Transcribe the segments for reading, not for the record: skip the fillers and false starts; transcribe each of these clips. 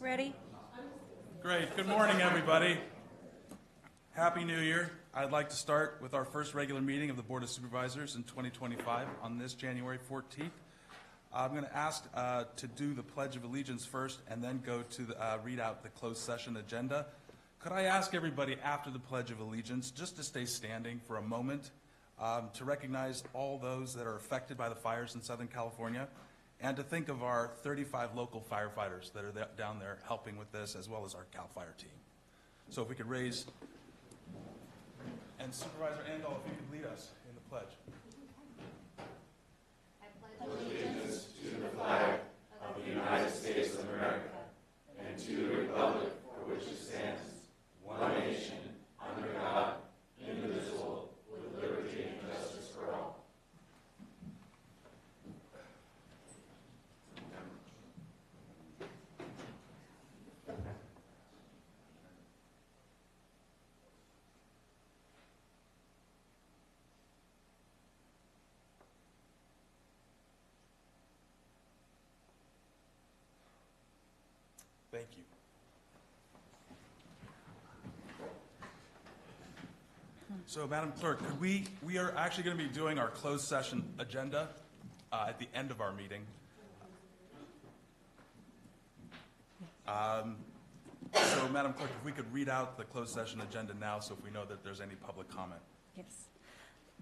Ready? Great. Good morning, everybody. Happy New Year. I'd like to start with our first regular meeting of the Board of Supervisors in 2025 on this January 14th. I'm going to ask to do the Pledge of Allegiance first and then go to read out the closed session agenda. Could I ask everybody after the Pledge of Allegiance just to stay standing for a moment to recognize all those that are affected by the fires in Southern California and to think of our 35 local firefighters that are down there helping with this, as well as our CAL FIRE team. So if we could raise, and Supervisor Andal, if you could lead us in the pledge. I pledge allegiance to the flag of the United States of America and to the republic for which it stands, one nation, under God, indivisible, with liberty and justice for all. Thank you. So, Madam Clerk, we are actually going to be doing our closed session agenda at the end of our meeting. So, Madam Clerk, if we could read out the closed session agenda now so if we know that there's any public comment. Yes.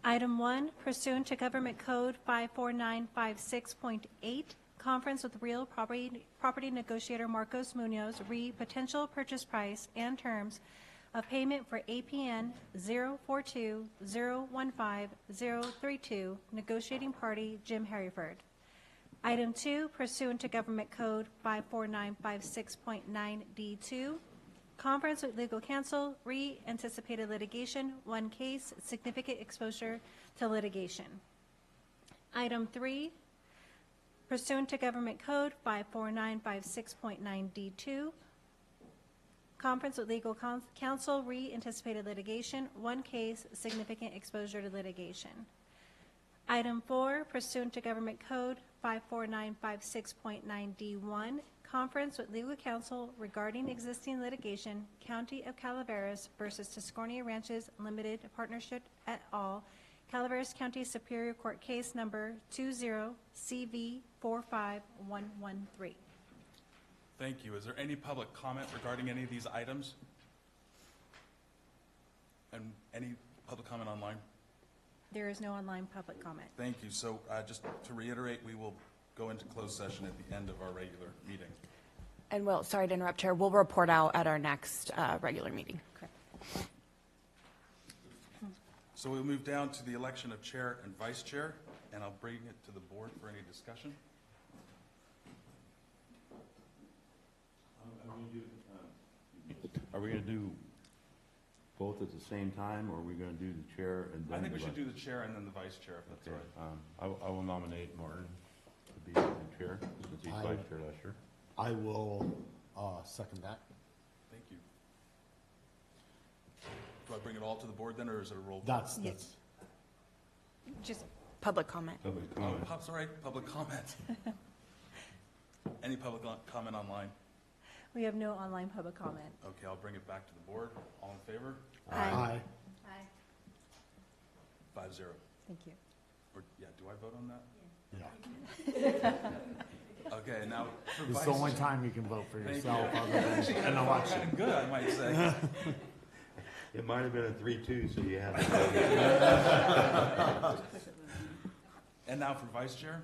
Item 1, pursuant to Government Code 54956.8, conference with real property negotiator Marcos Munoz, re potential purchase price and terms of payment for APN 042015032, negotiating party Jim Harryford. Item 2, pursuant to Government Code 54956.9D2, conference with legal counsel, re anticipated litigation, one case, significant exposure to litigation. Item 3, pursuant to Government Code 54956.9D2, conference with legal counsel, re-anticipated litigation, one case, significant exposure to litigation. Item 4, pursuant to Government Code 54956.9D1, conference with legal counsel regarding existing litigation, County of Calaveras versus Tiscornia Ranches Limited Partnership et al., Calaveras County Superior Court Case Number 20-CV45113. Thank you. Is there any public comment regarding any of these items? And any public comment online? There is no online public comment. Thank you. So just to reiterate, we will go into closed session at the end of our regular meeting. And we'll, sorry to interrupt, Chair, we'll report out at our next regular meeting. Correct. So we'll move down to the election of chair and vice chair, and I'll bring it to the board for any discussion. Are we going to do both at the same time, or are we going to do the chair and then I think we the should do the chair and then the vice chair, if that's all right. I will nominate Martin to be the chair, since he's vice chair last year. I will second that. Thank you. Do I bring it all to the board then, or is it a roll call? That's Just Public comment. Public comment. Oh, sorry, public comment. Any public comment online? we have no online public comment. Okay, I'll bring it back to the board. All in favor? Aye. Aye. 5-0. Thank you. Or, yeah, do I vote on that? Yeah. Okay, now for It's vice the only chair. time you can vote for Thank yourself you. other than Actually, an election. good, I might say. It might have been a 3-2, so you had to. And now for vice chair?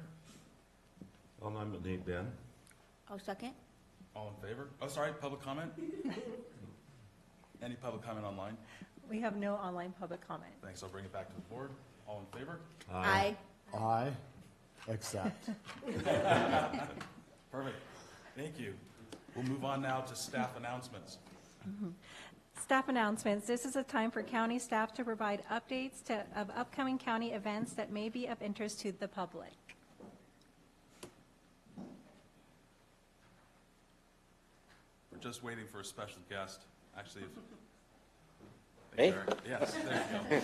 I'll nominate Ben. I'll second. All in favor? Oh, sorry, public comment? Any public comment online? We have no online public comment. Thanks, I'll bring it back to the board. All in favor? Aye. Aye. Accept. Perfect. Thank you. We'll move on now to staff announcements. Staff announcements. This is a time for county staff to provide updates of upcoming county events that may be of interest to the public. We're just waiting for a special guest. Actually, Me? Yes, there you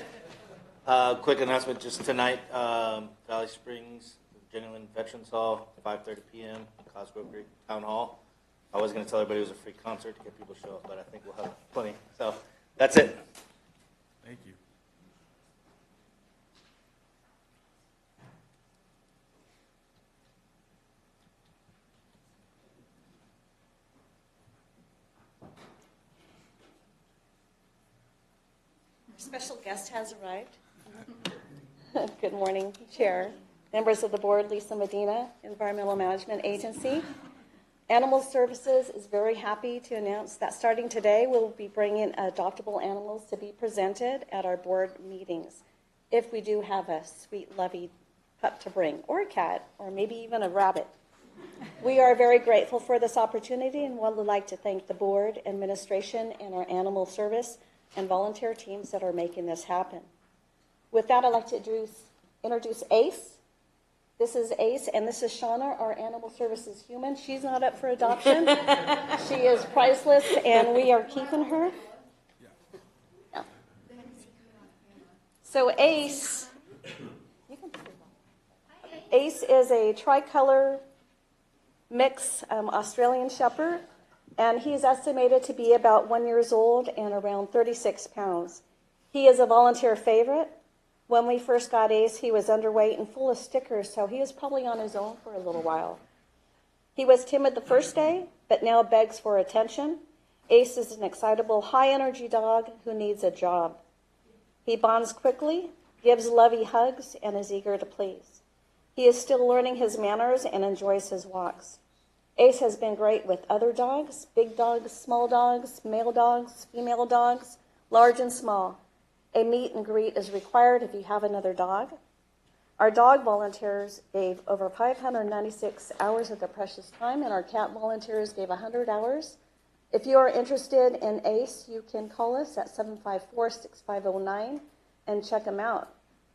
go. Quick announcement just tonight, Valley Springs, Genuine Veterans Hall, 5:30 p.m., Cosgrove Creek Town Hall, I was going to tell everybody it was a free concert to get people to show up, but I think we'll have plenty. So that's it. Thank you. Special guest has arrived. Good morning, Chair, members of the board, Lisa Medina, Environmental Management Agency. Animal Services is very happy to announce that starting today, we'll be bringing adoptable animals to be presented at our board meetings. If we do have a sweet, lovey pup to bring, or a cat, or maybe even a rabbit. We are very grateful for this opportunity and would like to thank the board, administration, and our animal service and volunteer teams that are making this happen. With that, I'd like to introduce Ace. This is Ace, and this is Shauna, our animal services human. She's not up for adoption. She is priceless, and we are keeping her. Yeah. So Ace, Ace is a tricolor mix Australian Shepherd, and he's estimated to be about 1 year old and around 36 pounds. He is a volunteer favorite. When we first got Ace, he was underweight and full of stickers, so he was probably on his own for a little while. He was timid the first day, but now begs for attention. Ace is an excitable, high-energy dog who needs a job. He bonds quickly, gives lovey hugs, and is eager to please. He is still learning his manners and enjoys his walks. Ace has been great with other dogs, big dogs, small dogs, male dogs, female dogs, large and small. A meet and greet is required if you have another dog. Our dog volunteers gave over 596 hours of their precious time, and our cat volunteers gave 100 hours. If you are interested in Ace, you can call us at 754-6509 and check him out.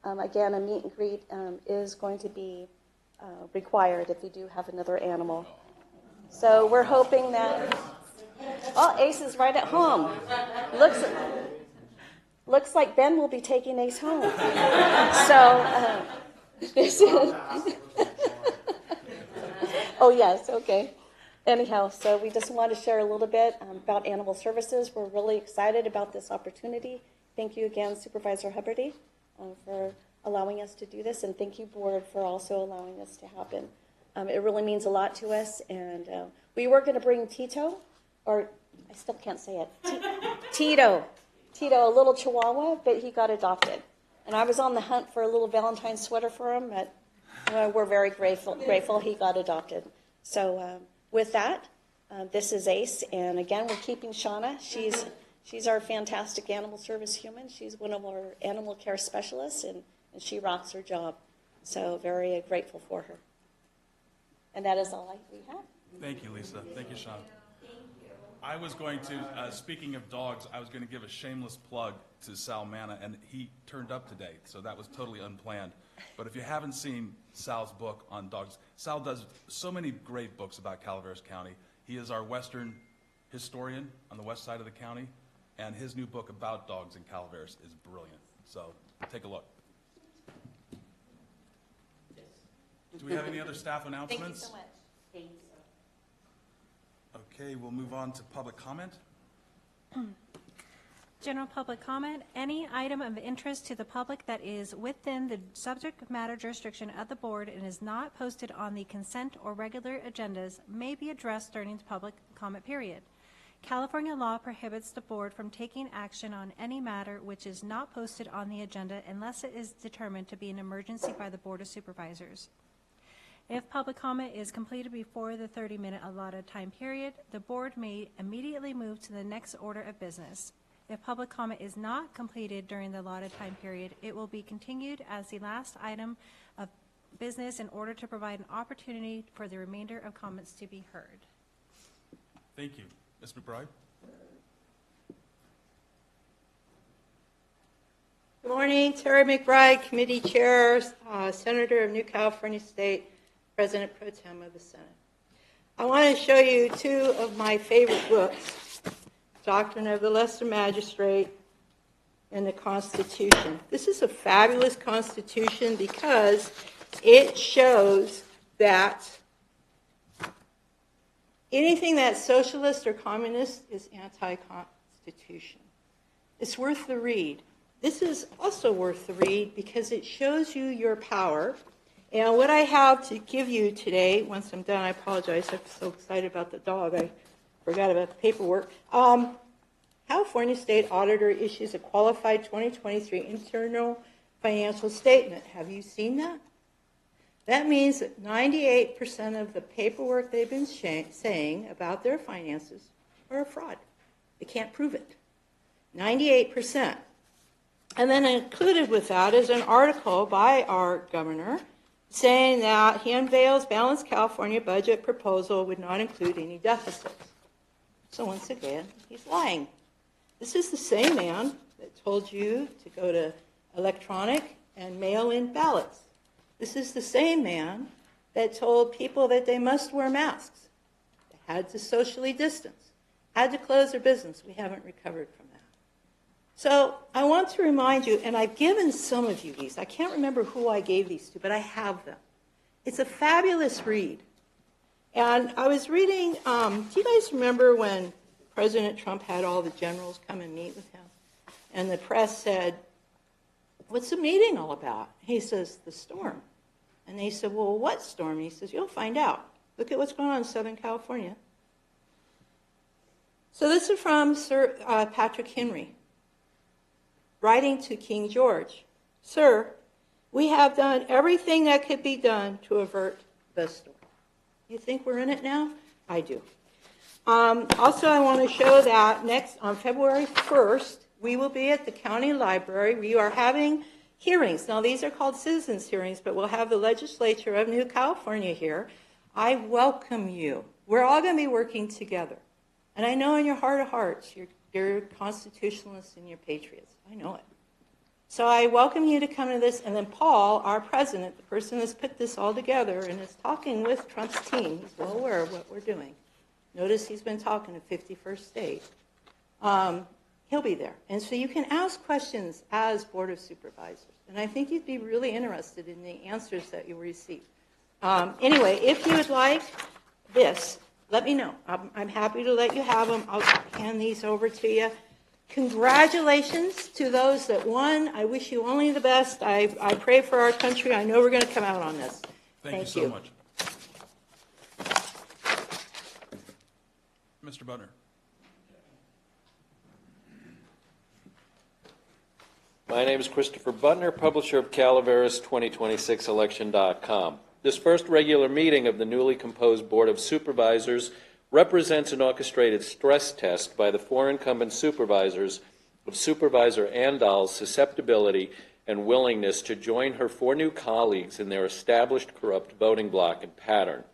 Again, a meet and greet is going to be required if you do have another animal. So we're hoping that, oh, Ace is right at home. Looks like Ben will be taking Ace home. So this is, oh yes, okay. Anyhow, so we just want to share a little bit about animal services. We're really excited about this opportunity. Thank you again, Supervisor Hubbardie, for allowing us to do this, and thank you, Board, for also allowing this to happen. It really means a lot to us, and we were going to bring Tito, or I still can't say it, Tito, a little Chihuahua, but he got adopted. And I was on the hunt for a little Valentine sweater for him, but we're very grateful he got adopted. So with that, this is Ace, and again, we're keeping Shauna. She's our fantastic animal service human. She's one of our animal care specialists, and she rocks her job. So very grateful for her. And that is all we have. Thank you, Lisa. Thank you, Sean. I was going to, speaking of dogs, I was going to give a shameless plug to Sal Manna, and he turned up today, so that was totally unplanned. But if you haven't seen Sal's book on dogs, Sal does so many great books about Calaveras County. He is our Western historian on the west side of the county, and his new book about dogs in Calaveras is brilliant. So take a look. Do we have any other staff announcements? Thank you so much. Okay, we'll move on to public comment. General public comment. Any item of interest to the public that is within the subject matter jurisdiction of the board and is not posted on the consent or regular agendas may be addressed during the public comment period. California law prohibits the board from taking action on any matter which is not posted on the agenda unless it is determined to be an emergency by the Board of Supervisors. If public comment is completed before the 30-minute allotted time period, the board may immediately move to the next order of business. If public comment is not completed during the allotted time period, it will be continued as the last item of business in order to provide an opportunity for the remainder of comments to be heard. Thank you. Ms. McBride? Good morning, Terry McBride, Committee Chair, Senator of New California State, President Pro Tem of the Senate. I want to show you two of my favorite books, Doctrine of the Lesser Magistrate and the Constitution. This is a fabulous Constitution because it shows that Anything that's socialist or communist is anti-constitution. It's worth the read. This is also worth the read because it shows you your power. And what I have to give you today, once I'm done, I apologize, I'm so excited about the dog, I forgot about the paperwork. California State Auditor issues a qualified 2023 internal financial statement. Have you seen that? That means that 98% of the paperwork they've been saying about their finances are a fraud. They can't prove it. 98%. And then included with that is an article by our governor saying that he unveils balanced California budget proposal would not include any deficits. So once again, he's lying. This is the same man that told you to go to electronic and mail-in ballots. This is the same man that told people that they must wear masks, they had to socially distance, had to close their business. We haven't recovered from that. So I want to remind you, and I've given some of you these. I can't remember who I gave these to, but I have them. It's a fabulous read. And I was reading, do you guys remember when President Trump had all the generals come and meet with him? And the press said, what's the meeting all about? He says, the storm. And they said, well, what storm? He says, you'll find out. Look at what's going on in Southern California. So this is from Sir Patrick Henry, writing to King George. Sir, we have done everything that could be done to avert the storm. You think we're in it now? I do. Also, I want to show that next, on February 1st, we will be at the county library. We are having hearings. Now, these are called citizens' hearings, but we'll have the legislature of New California here. I welcome you. We're all going to be working together. And I know in your heart of hearts, you're constitutionalists and you're patriots. I know it. So I welcome you to come to this. And then Paul, our president, the person that's put this all together and is talking with Trump's team, he's well aware of what we're doing. Notice he's been talking to 51st State. He'll be there. And so you can ask questions as Board of Supervisors. And I think you'd be really interested in the answers that you receive. Anyway, if you would like this, let me know. I'm happy to let you have them. I'll hand these over to you. Congratulations to those that won. I wish you only the best. I pray for our country. I know we're going to come out on this. Thank you so much. Mr. Butner. My name is Christopher Butner, publisher of Calaveras 2026election.com. This first regular meeting of the newly composed Board of Supervisors represents an orchestrated stress test by the four incumbent supervisors of Supervisor Andal's susceptibility and willingness to join her four new colleagues in their established corrupt voting bloc and pattern.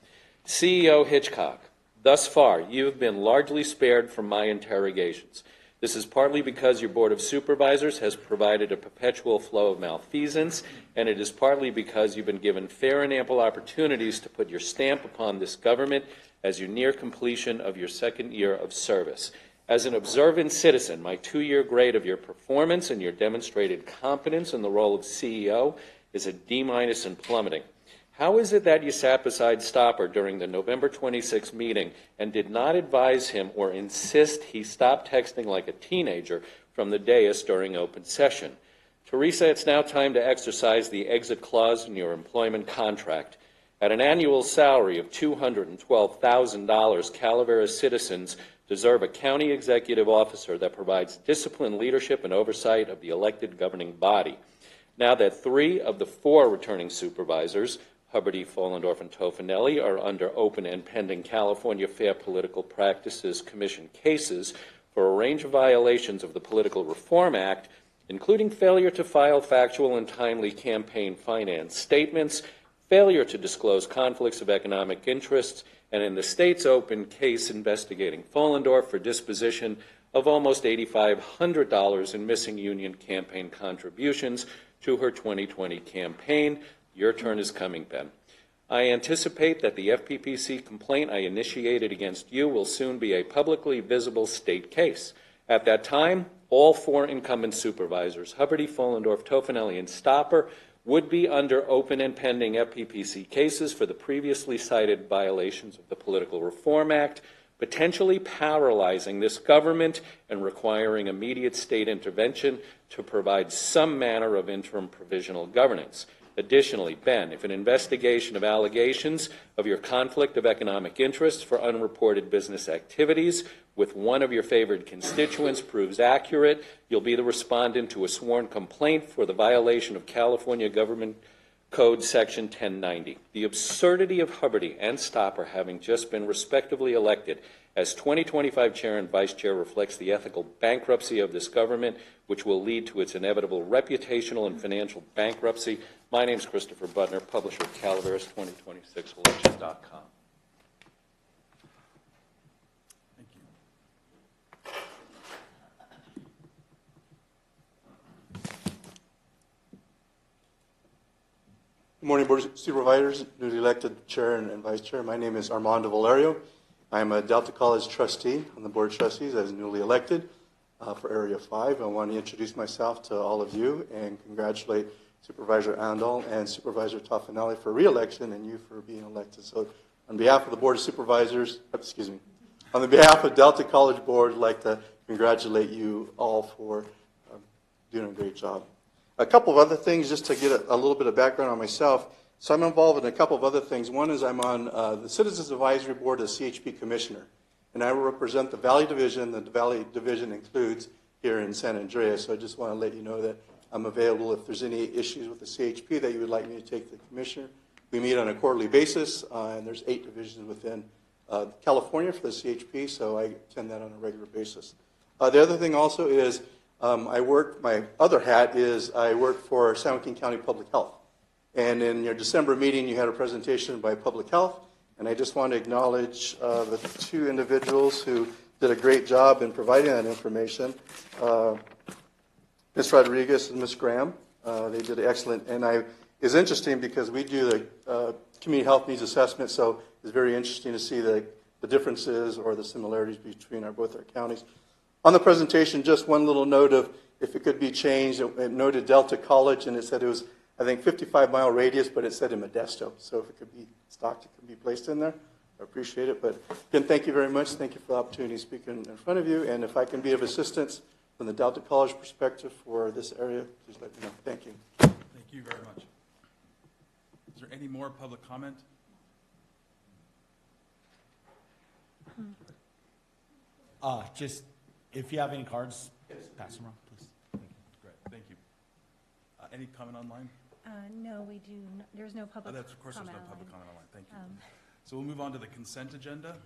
CEO Hitchcock, thus far, you have been largely spared from my interrogations. This is partly because your Board of Supervisors has provided a perpetual flow of malfeasance, and it is partly because you've been given fair and ample opportunities to put your stamp upon this government as you near completion of your second year of service. As an observant citizen, my 2-year grade of your performance and your demonstrated competence in the role of CEO is a D- and plummeting. How is it that you sat beside Stopper during the November 26 meeting and did not advise him or insist he stop texting like a teenager from the dais during open session? Teresa, it's now time to exercise the exit clause in your employment contract. At an annual salary of $212,000, Calaveras citizens deserve a county executive officer that provides disciplined leadership and oversight of the elected governing body. Now that 3 of the 4 returning supervisors, Huberty, Follendorf, and Tofinelli, are under open and pending California Fair Political Practices Commission cases for a range of violations of the Political Reform Act, including failure to file factual and timely campaign finance statements, failure to disclose conflicts of economic interests, and in the state's open case investigating Follendorf for disposition of almost $8,500 in missing union campaign contributions to her 2020 campaign. Your turn is coming, Ben. I anticipate that the FPPC complaint I initiated against you will soon be a publicly visible state case. At that time, all 4 incumbent supervisors, Huberty, Follendorf, Tofinelli, and Stopper, would be under open and pending FPPC cases for the previously cited violations of the Political Reform Act, potentially paralyzing this government and requiring immediate state intervention to provide some manner of interim provisional governance. Additionally, Ben, if an investigation of allegations of your conflict of economic interest for unreported business activities with one of your favored constituents proves accurate, you'll be the respondent to a sworn complaint for the violation of California Government Code Section 1090. The absurdity of Hubbardie and Stopper having just been respectively elected as 2025 Chair and Vice Chair reflects the ethical bankruptcy of this government, which will lead to its inevitable reputational and financial bankruptcy. My name is Christopher Butner, publisher of Calaveras 2026elections.com. Thank you. Good morning, Board of Supervisors, newly elected Chair and Vice Chair. My name is Armando Valerio. I'm a Delta College trustee on the Board of Trustees as newly elected for Area 5. I want to introduce myself to all of you and congratulate Supervisor Andal and Supervisor Toffanelli for re-election and you for being elected. So on behalf of the Board of Supervisors, on the behalf of Delta College Board, I'd like to congratulate you all for doing a great job. A couple of other things just to get a little bit of background on myself. So I'm involved in a couple of other things. One is I'm on the Citizens Advisory Board as CHP Commissioner, and I will represent the Valley Division. The Valley Division includes here in San Andreas, so I just want to let you know that I'm available if there's any issues with the CHP that you would like me to take to the Commissioner. We meet on a quarterly basis, and there's 8 divisions within California for the CHP, so I attend that on a regular basis. The other thing also is my other hat is I work for San Joaquin County Public Health. And in your December meeting, you had a presentation by Public Health, and I just want to acknowledge the 2 individuals who did a great job in providing that information. Ms. Rodriguez and Ms. Graham, they did excellent. And it's interesting because we do the community health needs assessment, so it's very interesting to see the differences or the similarities between both our counties. On the presentation, just one little note of if it could be changed. It noted Delta College, and it said it was, I think, 55-mile radius, but it said in Modesto. So if it could be stocked, it could be placed in there. I appreciate it. But again, thank you very much. Thank you for the opportunity to speak in front of you. And if I can be of assistance from the Delta College perspective for this area, please let me know. Thank you. Thank you very much. Is there any more public comment? Just, if you have any cards, pass them around, please. Great, thank you. Any comment online? No, we do, there's no public comment. Of course there's no public comment online, thank you. So we'll move on to the consent agenda.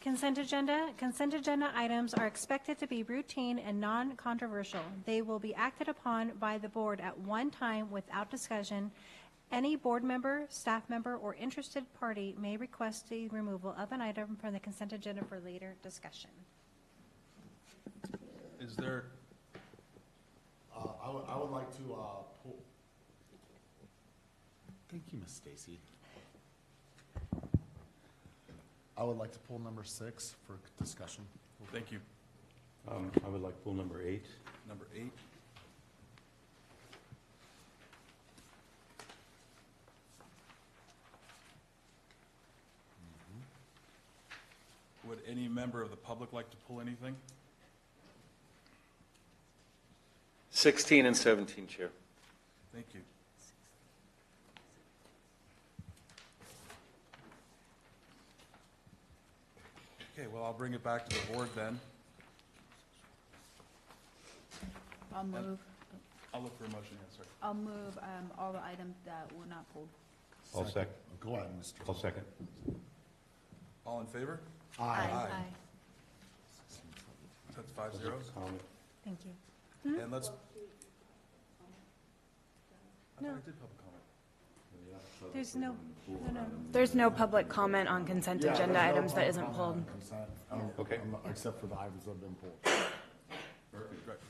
Consent agenda items are expected to be routine and non-controversial. They will be acted upon by the board at one time without discussion. Any board member, staff member, or interested party may request the removal of an item from the consent agenda for later discussion. Is there, I would like to pull. Thank you, Ms. Stacy. I would like to pull number 6 for discussion. thank you. I would like to pull number 8. Number 8. Would any member of the public like to pull anything? 16 and 17, Chair. Thank you. Okay, well, I'll bring it back to the board then. I'll move. I'll look for a motion, yes, sir. I'll move all the items that were not pulled. I'll second. Go ahead, Mr. I'll second. All in favor? Aye. That's 5-0. Comment. Thank you. And let's. I No. thought I did public comment. There's no. There's no public comment on consent Yeah, agenda there's no items that public isn't comment pulled. on consent, Okay. Except for the items that have been pulled. Perfect, right.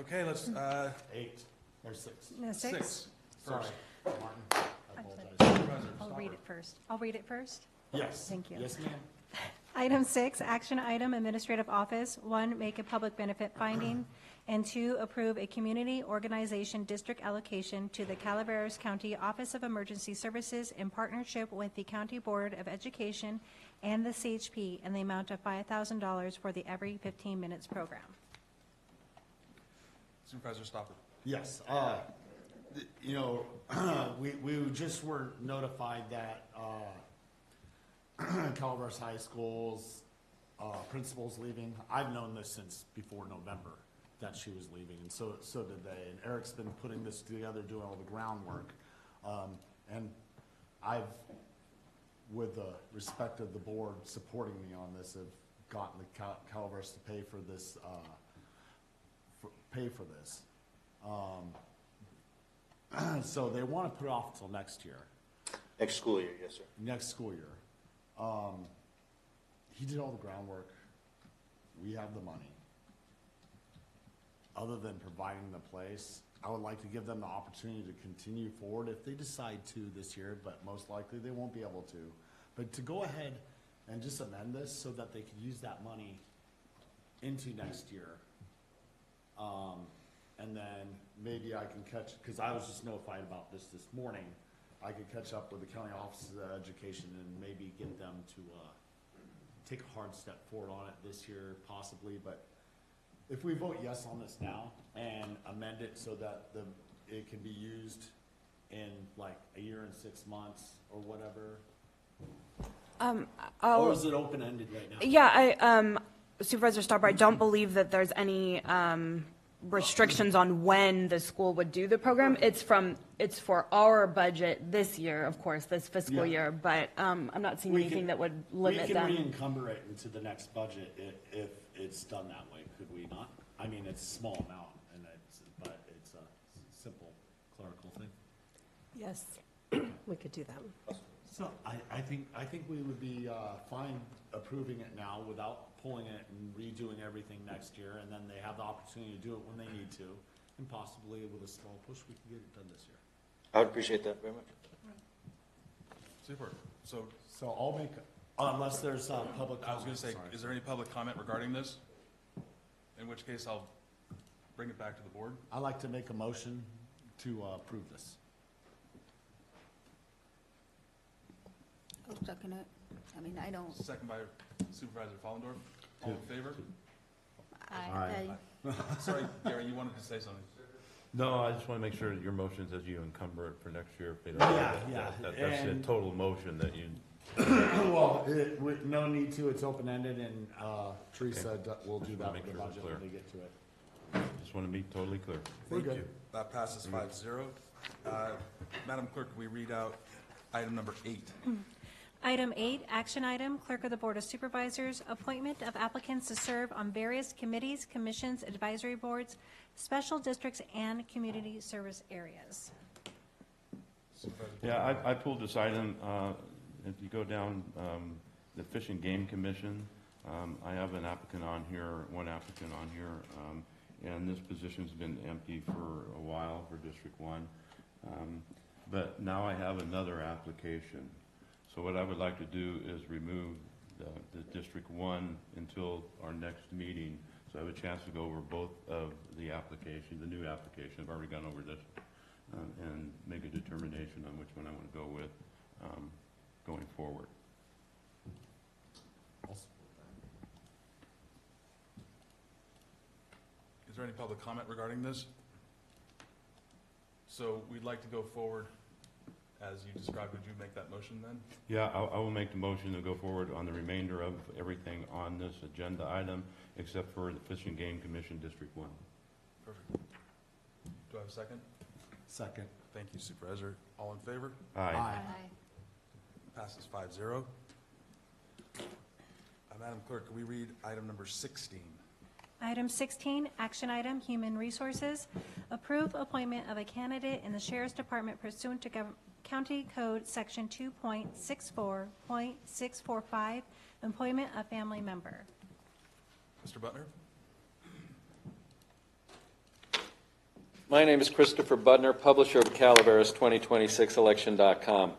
Okay, let's, 8. There's 6. No, 6? 6 Sorry, first. Martin. I I'm apologize. Supervisor I'll read it first. I'll read it first. Yes. Thank you. Yes, ma'am. Item 6, action item, administrative office. 1, make a public benefit finding, and 2, approve a community organization district allocation to the Calaveras County Office of Emergency Services in partnership with the County Board of Education and the CHP in the amount of $5,000 for the Every 15 Minutes program. Supervisor Stopper. Yes, you know, we just were notified that, Calaveras High School's, principal's leaving. I've known this since before November, that she was leaving, and so did they. And Eric's been putting this together, doing all the groundwork. And I've, with the respect of the board supporting me on this, have gotten the Calaveras to pay for this, So they want to put it off until next year, Next school year, yes, sir. next school year. He did all the groundwork. We have the money. Other than providing the place, I would like to give them the opportunity to continue forward if they decide to this year, but most likely they won't be able to. But to go ahead and just amend this so that they could use that money into next year. And then maybe I can catch, because I was just notified about this morning, I could catch up with the county office of education and maybe get them to take a hard step forward on it this year possibly. But if we vote yes on this now and amend it so that it can be used in like a year and 6 months or whatever, or is it open-ended right now? Yeah, Supervisor Stopper, I don't believe that there's any restrictions on when the school would do the program. It's for our budget this year, of course, this fiscal year, but I'm not seeing anything that would limit them. We can re-encumber it into the next budget if it's done that way, could we not? I mean, it's a small amount, but it's a simple clerical thing. Yes, we could do that. So I think we would be fine approving it now without pulling it and redoing everything next year, and then they have the opportunity to do it when they need to, and possibly with a small push, we can get it done this year. I would appreciate that very much. Super. So I'll make, unless there's public comment. I was going to say, is there any public comment regarding this? In which case, I'll bring it back to the board. I'd like to make a motion to approve this. I'll second it. I mean, I don't. Second by Supervisor Follendorf. All in favor? I Sorry, Gary, you wanted to say something. No, I just want to make sure that your motion says you encumber it for next year. If they don't. Yeah. That's the total motion that you. Well, with no need to, it's open-ended, and Teresa will do that with the budget when they get to it. Just want to be totally clear. Thank you. That passes 5-0. Madam Clerk, we read out item number 8. Item 8, action item, Clerk of the Board of Supervisors, appointment of applicants to serve on various committees, commissions, advisory boards, special districts, and community service areas. Yeah, I pulled this item. If you go down the Fish and Game Commission, I have an applicant on here, one applicant on here, and this position's been empty for a while for District 1. But now I have another application. So what I would like to do is remove the District 1 until our next meeting, so I have a chance to go over both of the application, the new application. I've already gone over this, and make a determination on which one I want to go with going forward. Is there any public comment regarding this? So we'd like to go forward as you described. Would you make that motion then? Yeah, I will make the motion to go forward on the remainder of everything on this agenda item, except for the Fish and Game Commission District 1. Perfect. Do I have a second? Second. Thank you, Supervisor. All in favor? Aye. Passes 5-0. Madam Clerk, can we read item number 16? Item 16, action item, Human Resources, approve appointment of a candidate in the Sheriff's Department pursuant to County Code Section 2.64.645, employment of family member. Mr. Butner? My name is Christopher Budner, publisher of Calaveras 2026election.com.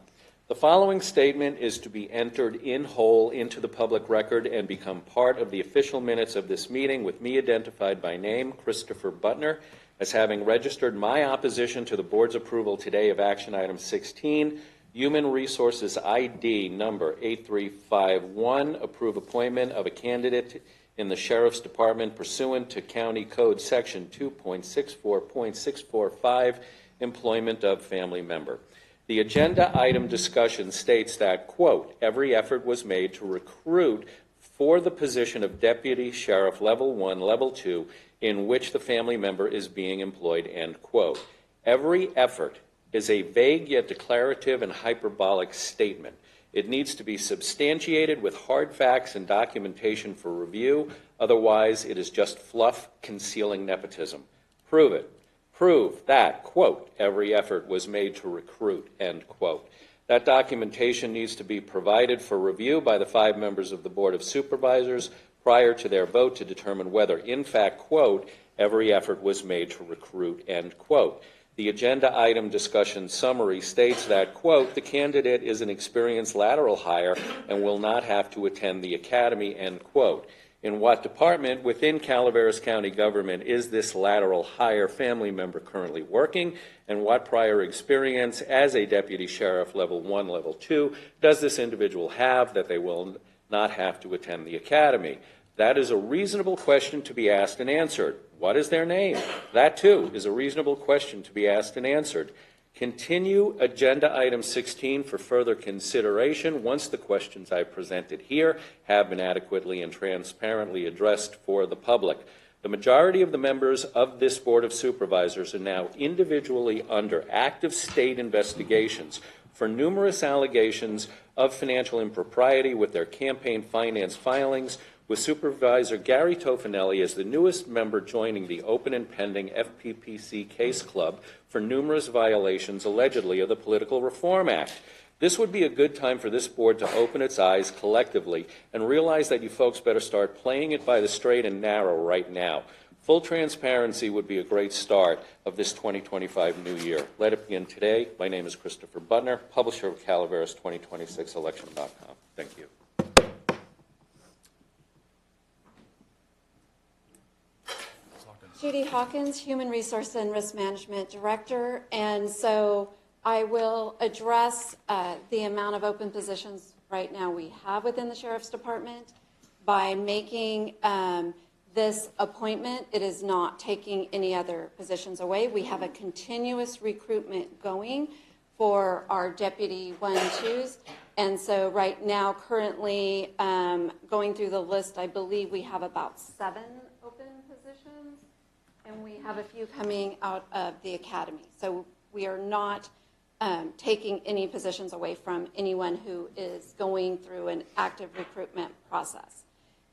The following statement is to be entered in whole into the public record and become part of the official minutes of this meeting, with me identified by name, Christopher Butner, as having registered my opposition to the board's approval today of action item 16, Human Resources ID number 8351, approve appointment of a candidate in the Sheriff's Department pursuant to County Code Section 2.64.645, employment of family member. The agenda item discussion states that, quote, every effort was made to recruit for the position of Deputy Sheriff Level 1, Level 2, in which the family member is being employed, end quote. Every effort is a vague yet declarative and hyperbolic statement. It needs to be substantiated with hard facts and documentation for review. Otherwise, it is just fluff concealing nepotism. Prove it. Prove that, quote, every effort was made to recruit, end quote. That documentation needs to be provided for review by the 5 members of the Board of Supervisors prior to their vote to determine whether, in fact, quote, every effort was made to recruit, end quote. The agenda item discussion summary states that, quote, the candidate is an experienced lateral hire and will not have to attend the academy, end quote. In what department within Calaveras County government is this lateral hire family member currently working, and what prior experience as a deputy sheriff level 1, level 2 does this individual have that they will not have to attend the academy? That is a reasonable question to be asked and answered. What is their name? That, too, is a reasonable question to be asked and answered. Continue agenda item 16 for further consideration once the questions I presented here have been adequately and transparently addressed for the public. The majority of the members of this Board of Supervisors are now individually under active state investigations for numerous allegations of financial impropriety with their campaign finance filings, with Supervisor Gary Tofinelli as the newest member joining the open and pending FPPC case club for numerous violations allegedly of the Political Reform Act. This would be a good time for this board to open its eyes collectively and realize that you folks better start playing it by the straight and narrow right now. Full transparency would be a great start of this 2025 new year. Let it begin today. My name is Christopher Butner, publisher of Calaveras 2026election.com. Thank you. Judy Hawkins, Human Resource and Risk Management Director, and so I will address the amount of open positions right now we have within the Sheriff's Department by making this appointment. It is not taking any other positions away. We have a continuous recruitment going for our Deputy 1-2s, and so right now, currently going through the list, I believe we have about 7 open positions. And we have a few coming out of the academy. So we are not taking any positions away from anyone who is going through an active recruitment process.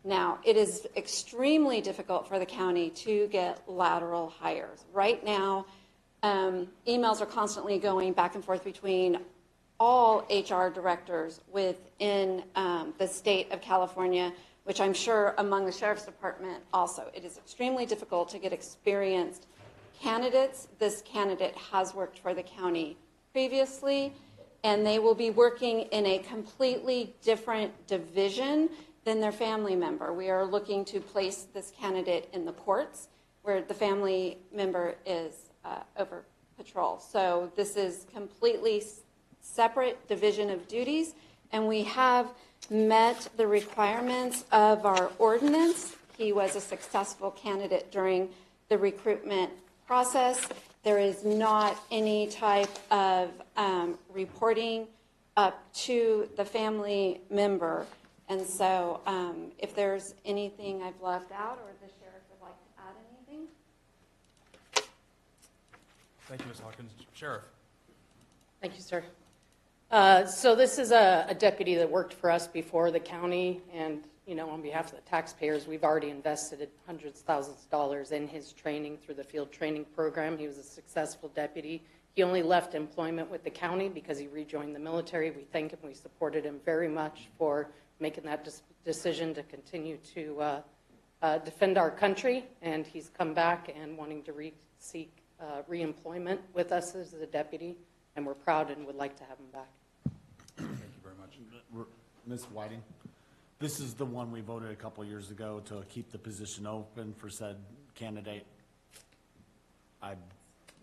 Now, it is extremely difficult for the county to get lateral hires. Right now, emails are constantly going back and forth between all HR directors within the state of California, which I'm sure among the Sheriff's Department also. It is extremely difficult to get experienced candidates. This candidate has worked for the county previously, and they will be working in a completely different division than their family member. We are looking to place this candidate in the courts, where the family member is over patrol. So this is completely separate division of duties, and we have met the requirements of our ordinance. He was a successful candidate during the recruitment process. There is not any type of reporting up to the family member. And so if there's anything I've left out or the sheriff would like to add anything. Thank you, Ms. Hawkins. Sheriff. Thank you, sir. So this is a deputy that worked for us before the county, and on behalf of the taxpayers, we've already invested hundreds of thousands of dollars in his training through the field training program. He was a successful deputy. He only left employment with the county because he rejoined the military. We thank him. We supported him very much for making that decision to continue to defend our country, and he's come back and wanting to seek reemployment with us as a deputy, and we're proud and would like to have him back. Ms. Whiting, this is the one we voted a couple years ago to keep the position open for said candidate.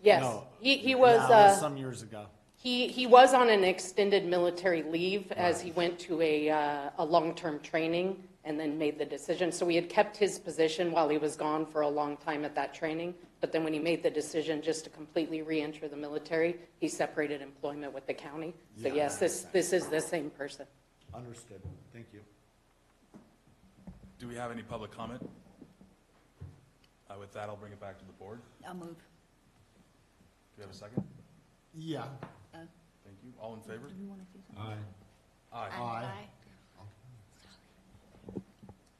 Yes, No. he was, Yeah, it was some years ago. he was on an extended military leave as he went to a long-term training and then made the decision. So we had kept his position while he was gone for a long time at that training. But then when he made the decision just to completely re-enter the military, he separated employment with the county. So Yeah, yes, this is the same person. Understood. Thank you. Do we have any public comment? With that, I'll bring it back to the board. I'll move. Do you have a second? Yeah. Thank you. All in favor? Do we want to do Aye. Aye. Aye.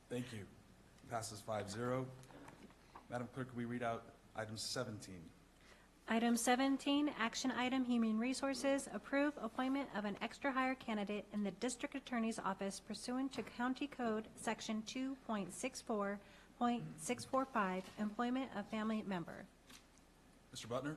Thank you. Passes 5-0. Madam Clerk, can we read out item 17? Item 17, action item, Human Resources, approve appointment of an extra hire candidate in the District Attorney's Office pursuant to County Code Section 2.64.645, employment of family member. Mr. Butner?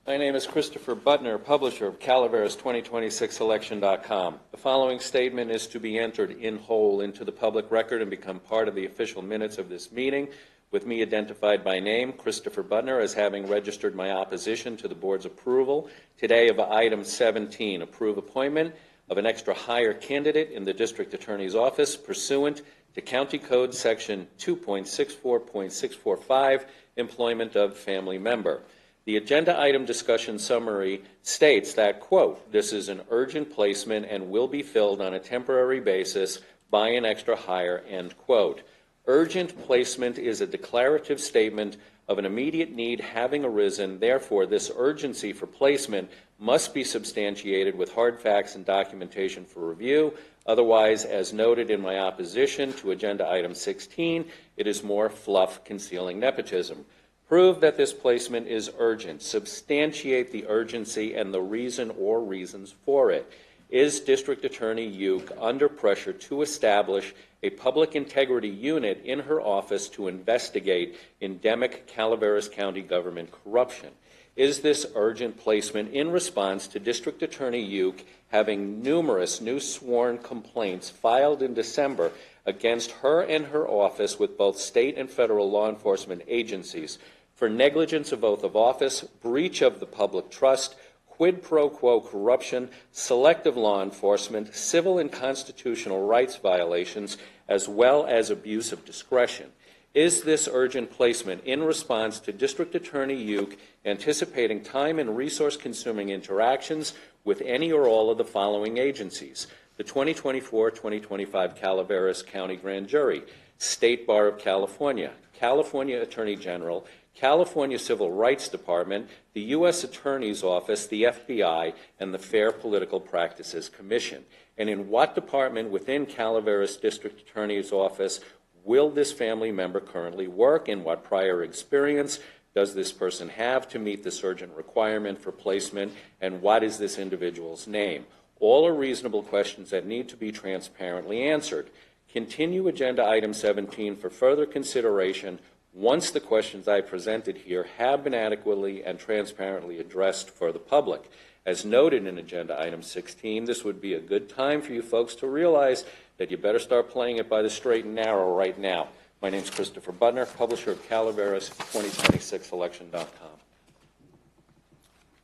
My name is Christopher Butner, publisher of Calaveras 2026election.com. The following statement is to be entered in whole into the public record and become part of the official minutes of this meeting, with me identified by name, Christopher Butner, as having registered my opposition to the board's approval today of item 17, approve appointment of an extra hire candidate in the District Attorney's Office pursuant to County Code Section 2.64.645, employment of family member. The agenda item discussion summary states that, quote, this is an urgent placement and will be filled on a temporary basis by an extra hire, end quote. Urgent placement is a declarative statement of an immediate need having arisen. Therefore, this urgency for placement must be substantiated with hard facts and documentation for review. Otherwise, as noted in my opposition to agenda item 16, it is more fluff concealing nepotism. Prove that this placement is urgent. Substantiate the urgency and the reason or reasons for it. Is District Attorney Uke under pressure to establish a public integrity unit in her office to investigate endemic Calaveras County government corruption? Is this urgent placement in response to District Attorney Uke having numerous new sworn complaints filed in December against her and her office with both state and federal law enforcement agencies for negligence of oath of office, breach of the public trust, quid pro quo corruption, selective law enforcement, civil and constitutional rights violations, as well as abuse of discretion? Is this urgent placement in response to District Attorney Uke anticipating time and resource-consuming interactions with any or all of the following agencies? The 2024-2025 Calaveras County Grand Jury, State Bar of California, California Attorney General, California Civil Rights Department, the U.S. Attorney's Office, the FBI, and the Fair Political Practices Commission. And in what department within Calaveras District Attorney's Office will this family member currently work? In what prior experience does this person have to meet this urgent requirement for placement? And what is this individual's name? All are reasonable questions that need to be transparently answered. Continue agenda item 17 for further consideration once the questions I presented here have been adequately and transparently addressed for the public. As noted in agenda item 16, this would be a good time for you folks to realize that you better start playing it by the straight and narrow right now. My name is Christopher Butner, publisher of Calaveras 2026election.com.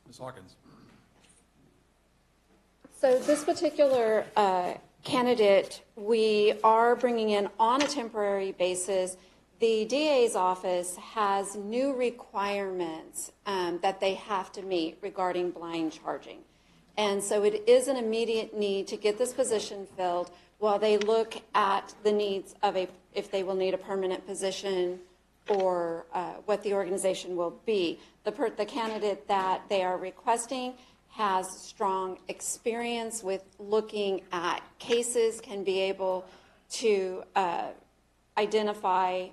Ms. Hawkins. So this particular candidate, we are bringing in on a temporary basis. The DA's office has new requirements that they have to meet regarding blind charging. And so it is an immediate need to get this position filled while they look at the needs of if they will need a permanent position or what the organization will be. The candidate that they are requesting has strong experience with looking at cases, can be able to identify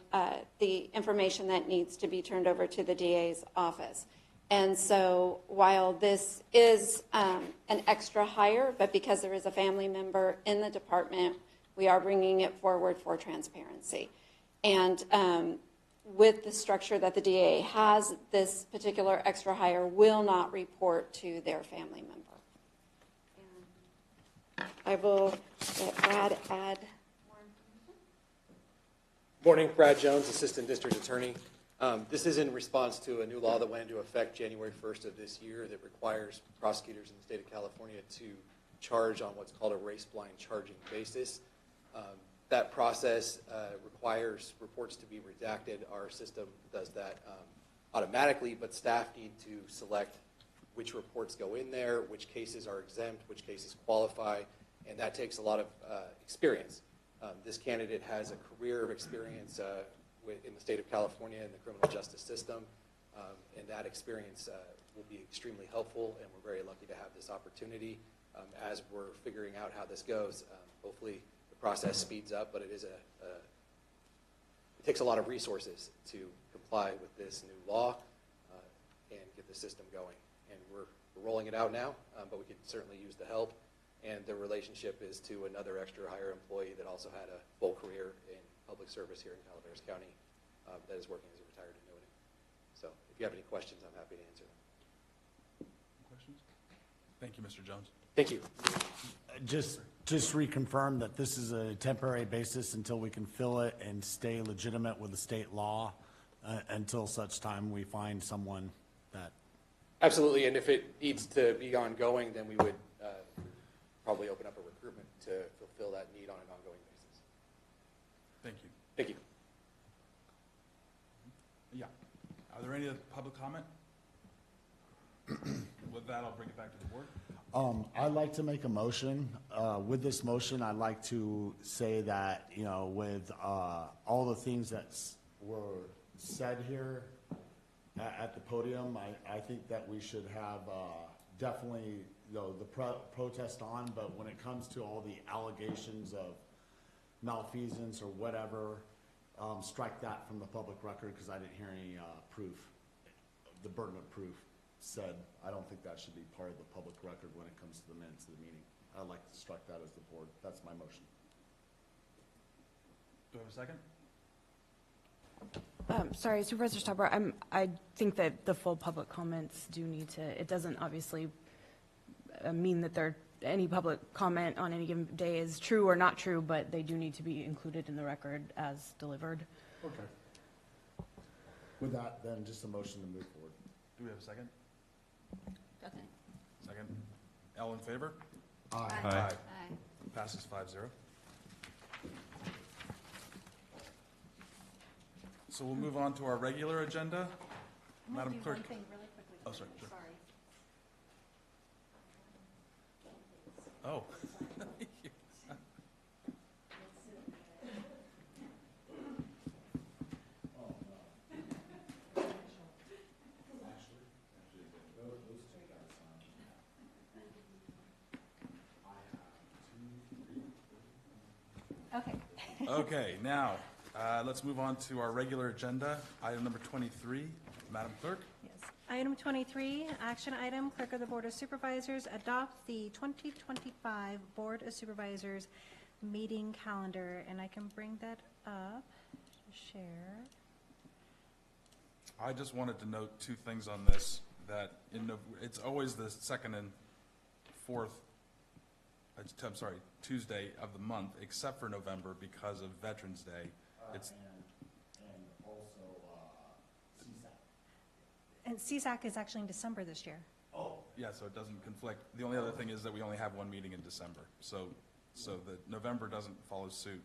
the information that needs to be turned over to the DA's office. And so while this is an extra hire, but because there is a family member in the department, we are bringing it forward for transparency. And with the structure that the DA has, this particular extra hire will not report to their family member. I will let Brad add. Morning, Brad Jones, Assistant District Attorney. This is in response to a new law that went into effect January 1st of this year that requires prosecutors in the state of California to charge on what's called a race-blind charging basis. That process requires reports to be redacted. Our system does that automatically, but staff need to select which reports go in there, which cases are exempt, which cases qualify, and that takes a lot of experience. This candidate has a career of experience in the state of California in the criminal justice system, and that experience will be extremely helpful, and we're very lucky to have this opportunity. As we're figuring out how this goes, hopefully the process speeds up, but it takes a lot of resources to comply with this new law and get the system going. And we're rolling it out now, but we could certainly use the help. And the relationship is to another extra hire employee that also had a full career in public service here in Calaveras County that is working as a retired annuitant. So if you have any questions, I'm happy to answer them. Questions? Thank you, Mr. Jones. Thank you. Just reconfirm that this is a temporary basis until we can fill it and stay legitimate with the state law until such time we find someone that. Absolutely, and if it needs to be ongoing, then we would probably open up a recruitment to fulfill that need on an ongoing basis. Thank you. Thank you. Yeah. Are there any other public comment? With that, I'll bring it back to the board. I'd like to make a motion. With this motion, I'd like to say that, you know, with all the things that were said here at the podium, I think that we should have definitely, you know, the protest on, but when it comes to all the allegations of malfeasance or whatever, strike that from the public record because I didn't hear any proof, the burden of proof said. I don't think that should be part of the public record when it comes to the minutes of the meeting. I'd like to strike that as the board. That's my motion. Do I have a second? Sorry, Supervisor Stopper, I think that the full public comments do need to, it doesn't obviously mean that any public comment on any given day is true or not true, but they do need to be included in the record as delivered. Okay. With that, then just a motion to move forward. Do we have a second? Second. Second. All in favor? Aye. Aye. Passes 5-0. So we'll move on to our regular agenda. Madam Clerk. One thing really quickly. Oh, sorry. Sure. Sorry. Oh. Okay. Okay, now, let's move on to our regular agenda. Item number 23, Madam Clerk. Yes. Item 23, action item, Clerk of the Board of Supervisors, adopt the 2025 Board of Supervisors meeting calendar, and I can bring that up to share. I just wanted to note two things on this, that it's always the second and fourth, I'm sorry, Tuesday of the month, except for November because of Veterans Day. It's And also CSAC. And CSAC is actually in December this year. Oh. Yeah, so it doesn't conflict. The only other thing is that we only have one meeting in December. So that November doesn't follow suit.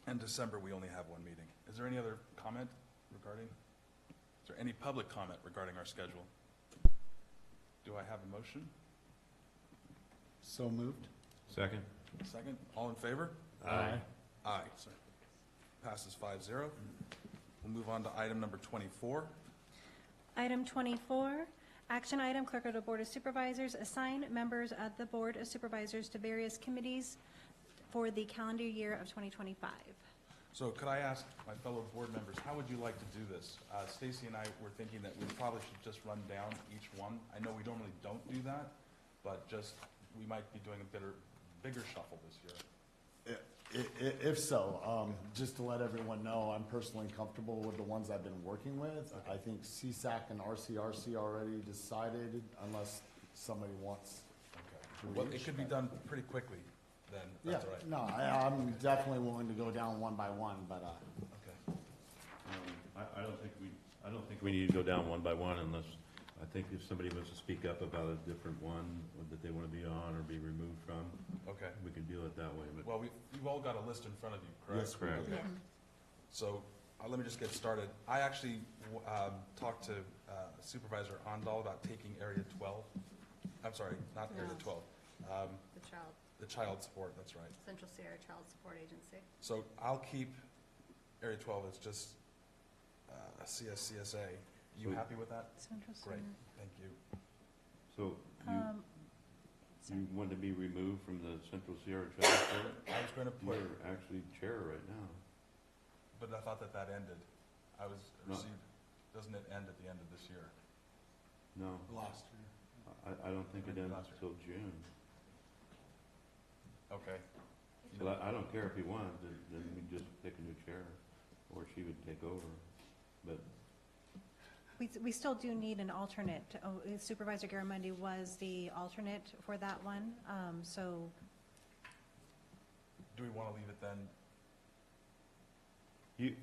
And December, we only have one meeting. Is there any other comment regarding? Is there any public comment regarding our schedule? Do I have a motion? So moved. Second. Second. All in favor? Aye. Aye. Sorry. Passes 5-0. We'll move on to item number 24. Item 24, action item, Clerk of the Board of Supervisors, assign members of the Board of Supervisors to various committees for the calendar year of 2025. So could I ask my fellow board members, how would you like to do this? Stacy and I were thinking that we probably should just run down each one. I know we normally don't do that, but just we might be doing a bigger shuffle this year. If so, just to let everyone know, I'm personally comfortable with the ones I've been working with. I think CSAC and RCRC already decided, unless somebody wants Well, it could be done pretty quickly then, that's all right. No, I'm definitely willing to go down one by one, but, Okay. I don't think we need to go down one by one unless, I think if somebody wants to speak up about a different one that they want to be on or be removed from, Okay. we can deal it that way, but. Well, you've all got a list in front of you, correct? Yes, correct. Okay. So, let me just get started. I actually talked to Supervisor Ondal about taking Area 12. I'm sorry, not Area 12. The child support, that's right. Central Sierra Child Support Agency. So I'll keep Area 12 as just CSA. You So- happy with that? Central Great, Sierra. thank you. So Sorry. you want to be removed from the Central Sierra Child Support? I was going to put, You're actually chair right now. but I thought that ended. I was No. received, doesn't it end at the end of this year? No, last year. I don't think it ends Last year. until June. Okay. So I don't care if he wanted, then we just pick a new chair, or she would take over. But We still do need an alternate. Supervisor Garamendi was the alternate for that one, so Do we want to leave it then? you,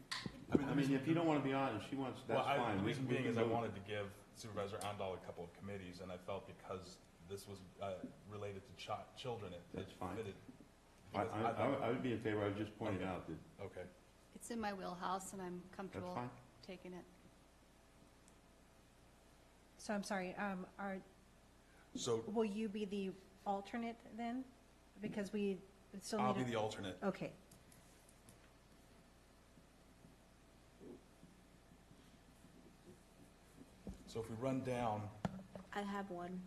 I mean, if you don't want to be on, and she wants, that's fine. The We reason can- we being can is I move. wanted to give Supervisor Ondal a couple of committees, and I felt because this was related to children, it That's fine. fitted. I would be in favor, I was just pointing out that, Okay. It's in my wheelhouse, and I'm that's comfortable fine. taking it. So I'm sorry, So will you be the alternate then? Because we still need. I'll be the alternate. Okay. So if we run down, I have one,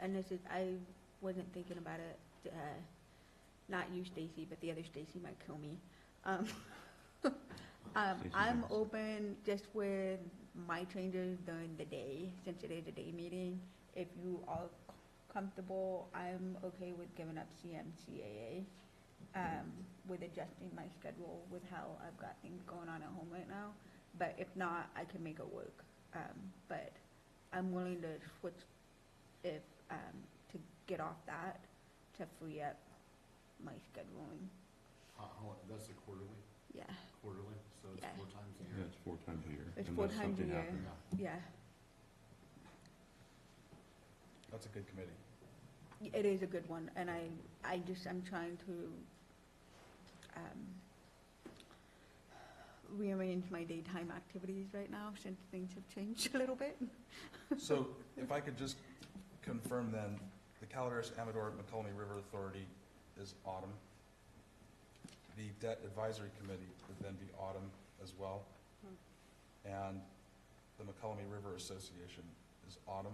and this is, I wasn't thinking about it, not you, Stacy, but the other Stacy might kill me. I'm open just with my changes during the day, since it is a day meeting. If you are comfortable, I'm okay with giving up CMCAA, with adjusting my schedule with how I've got things going on at home right now. But if not, I can make it work. But I'm willing to switch if, to get off that, to free up my scheduling. That's a quarterly, Yeah, so it's Yeah. 4 times a Yeah, year. it's 4 times a year. it's unless 4 times a something year. happens. Yeah, that's a good committee. it is a good one, and I'm trying to, rearrange my daytime activities right now, since things have changed a little bit. So if I could just confirm then, the Calaveras Amador McCollum River Authority is Autumn. The Debt Advisory Committee would then be Autumn as well. And the McCollum River Association is Autumn.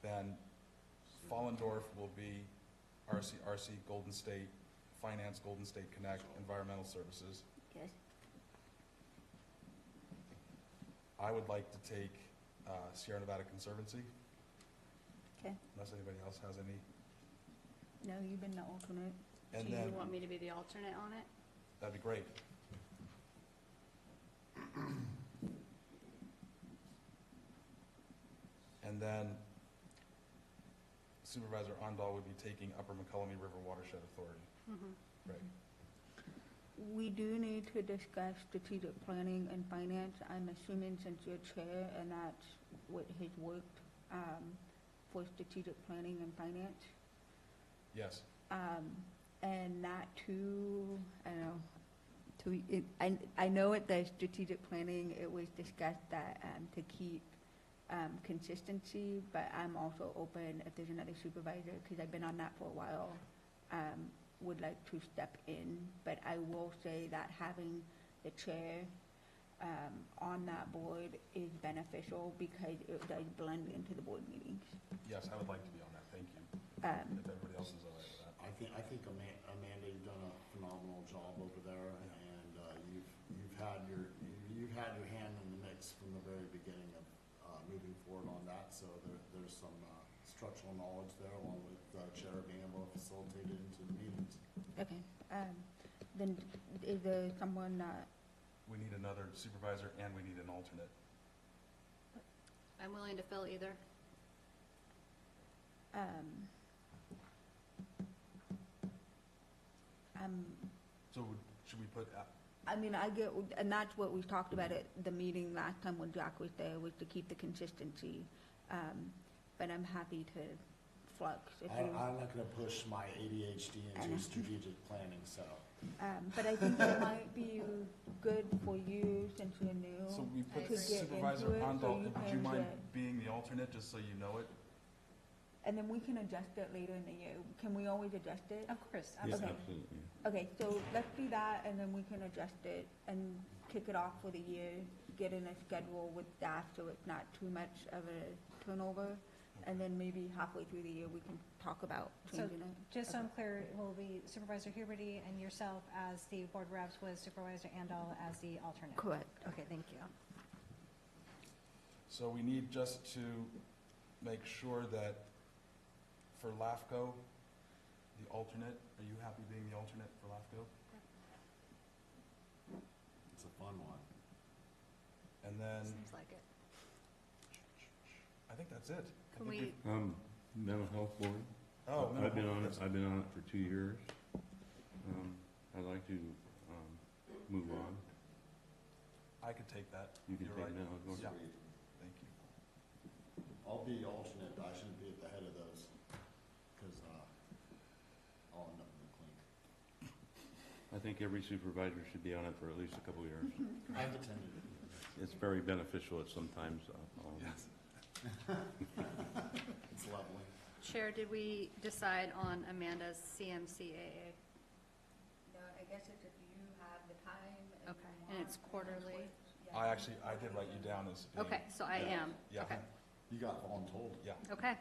Then Fallendorf will be RC Golden State, Finance Golden State Connect, Environmental Services. Yes. I would like to take Sierra Nevada Conservancy, Okay, unless anybody else has any. no, you've been the alternate. And Do you then, want me to be the alternate on it? that'd be great. And then Supervisor Ondal would be taking Upper McCollum River Watershed Authority. Right. We do need to discuss strategic planning and finance. I'm assuming since you're chair and that's what has worked, for strategic planning and finance. Yes. And that too, I don't know, I know at the strategic planning, it was discussed that, to keep, consistency, but I'm also open if there's another supervisor, because I've been on that for a while, would like to step in. But I will say that having the chair, on that board is beneficial because it does blend into the board meetings. Yes, I would like to be on that, thank you. If everybody else is all right with that. I think Amanda, you've done a phenomenal job over there, and you've had your hand in the mix from the very beginning of moving forward on that. So there's some structural knowledge there, along with Chair being able to facilitate it into the meetings. Okay, then is there someone, We need another supervisor and we need an alternate. I'm willing to fill either. So should we put, I mean, I get, and that's what we talked about at the meeting last time when Jack was there, was to keep the consistency. But I'm happy to flux if you. I'm not gonna push my ADHD into strategic planning, so. But I think it might be good for you, since you're new. so we put to get Supervisor into it, so Andal, you would you can mind get- being the alternate, just so you know it? And then we can adjust it later in the year. Can we always adjust it? Of course, Yes, absolutely. absolutely. Okay, so let's do that, and then we can adjust it and kick it off for the year, get in a schedule with staff so it's not too much of a turnover. And then maybe halfway through the year, we can talk about So, changing it. just so I'm clear, it will be Supervisor Huberty and yourself as the board reps with Supervisor Andal as the alternate? Correct. Okay, thank you. So we need just to make sure that for LAFCO, the alternate, are you happy being the alternate for LAFCO? It's a fun one. And then, Seems like it. I think that's it. I Can think we, Mental health board. Oh, mental I've been health, on it, yes. I've been on it for 2 years. I'd like to, move on. I could take that. You can You're take right. mental health board. Yeah, thank you. I'll be alternate, but I shouldn't be at the head of those, because, I'll end up in the clink. I think every supervisor should be on it for at least a couple years. I've attended. It's very beneficial at sometimes. Yes. It's lovely. Chair, did we decide on Amanda's CMCAA? No, I guess it's if you have the time. Okay, and it's quarterly? I did write you down as being. Okay, so I am. Yeah. Okay, You got voluntold. Yeah. okay,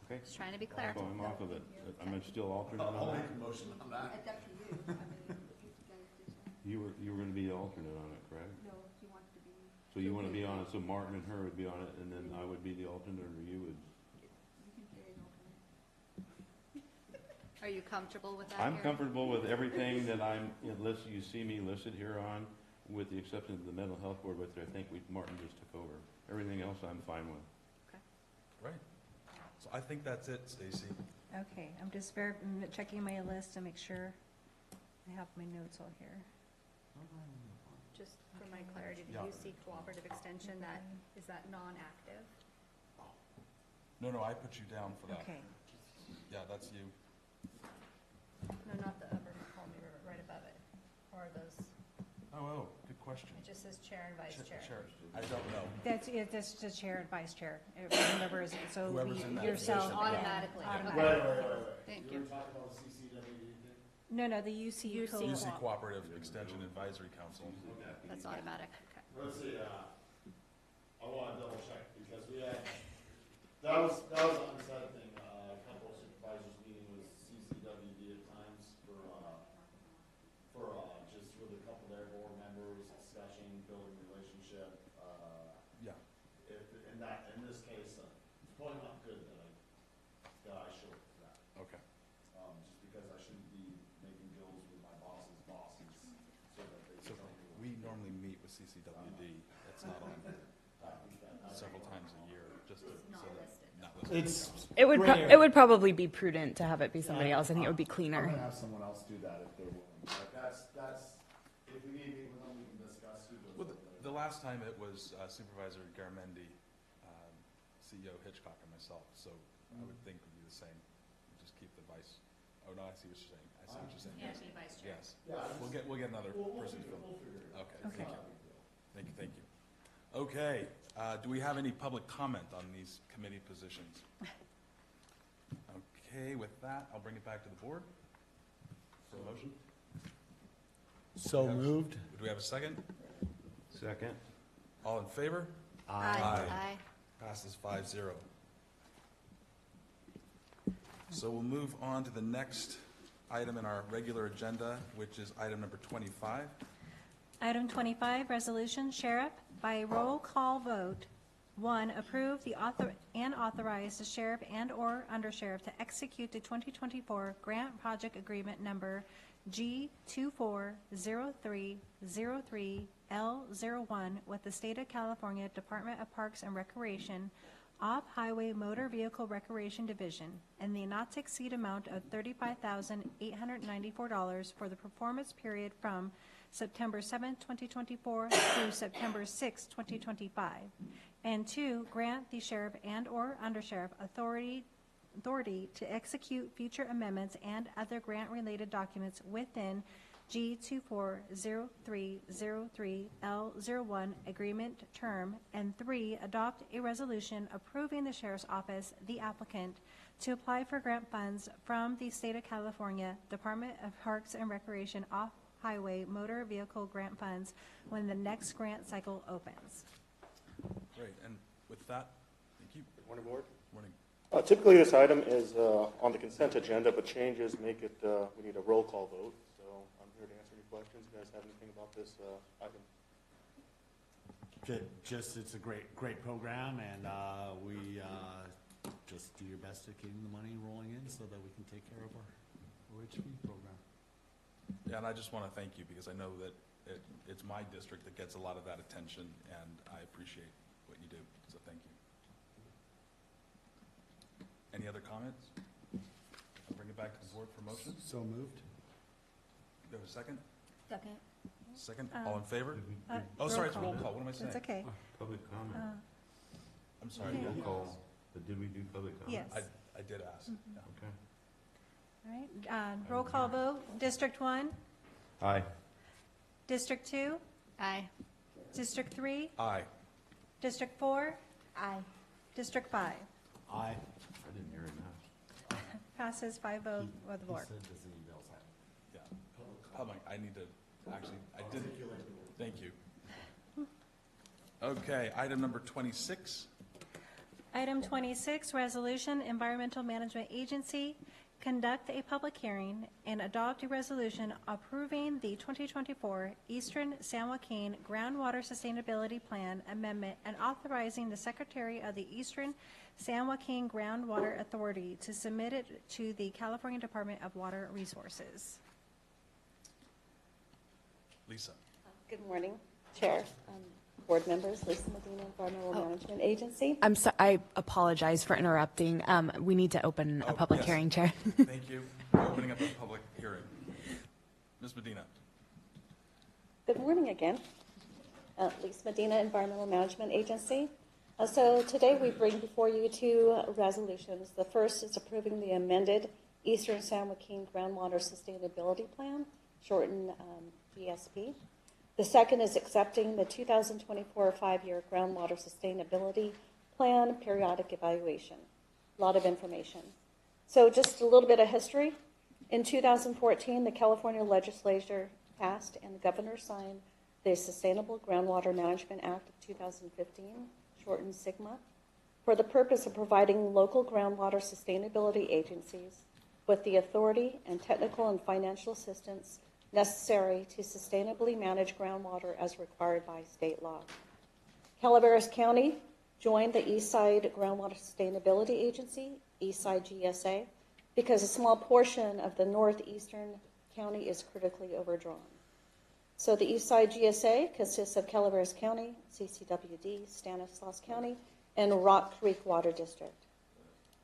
Okay? just trying to be clear. So I'm off of it. I'm still alternate I'll on make it. a motion on that. It's up to you. I mean, if you guys decide. You were gonna be the alternate on it, correct? No, she wants to be. So you wanna be on it, so Martin and her would be on it, and then I would be the alternate, or you would? You can stay as alternate. Are you comfortable with that? I'm Erin? comfortable with everything that unless you see me listed here on, with the exception of the mental health board, which I think Martin just took over. Everything else I'm fine with. Right. So I think that's it, Stacy. Okay, I'm just checking my list to make sure I have my notes all here. Just for my clarity, the Yeah. UC Cooperative Extension, is that non-active? No, I put you down for that. Okay, Yeah, that's you. No, not the upper Mahoning River, right above it. Or are those, Oh, good question. it just says chair and vice chair. Chair, I don't know. that's it, that's the chair and vice chair. Whoever's, so it'll Whoever's be in that yourself. position. Automatically. Yeah, Okay. automatically. Thank You you. were talking about the CCWD thing? No, the UC. UC Cooperative Extension Advisory Council. That's automatic, okay. Let's see, I wanna double check, because we had, that was an unsaid thing, a couple of supervisors meeting with CCWD at times for just with a couple of their board members, discussion, building relationship, Yeah. in this case, it's probably not good that I show up for that, Okay. just because I shouldn't be making deals with my boss's bosses, so that they So can tell me what we to do. normally meet with CCWD. It's not on several times a year, just to. Not listed. It would probably be prudent to have it be somebody else. I think it would be I'm cleaner. gonna have someone else do that if they're willing, but that's, if we need to meet with them, we can discuss who does Well, what. the last time it was Supervisor Garamendi, CEO Hitchcock, and myself, so I would think would be the same. Just keep the vice. Oh, no, I see what you're saying. I see what you're saying. Yeah, Yes. be vice chair. Yes. Yeah, We'll get another person. We'll figure it out. Okay, thank you. Okay, do we have any public comment on these committee positions? Okay, with that, I'll bring it back to the board for a motion. So Do we have- moved. Do we have a second? Second? All in favor? Aye. Passes 5-0. So we'll move on to the next item in our regular agenda, which is item number 25. Item 25, resolution, Sheriff, by roll call vote. 1, approve and authorize the sheriff and/or undersheriff to execute the 2024 grant project agreement number G240303L01 with the State of California Department of Parks and Recreation Off-Highway Motor Vehicle Recreation Division in the not to exceed amount of $35,894 for the performance period from September 7, 2024 through September 6, 2025. And 2, grant the sheriff and/or undersheriff authority to execute future amendments and other grant-related documents within G240303L01 agreement term, and 3, adopt a resolution approving the Sheriff's Office, the applicant, to apply for grant funds from the State of California Department of Parks and Recreation Off-Highway Motor Vehicle Grant Funds when the next grant cycle opens. Great, and with that, thank you. Good morning, Board. Morning. Typically, this item is on the consent agenda, but changes make it, we need a roll call vote. So I'm here to answer any questions. You guys have anything about this item? Just, it's a great program, and we just do your best to keep the money rolling in so that we can take care of our OHV program. Yeah, and I just want to thank you because I know that it's my district that gets a lot of that attention, and I appreciate what you do, so thank you. Any other comments? I'll bring it back to the board for motion. So moved. Do you have a second? Second. Second, all in favor? Roll Sorry, it's call. roll call, what am I saying? It's okay. Public comment. I'm sorry. Roll call, but did we do public comment? Yes. I did ask. Yeah. Okay. All right, roll call vote. District 1, Aye. District 2, Aye. District 3, Aye. District 4. Aye. District 5. Aye. I didn't hear enough. Passes 5-0 with the board. He said, does anybody else have? Yeah. Public, I need to, actually, I did, thank you. Okay, item number 26. Item 26, resolution, Environmental Management Agency, conduct a public hearing and adopt a resolution approving the 2024 Eastern San Joaquin Groundwater Sustainability Plan Amendment and authorizing the Secretary of the Eastern San Joaquin Groundwater Authority to submit it to the California Department of Water Resources. Lisa. Good morning, Chair, board members, Lisa Medina, Environmental Management Agency. I'm sorry, I apologize for interrupting. We need to open a public yes. hearing, Chair. Thank you. We're opening up a public hearing. Ms. Medina. Good morning again. Lisa Medina, Environmental Management Agency. So today we bring before you 2 resolutions. The first is approving the amended Eastern San Joaquin Groundwater Sustainability Plan, shortened GSP. The second is accepting the 2024 5-year Groundwater Sustainability Plan periodic evaluation. A lot of information. So just a little bit of history. In 2014, the California legislature passed and the governor signed the Sustainable Groundwater Management Act of 2015, shortened SGMA, for the purpose of providing local groundwater sustainability agencies with the authority and technical and financial assistance necessary to sustainably manage groundwater as required by state law. Calaveras County joined the Eastside Groundwater Sustainability Agency, Eastside GSA, because a small portion of the northeastern county is critically overdrawn. So the Eastside GSA consists of Calaveras County, CCWD, Stanislaus County, and Rock Creek Water District.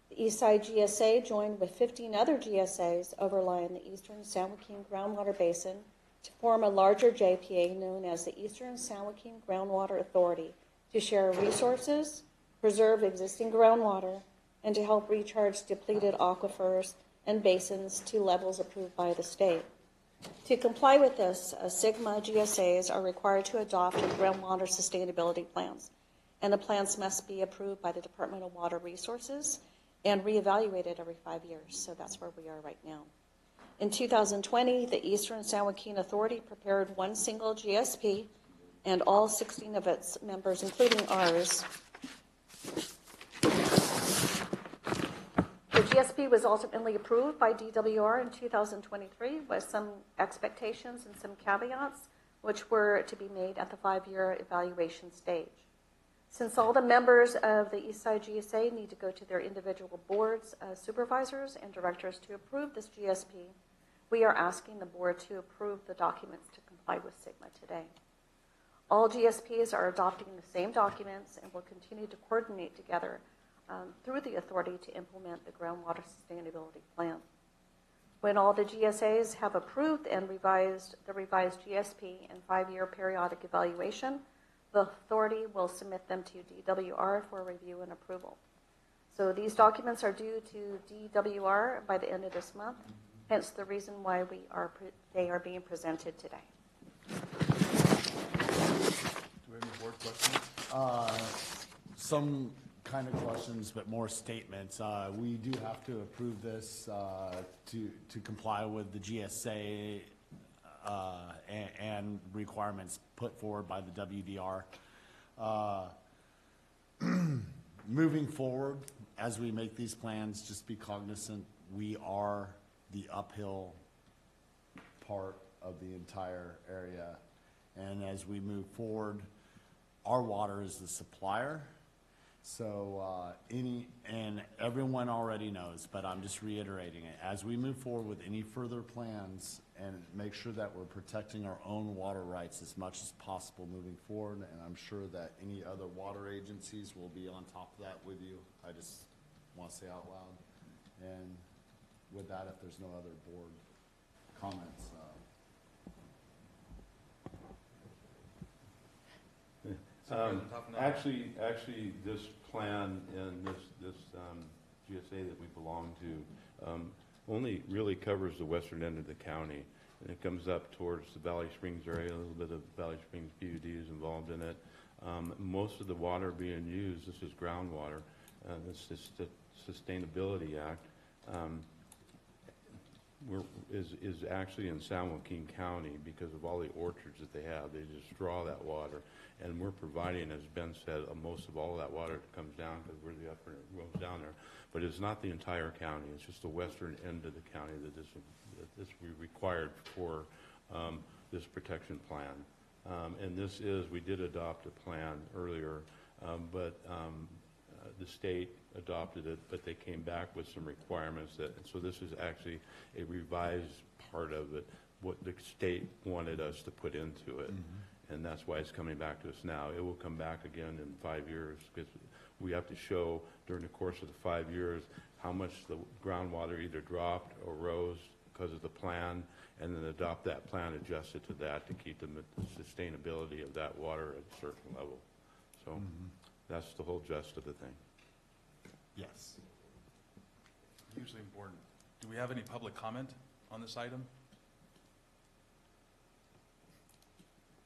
The Eastside GSA joined with 15 other GSAs overlying the Eastern San Joaquin Groundwater Basin to form a larger JPA known as the Eastern San Joaquin Groundwater Authority to share resources, preserve existing groundwater, and to help recharge depleted aquifers and basins to levels approved by the state. To comply with this, SGMA GSAs are required to adopt groundwater sustainability plans, and the plans must be approved by the Department of Water Resources and reevaluated every 5 years. So that's where we are right now. In 2020, the Eastern San Joaquin Authority prepared one single GSP, and all 16 of its members, including ours. The GSP was ultimately approved by DWR in 2023 with some expectations and some caveats, which were to be made at the 5-year evaluation stage. Since all the members of the Eastside GSA need to go to their individual boards, supervisors, and directors to approve this GSP, we are asking the board to approve the documents to comply with SGMA today. All GSPs are adopting the same documents and will continue to coordinate together through the authority to implement the groundwater sustainability plan. When all the GSAs have approved and revised the revised GSP and 5-year periodic evaluation, the authority will submit them to DWR for review and approval. So these documents are due to DWR by the end of this month, hence the reason why they are being presented today. Do we have any board questions? Some kind of questions, but more statements. We do have to approve this to comply with the GSA and requirements put forward by the WDR. Moving forward, as we make these plans, just be cognizant we are the uphill part of the entire area. And as we move forward, our water is the supplier. So and everyone already knows, but I'm just reiterating it. As we move forward with any further plans and make sure that we're protecting our own water rights as much as possible moving forward, and I'm sure that any other water agencies will be on top of that with you. I just want to say out loud. And with that, if there's no other board comments. Actually, this plan and this GSA that we belong to only really covers the western end of the county. And it comes up towards the Valley Springs area. A little bit of Valley Springs PUD is involved in it. Most of the water being used, this is groundwater. This is the Sustainability Act. Is actually in San Joaquin County because of all the orchards that they have. They just draw that water. And we're providing, as Ben said, most of all that water that comes down because we're the upper roads down there. But it's not the entire county. It's just the western end of the county that this will be required for this protection plan. And this is, we did adopt a plan earlier, but the state adopted it, but they came back with some requirements so this is actually a revised part of it, what the state wanted us to put into it. And that's why it's coming back to us now. It will come back again in 5 years because we have to show during the course of the 5 years how much the groundwater either dropped or rose because of the plan, and then adopt that plan, adjust it to that to keep the sustainability of that water at a certain level. So that's the whole gist of the thing. Yes. Hugely important. Do we have any public comment on this item?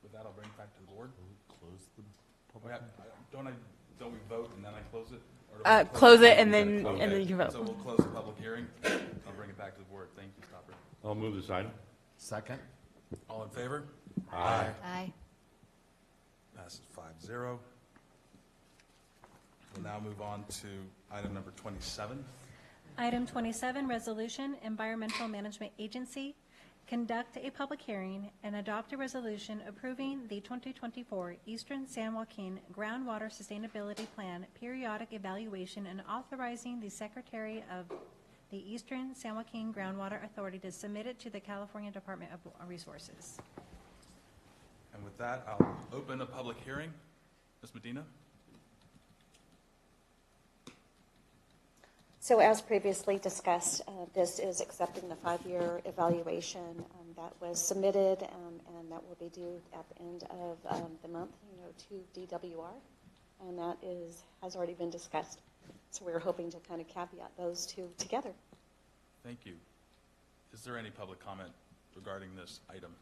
With that, I'll bring it back to the board. Close the public. Don't we vote and then I close it? Close it and then Okay. you can vote. So we'll close the public hearing. I'll bring it back to the board. Thank you, Stopper. I'll move this item. Second. All in favor? Aye. Aye. Passes 5-0. We'll now move on to item number 27. Item 27, resolution, Environmental Management Agency, conduct a public hearing and adopt a resolution approving the 2024 Eastern San Joaquin Groundwater Sustainability Plan periodic evaluation and authorizing the Secretary of the Eastern San Joaquin Groundwater Authority to submit it to the California Department of Resources. And with that, I'll open a public hearing. Ms. Medina? So as previously discussed, this is accepting the 5-year evaluation that was submitted and that will be due at the end of the month, to DWR, and that has already been discussed. So we were hoping to kind of caveat those two together. Thank you. Is there any public comment regarding this item?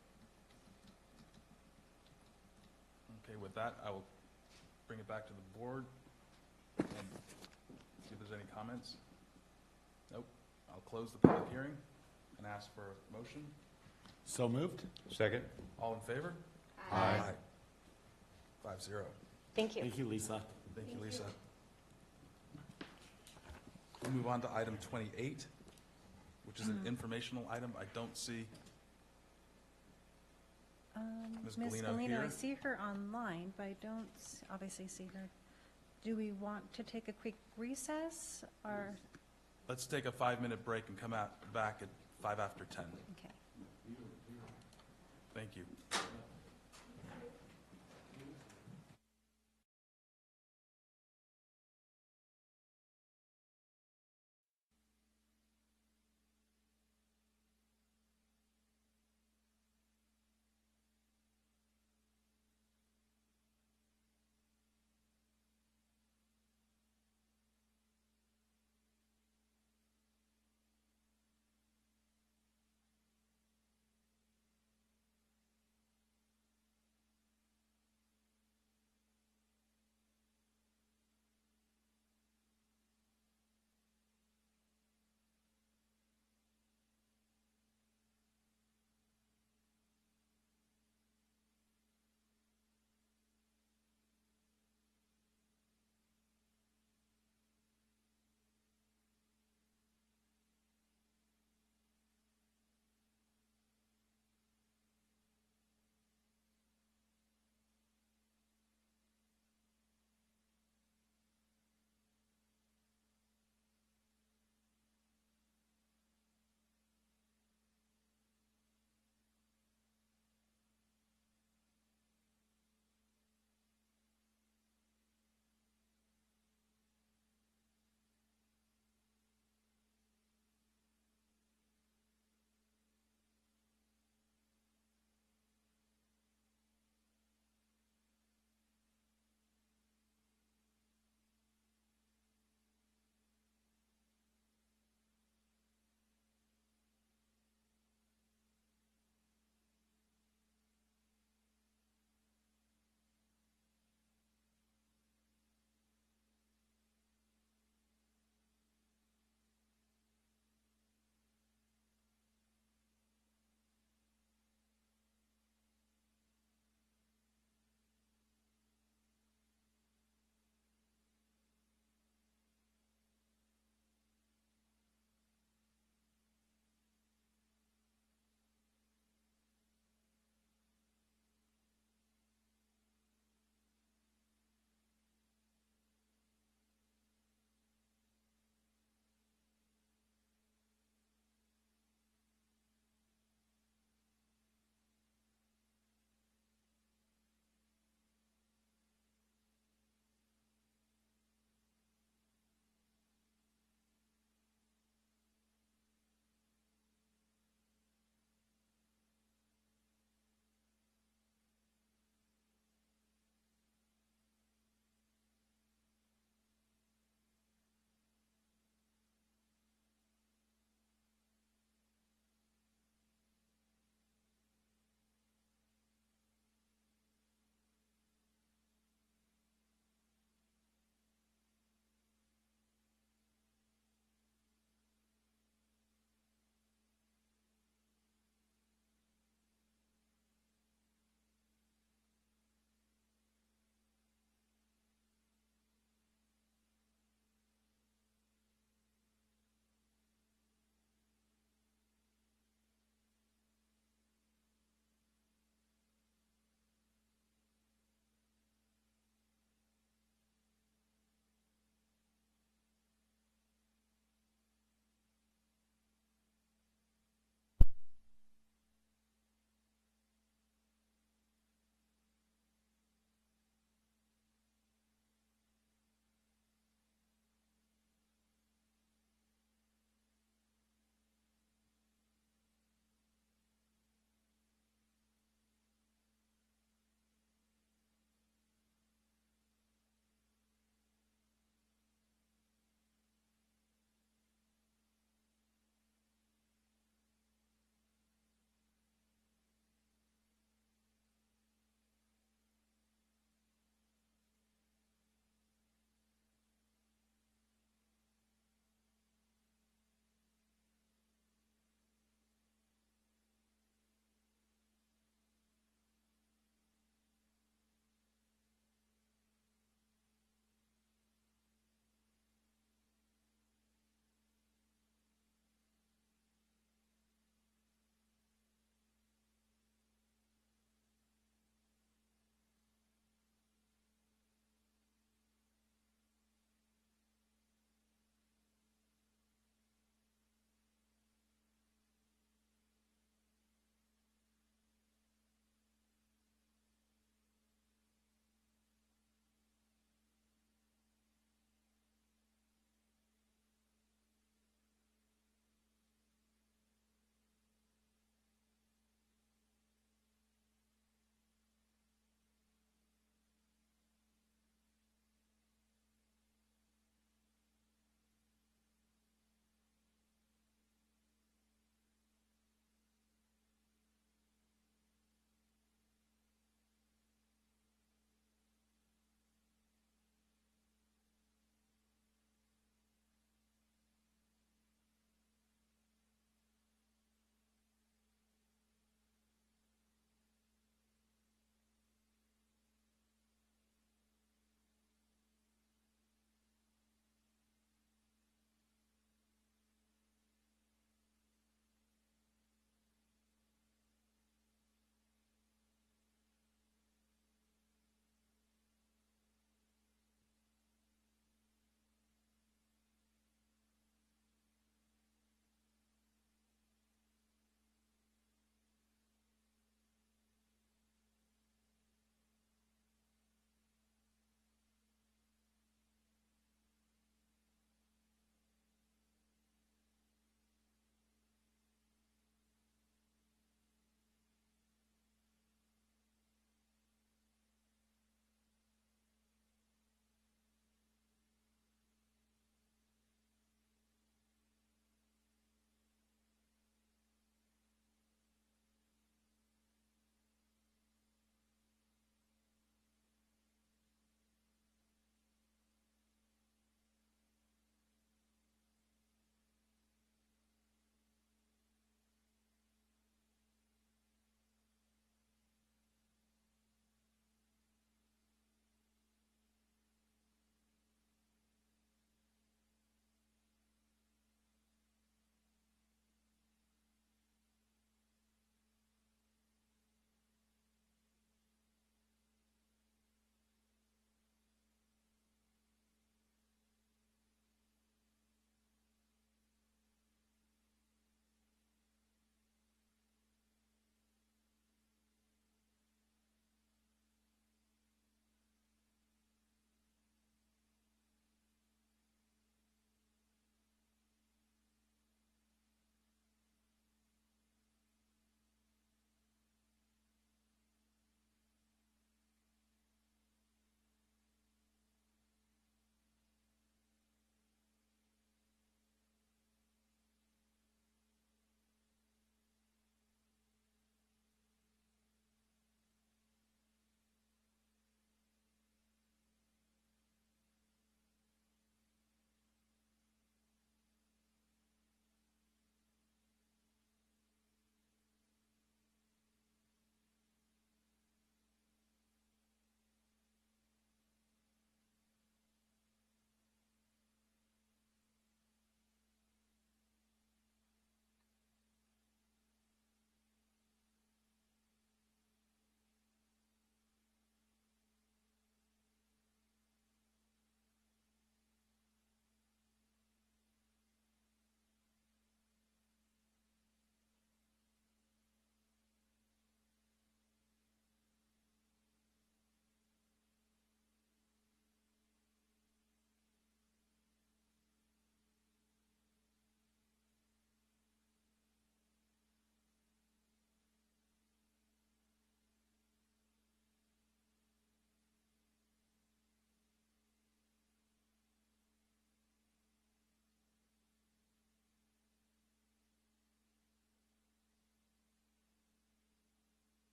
Okay, with that, I will bring it back to the board and see if there's any comments. Nope. I'll close the public hearing and ask for a motion. So moved. Second. All in favor? Aye. 5-0. Thank you. Thank you, Lisa. Thank you, Lisa. We'll move on to item 28, which is an informational item. I don't see Ms. Galino here. I see her online, but I don't obviously see her. Do we want to take a quick recess, or? Let's take a 5-minute break and come back at 5 after 10. Okay. Thank you.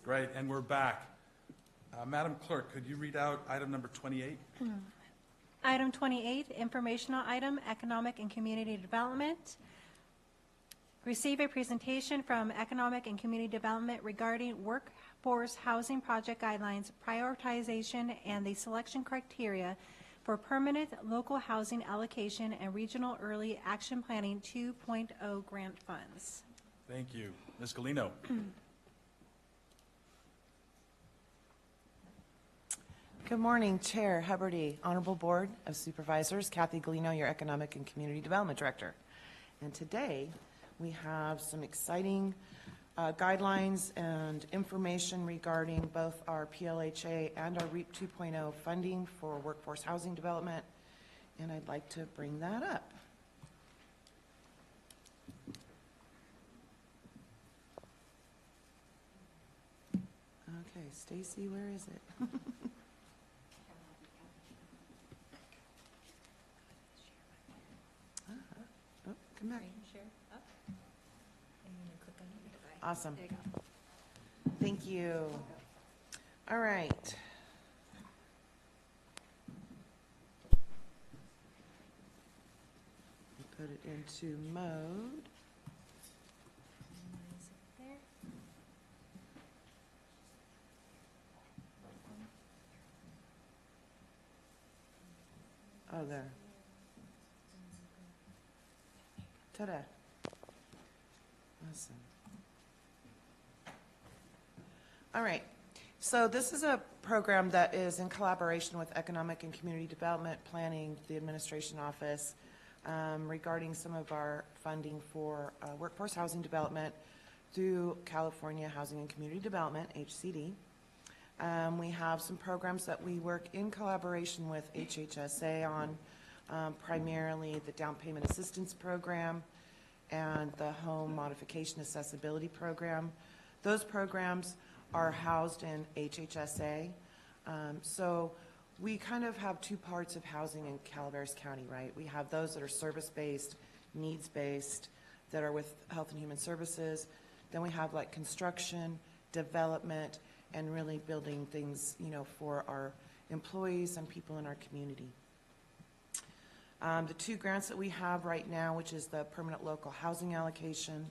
Great, and we're back. Madam Clerk, could you read out item number 28? Item 28, informational item, economic and community development. Receive a presentation from Economic and Community Development regarding workforce housing project guidelines, prioritization, and the selection criteria for permanent local housing allocation and regional early action planning 2.0 grant funds. Thank you. Ms. Galino. Good morning, Chair Huberty, Honorable Board of Supervisors, Kathy Galino, your Economic and Community Development Director. And today, we have some exciting guidelines and information regarding both our PLHA and our REAP 2.0 funding for workforce housing development, and I'd like to bring that up. Okay, Stacy, where is it? Oh, come back. Awesome. There you go. Thank you. All right. Put it into mode. There. Oh, there. Ta-da. Awesome. All right. So this is a program that is in collaboration with Economic and Community Development Planning, the Administration Office, regarding some of our funding for workforce housing development through California Housing and Community Development, HCD. We have some programs that we work in collaboration with HHSA on, primarily the Down Payment Assistance Program and the Home Modification Accessibility Program. Those programs are housed in HHSA. So we kind of have two parts of housing in Calaveras County, right? We have those that are service-based, needs-based, that are with Health and Human Services. Then we have like construction, development, and really building things, you know, for our employees and people in our community. The two grants that we have right now, which is the Permanent Local Housing Allocation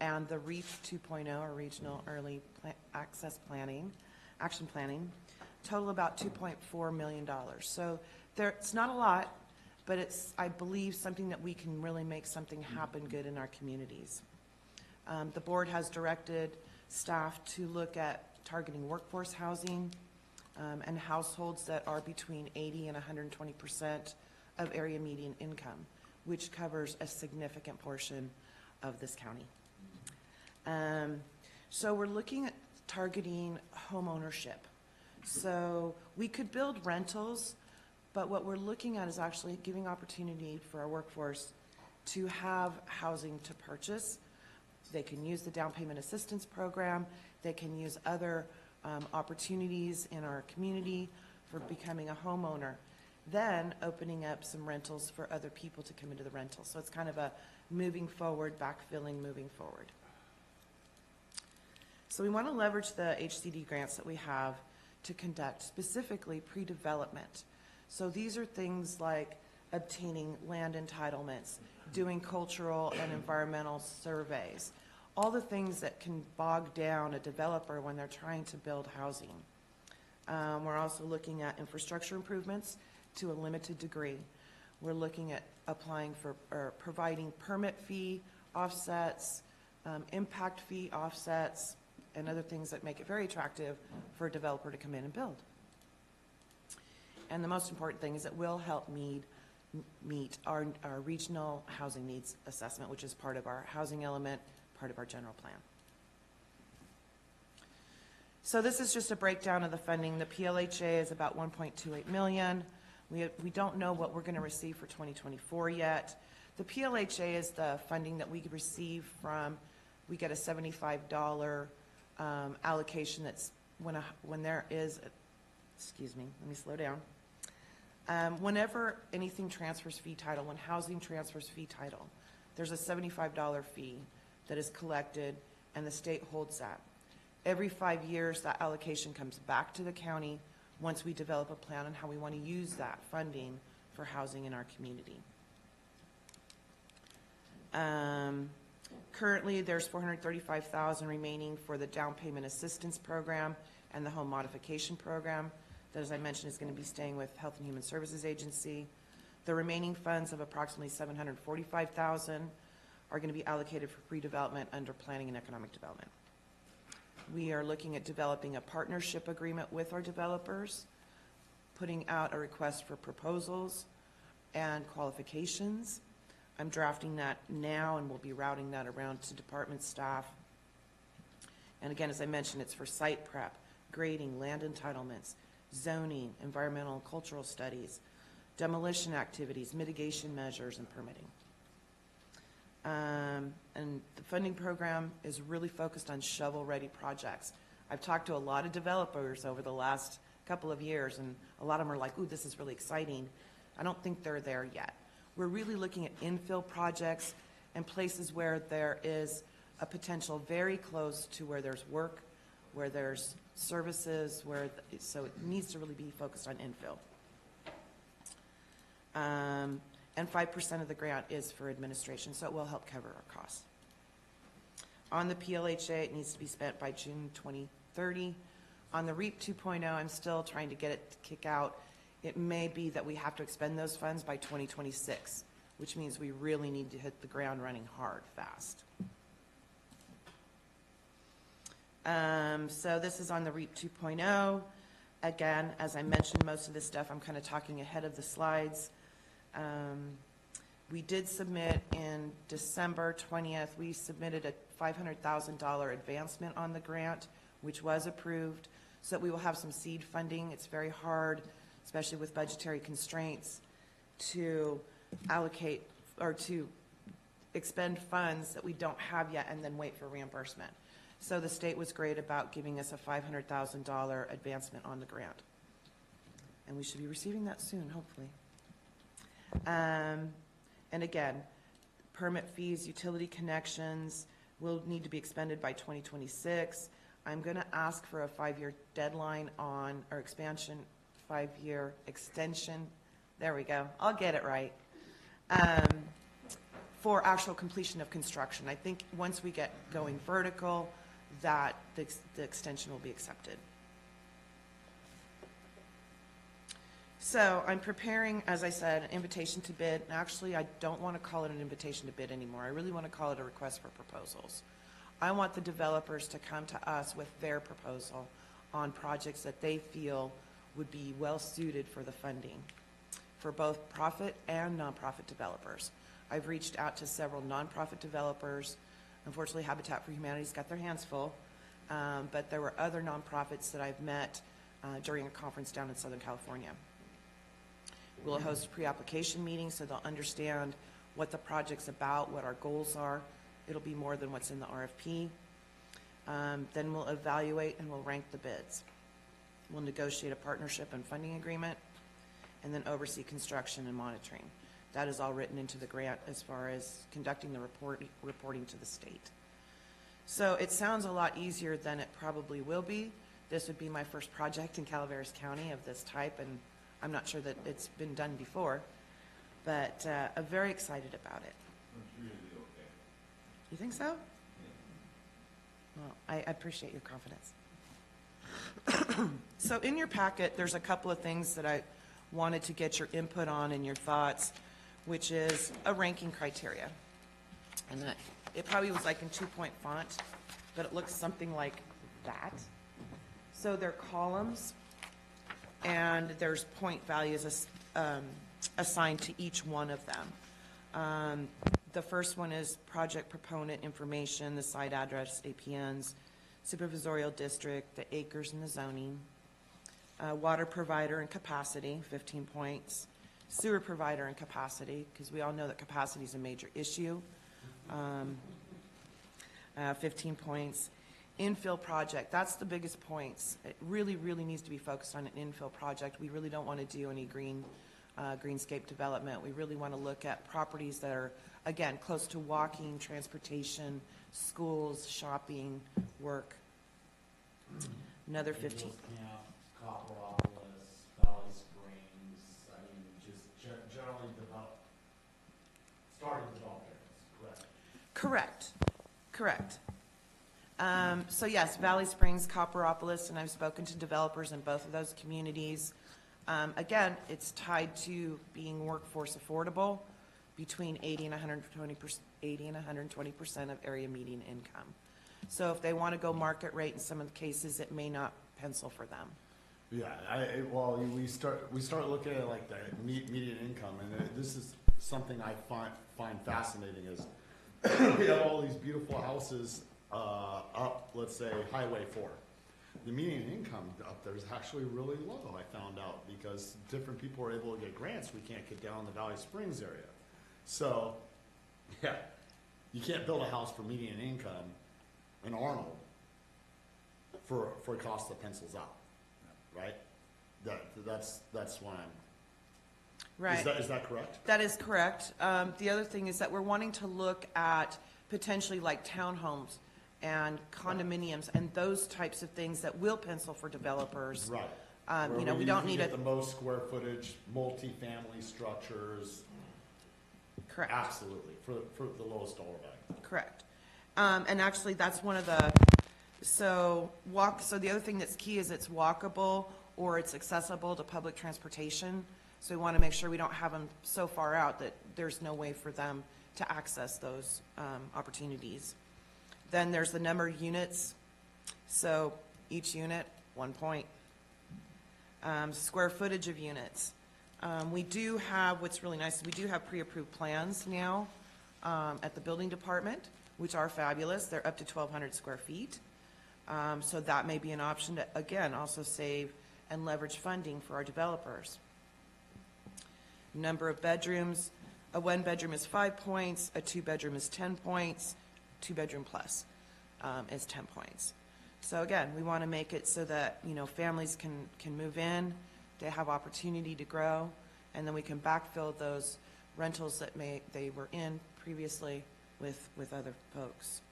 and the REAP 2.0, or Regional Early Access Planning, Action Planning, total about $2.4 million. So it's not a lot, but it's, I believe, something that we can really make something happen good in our communities. The board has directed staff to look at targeting workforce housing and households that are between 80 and 120% of area median income, which covers a significant portion of this county. So we're looking at targeting home ownership. So we could build rentals, but what we're looking at is actually giving opportunity for our workforce to have housing to purchase. They can use the down payment assistance program. They can use other opportunities in our community for becoming a homeowner. Then opening up some rentals for other people to come into the rental. So it's kind of a moving forward, backfilling, moving forward. So we want to leverage the HCD grants that we have to conduct specifically pre-development. So these are things like obtaining land entitlements, doing cultural and environmental surveys, all the things that can bog down a developer when they're trying to build housing. We're also looking at infrastructure improvements to a limited degree. We're looking at applying for or providing permit fee offsets, impact fee offsets, and other things that make it very attractive for a developer to come in and build. And the most important thing is it will help meet our regional housing needs assessment, which is part of our housing element, part of our general plan. So this is just a breakdown of the funding. The PLHA is about $1.28 million. We don't know what we're going to receive for 2024 yet. The PLHA is the funding that we receive from, we get a $75 allocation that's when there is, excuse me, let me slow down. Whenever anything transfers fee title, when housing transfers fee title, there's a $75 fee that is collected and the state holds that. Every 5 years, that allocation comes back to the county once we develop a plan on how we want to use that funding for housing in our community. Currently, there's $435,000 remaining for the down payment assistance program and the home modification program that, as I mentioned, is going to be staying with Health and Human Services Agency. The remaining funds of approximately $745,000 are going to be allocated for pre-development under planning and economic development. We are looking at developing a partnership agreement with our developers, putting out a request for proposals and qualifications. I'm drafting that now and we'll be routing that around to department staff. And again, as I mentioned, it's for site prep, grading, land entitlements, zoning, environmental and cultural studies, demolition activities, mitigation measures, and permitting. And the funding program is really focused on shovel-ready projects. I've talked to a lot of developers over the last couple of years, and a lot of them are like, ooh, this is really exciting. I don't think they're there yet. We're really looking at infill projects and places where there is a potential very close to where there's work, where there's services, so it needs to really be focused on infill. And 5% of the grant is for administration, so it will help cover our costs. On the PLHA, it needs to be spent by June 2030. On the REAP 2.0, I'm still trying to get it to kick out. It may be that we have to expend those funds by 2026, which means we really need to hit the ground running hard, fast. So this is on the REAP 2.0. Again, as I mentioned, most of this stuff I'm kind of talking ahead of the slides. We did submit in December 20th, we submitted a $500,000 advancement on the grant, which was approved, so that we will have some seed funding. It's very hard, especially with budgetary constraints, to allocate or to expend funds that we don't have yet and then wait for reimbursement. So the state was great about giving us a $500,000 advancement on the grant. And we should be receiving that soon, hopefully. And again, permit fees, utility connections will need to be expended by 2026. I'm going to ask for a 5-year deadline on, or expansion, 5-year extension. There we go. I'll get it right. For actual completion of construction. I think once we get going vertical, that the extension will be accepted. So I'm preparing, as I said, an invitation to bid. Actually, I don't want to call it an invitation to bid anymore. I really want to call it a request for proposals. I want the developers to come to us with their proposal on projects that they feel would be well suited for the funding for both profit and nonprofit developers. I've reached out to several nonprofit developers. Unfortunately, Habitat for Humanity's got their hands full, but there were other nonprofits that I've met during a conference down in Southern California. We'll host pre-application meetings so they'll understand what the project's about, what our goals are. It'll be more than what's in the RFP. Then we'll evaluate and we'll rank the bids. We'll negotiate a partnership and funding agreement, and then oversee construction and monitoring. That is all written into the grant as far as conducting the reporting to the state. So it sounds a lot easier than it probably will be. This would be my first project in Calaveras County of this type, and I'm not sure that it's been done before, but I'm very excited about it. I'm sure you'll be okay. You think so? Well, I appreciate your confidence. So in your packet, there's a couple of things that I wanted to get your input on and your thoughts, which is a ranking criteria. And it probably was like in 2-point font, but it looks something like that. So they're columns, and there's point values assigned to each one of them. The first one is project proponent information, the site address, APNs, supervisorial district, the acres and the zoning, water provider and capacity, 15 points, sewer provider and capacity, because we all know that capacity is a major issue, 15 points. Infill project, that's the biggest points. It really, really needs to be focused on an infill project. We really don't want to do any greenscape development. We really want to look at properties that are, again, close to walking, transportation, schools, shopping, work. Another 15. Camp, Copperopolis, Valley Springs, I mean, just generally starting developed areas, correct? Correct. So yes, Valley Springs, Copperopolis, and I've spoken to developers in both of those communities. Again, it's tied to being workforce affordable between 80 and 120% of area median income. So if they want to go market rate in some of the cases, it may not pencil for them. Yeah, we start looking at like the median income, and this is something I find fascinating is we have all these beautiful houses up, let's say, Highway 4. The median income up there is actually really low, I found out, because different people are able to get grants. We can't get down in the Valley Springs area. So, yeah, you can't build a house for median income in Arnold for a cost that pencils out, right? That's what I'm... Right. Is that correct? That is correct. The other thing is that we're wanting to look at potentially like townhomes and condominiums and those types of things that will pencil for developers. Right. You know, we don't need the most square footage, multi-family structures. Correct. Absolutely, for the lowest dollar value. Correct. And actually, that's one of the, so the other thing that's key is it's walkable or it's accessible to public transportation. So we want to make sure we don't have them so far out that there's no way for them to access those opportunities. Then there's the number of units. So each unit, 1 point. Square footage of units. We do have, what's really nice, is we do have pre-approved plans now at the building department, which are fabulous. They're up to 1,200 square feet. So that may be an option to, again, also save and leverage funding for our developers. Number of bedrooms, a 1-bedroom is 5 points, a 2-bedroom is 10 points, 2-bedroom plus is 10 points. So again, we want to make it so that, you know, families can move in, they have opportunity to grow, and then we can backfill those rentals that they were in previously with other folks.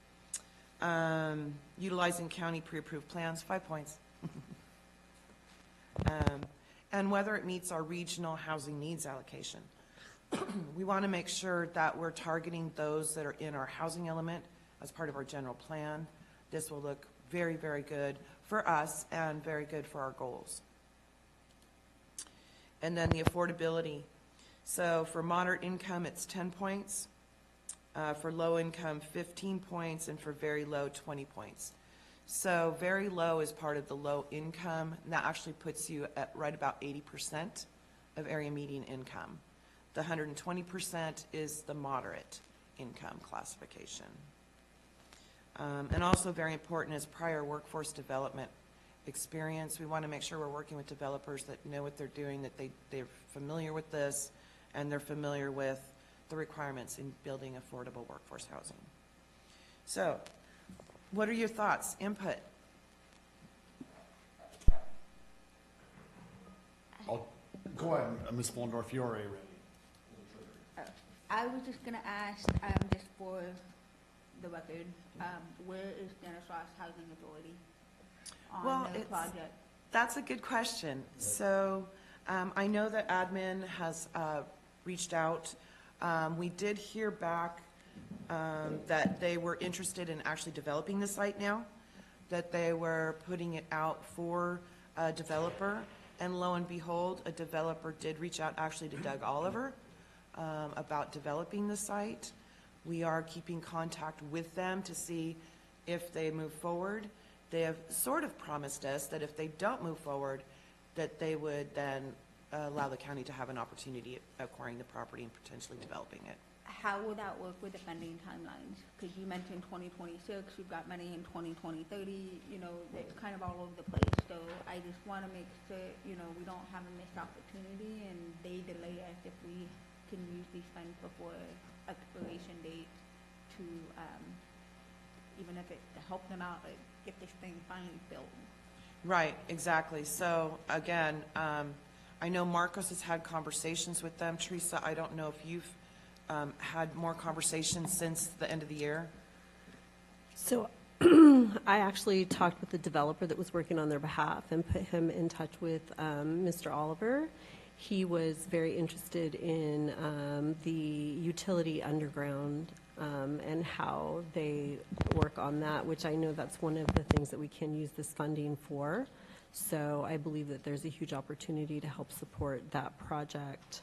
Utilizing county pre-approved plans, 5 points. And whether it meets our regional housing needs allocation. We want to make sure that we're targeting those that are in our housing element as part of our general plan. This will look very, very good for us and very good for our goals. And then the affordability. So for moderate income, it's 10 points. For low income, 15 points, and for very low, 20 points. So very low is part of the low income, and that actually puts you at right about 80% of area median income. The 120% is the moderate income classification. And also very important is prior workforce development experience. We want to make sure we're working with developers that know what they're doing, that they're familiar with this, and they're familiar with the requirements in building affordable workforce housing. So, what are your thoughts, input? Go ahead, Ms. Fullendorf, you're already ready. I was just gonna ask, just for the record, where is Stanislaus Housing Authority on the project? That's a good question. So I know that admin has reached out. We did hear back that they were interested in actually developing the site now, that they were putting it out for a developer. And lo and behold, a developer did reach out actually to Doug Oliver about developing the site. We are keeping contact with them to see if they move forward. They have sort of promised us that if they don't move forward, that they would then allow the county to have an opportunity at acquiring the property and potentially developing it. How will that work with the funding timelines? Because you mentioned 2026, you've got money in 2020, 30, you know, it's kind of all over the place. So I just want to make sure, you know, we don't have a missed opportunity and they delay us if we can use these funds before expiration date to, even if it, to help them out, like, get this thing finally built. Right, exactly. So again, I know Marcos has had conversations with them. Teresa, I don't know if you've had more conversations since the end of the year. So I actually talked with the developer that was working on their behalf and put him in touch with Mr. Oliver. He was very interested in the utility underground and how they work on that, which I know that's one of the things that we can use this funding for. So I believe that there's a huge opportunity to help support that project.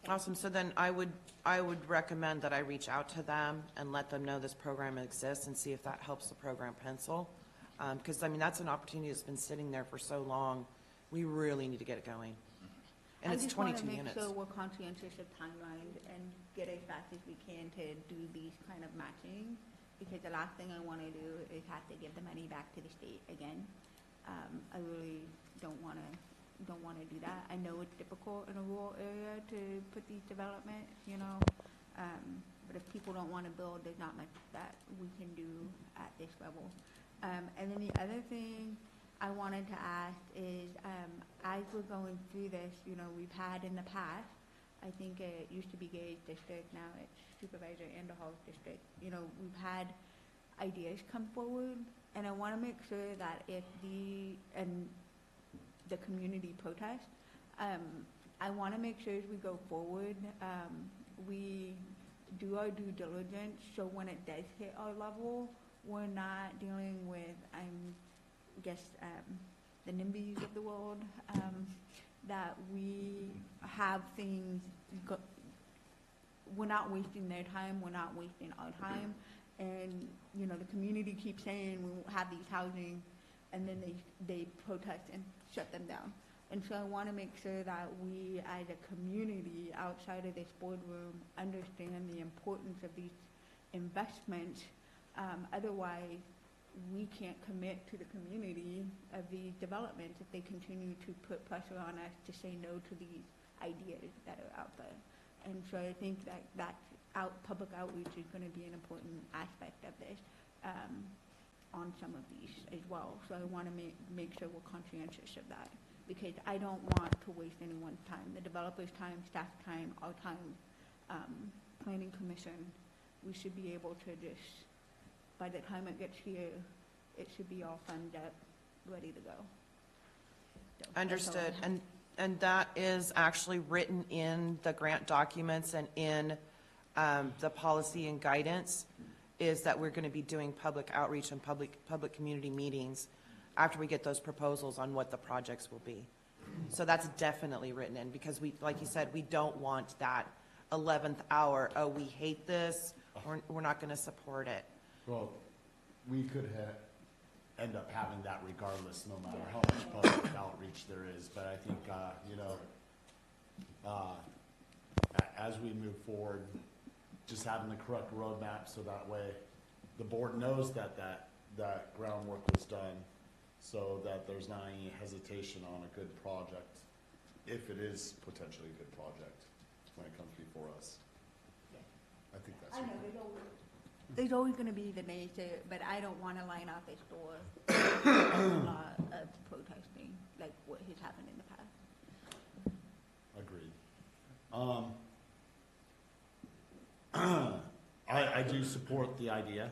Awesome. So then I would recommend that I reach out to them and let them know this program exists and see if that helps the program pencil. Because, I mean, that's an opportunity that's been sitting there for so long. We really need to get it going. And it's 22 units. I just want to make sure we're conscientious of timelines and get as fast as we can to do these kind of matching. Because the last thing I want to do is have to give the money back to the state again. I really don't want to do that. I know it's difficult in a rural area to put these development, but if people don't want to build, there's not much that we can do at this level. And then the other thing I wanted to ask is, as we're going through this, we've had in the past, I think it used to be Gary's district, now it's Supervisor Anderhall's district. We've had ideas come forward, and I want to make sure that if the community protest, I want to make sure as we go forward, we do our due diligence, so when it does hit our level, we're not dealing with, the NIMBYs of the world, that we have things, we're not wasting their time, we're not wasting our time, and, the community keeps saying we won't have these housing, and then they protest and shut them down. And so I want to make sure that we, as a community outside of this boardroom, understand the importance of these investments. Otherwise, we can't commit to the community of these developments if they continue to put pressure on us to say no to these ideas that are out there. And so I think that public outreach is going to be an important aspect of this on some of these as well. So I want to make sure we're conscientious of that, because I don't want to waste anyone's time, the developer's time, staff time, our time, planning commission. We should be able to just, by the time it gets here, it should be all funded up, ready to go. So, Understood. And that is actually written in the grant documents and in the policy and guidance, is that we're going to be doing public outreach and public community meetings after we get those proposals on what the projects will be. So that's definitely written in, because we, like you said, we don't want that 11th hour, oh, we hate this, we're not going to support it. Well, we could end up having that regardless, no matter how much public outreach there is. But I think, as we move forward, just having the correct roadmap so that way the board knows that groundwork was done, so that there's not any hesitation on a good project, if it is potentially a good project when it comes before us. I think that's. I know there's always going to be the naysayers, but I don't want to line up a store a lot of protesting like what has happened in the past. Agreed. I do support the idea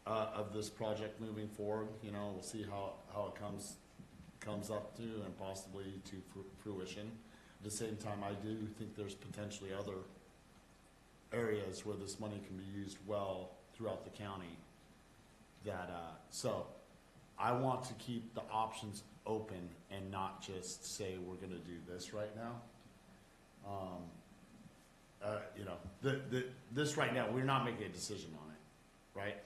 of this project moving forward. We'll see how it comes up to and possibly to fruition. At the same time, I do think there's potentially other areas where this money can be used well throughout the county. So I want to keep the options open and not just say we're going to do this right now. This right now, we're not making a decision on it, right?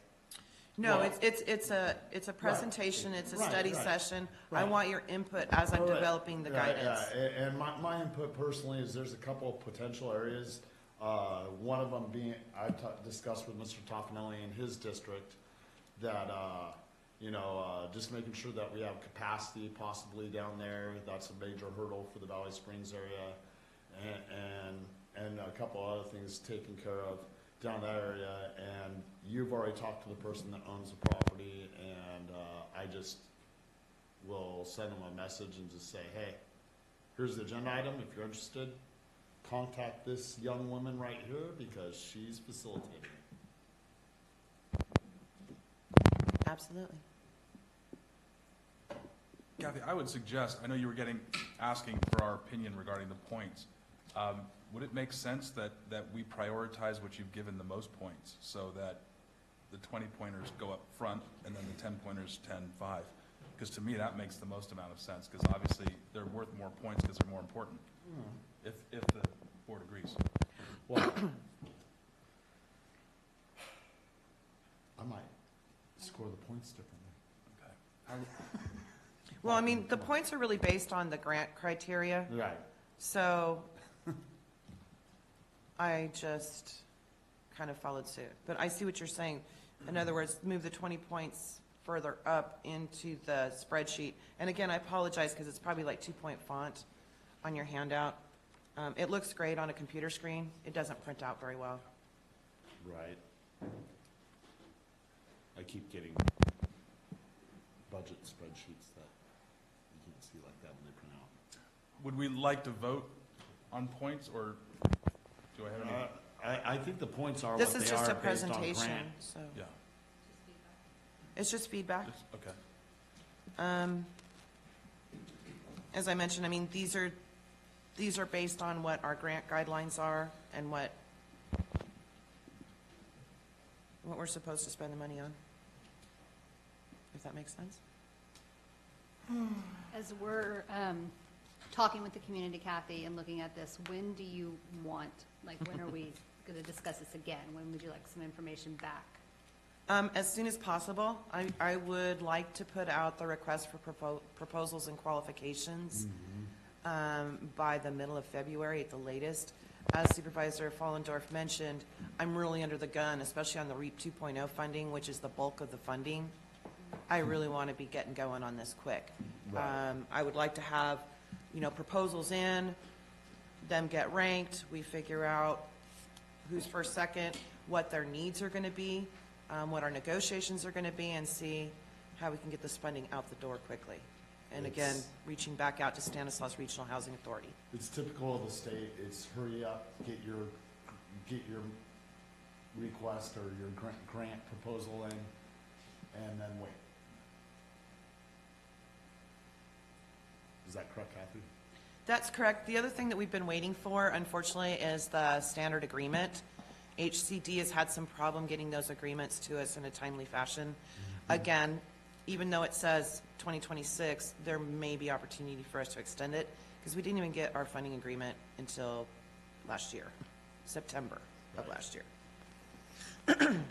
No, Well, it's a presentation, it's a study session. I Right. want your input as I'm Correct. developing the guidance. Yeah, and my input personally is there's a couple of potential areas. One of them being, I discussed with Mr. Toffanelli in his district, that, just making sure that we have capacity possibly down there. That's a major hurdle for the Valley Springs area. And a couple other things taken care of down that area. And you've already talked to the person that owns the property, and I just will send them a message and just say, hey, here's the agenda item. If you're interested, contact this young woman right here because she's facilitating it. Absolutely. Kathy, I would suggest, I know you were asking for our opinion regarding the points. Would it make sense that we prioritize what you've given the most points, so that the 20-pointers go up front and then the 10-pointers 10-5? Because to me, that makes the most amount of sense, because obviously they're worth more points because they're more important, if the board agrees. Well, I might score the points differently. Okay. Well, I mean, the points are really based on the grant criteria. Right. So I just kind of followed suit. But I see what you're saying. In other words, move the 20 points further up into the spreadsheet. And again, I apologize because it's probably like 2-point font on your handout. It looks great on a computer screen. It doesn't print out very well. Right. I keep getting budget spreadsheets that you can't see like that when they print out. Would we like to vote on points, or do I have any? I think the points are This what is they just are a based on presentation, grant. so Yeah. it's just feedback. Okay. As I mentioned, I mean, these are based on what our grant guidelines are and what we're supposed to spend the money on, if that makes sense. As we're talking with the community, Kathy, and looking at this, when do you want, like, when are we going to discuss this again? When would you like some information back? As soon as possible. I would like to put out the request for proposals and qualifications by the middle of February at the latest. As Supervisor Follendorf mentioned, I'm really under the gun, especially on the REAP 2.0 funding, which is the bulk of the funding. I really want to be getting going on this quick. Right. I would like to have, proposals in, them get ranked, we figure out who's first, second, what their needs are going to be, what our negotiations are going to be, and see how we can get this funding out the door quickly. And again, reaching back out to Stanislaus Regional Housing Authority. It's typical of the state. It's hurry up, get your request or your grant proposal in, and then wait. Is that correct, Kathy? That's correct. The other thing that we've been waiting for, unfortunately, is the standard agreement. HCD has had some problem getting those agreements to us in a timely fashion. Again, even though it says 2026, there may be opportunity for us to extend it, because we didn't even get our funding agreement until last year, September of last year.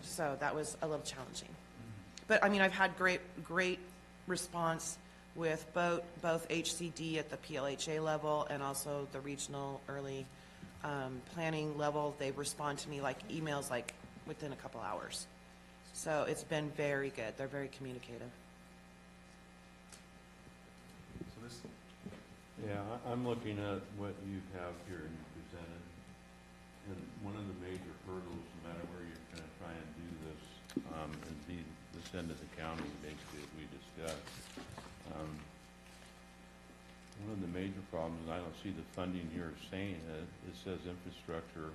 So that was a little challenging. But I mean, I've had great response with both HCD at the PLHA level and also the regional early planning level. They respond to me like emails like within a couple hours. So it's been very good. They're very communicative. So this, Yeah, I'm looking at what you have here and you presented. And one of the major hurdles, no matter where you're going to try and do this, and be this end of the county, basically, as we discussed. One of the major problems, and I don't see the funding here saying it, it says infrastructure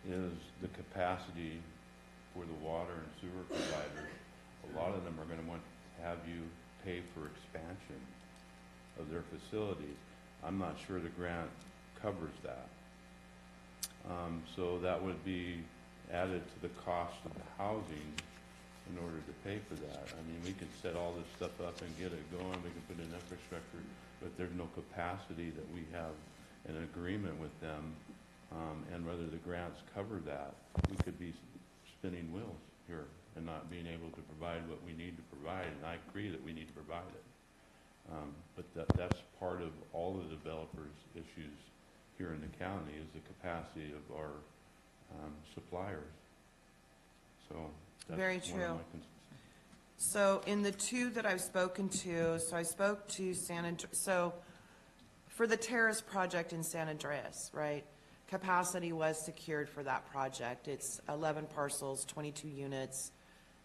is the capacity for the water and sewer providers. A lot of them are going to want to have you pay for expansion of their facilities. I'm not sure the grant covers that. So that would be added to the cost of the housing in order to pay for that. I mean, we can set all this stuff up and get it going, we can put in infrastructure, but there's no capacity that we have an agreement with them, and whether the grants cover that, we could be spinning wheels here and not being able to provide what we need to provide, and I agree that we need to provide it. But that's part of all the developers' issues here in the county, is the capacity of our suppliers. So that's Very one true. of my concerns. So in the two that I've spoken to, so I spoke to so for the terrace project in San Andreas, right? Capacity was secured for that project. It's 11 parcels, 22 units.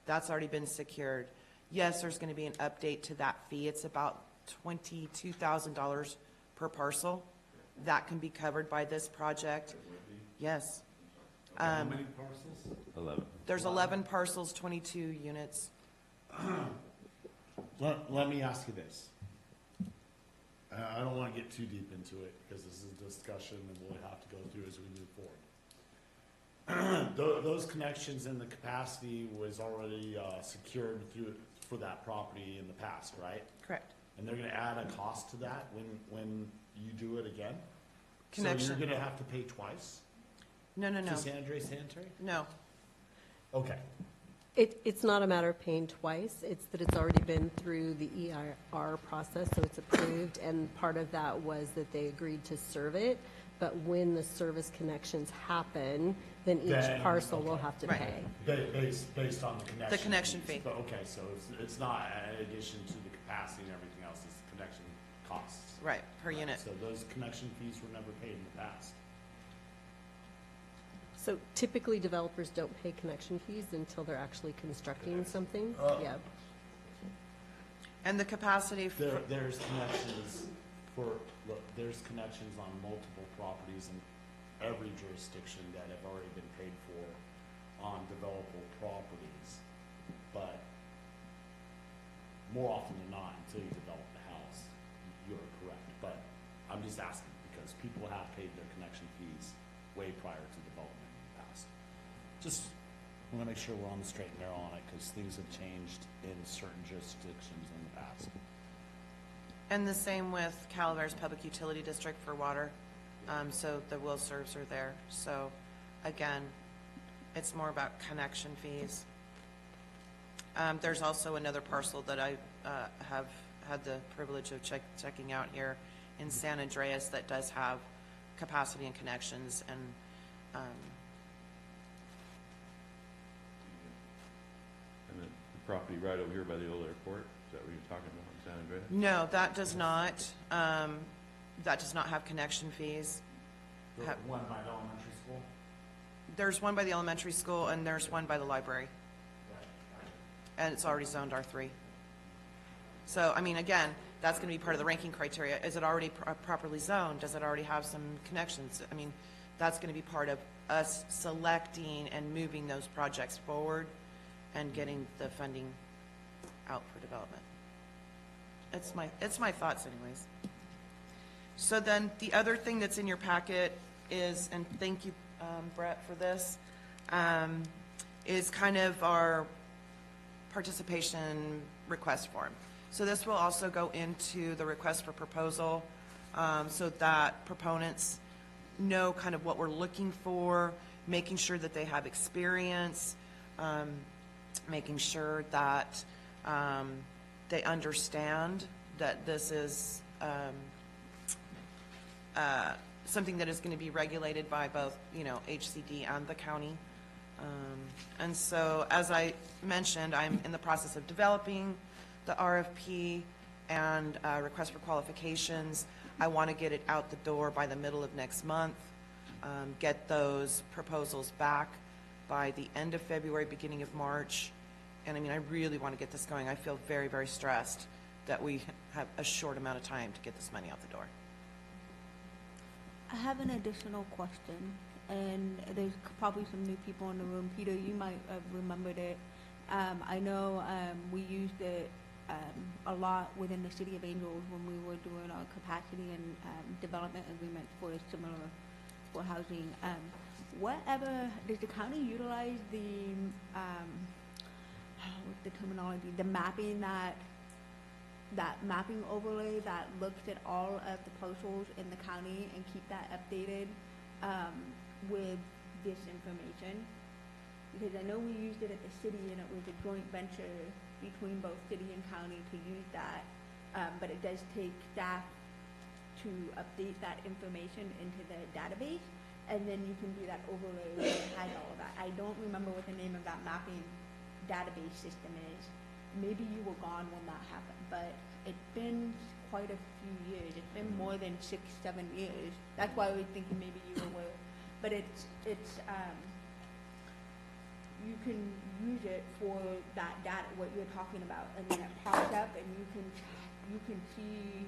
That's already been secured. Yes, there's going to be an update to that fee. It's about $22,000 per parcel. That can be covered by this project. Yes. How many parcels? 11. There's 11 parcels, 22 units. Let me ask you this. I don't want to get too deep into it because this is a discussion and we'll have to go through as we move forward. Those connections and the capacity was already secured for that property in the past, right? Correct. And they're going to add a cost to that when you do it again? Connection. So you're going to have to pay twice? No. To San Andreas Sanitary? No. Okay. It's not a matter of paying twice, it's that it's already been through the EIR process, so it's approved, and part of that was that they agreed to serve it, but when the service connections happen, then each parcel will have to pay. Based on the connection. The connection fee. But, okay, so it's not in addition to the capacity and everything else, it's the connection costs. Right, per unit. So those connection fees were never paid in the past. So typically, developers don't pay connection fees until they're actually constructing something. Yeah. And the capacity for, There's connections there's connections on multiple properties in every jurisdiction that have already been paid for on developable properties. But more often than not, until you develop the house, you're correct. But I'm just asking because people have paid their connection fees way prior to development in the past. Just want to make sure we're on the straight and narrow on it because things have changed in certain jurisdictions in the past. and the same with Calaveras Public Utility District for water. So the will serves are there. So again, it's more about connection fees. There's also another parcel that I have had the privilege of checking out here in San Andreas that does have capacity and connections, and And the property right over here by the old airport, is that what you're talking about in San Andreas? no, that does not. That does not have connection fees. The one by the elementary school? There's one by the elementary school and there's one by the library. And it's already zoned R3. So, I mean, again, that's going to be part of the ranking criteria. Is it already properly zoned? Does it already have some connections? I mean, that's going to be part of us selecting and moving those projects forward and getting the funding out for development. It's my thoughts anyways. So then the other thing that's in your packet is, and thank you, Brett, for this, is kind of our participation request form. So this will also go into the request for proposal, so that proponents know kind of what we're looking for, making sure that they have experience, making sure that they understand that this is something that is going to be regulated by both, HCD and the county. And so, as I mentioned, I'm in the process of developing the RFP and request for qualifications. I want to get it out the door by the middle of next month, get those proposals back by the end of February, beginning of March. And I mean, I really want to get this going. I feel very, very stressed that we have a short amount of time to get this money out the door. I have an additional question, and there's probably some new people in the room. Peter, you might have remembered it. I know we used it a lot within the City of Angels when we were doing our capacity and development agreement for similar for housing. Whatever, does the county utilize the, what's the terminology, the mapping that mapping overlay that looks at all of the parcels in the county and keep that updated with this information? Because I know we used it at the city and it was a joint venture between both city and county to use that, but it does take staff to update that information into the database, and then you can do that overlay where it has all of that. I don't remember what the name of that mapping database system is. Maybe you were gone when that happened, but it's been quite a few years. It's been more than 6-7 years. That's why I was thinking maybe you were aware. But it's you can use it for that data, what you're talking about, and then it pops up, and you can see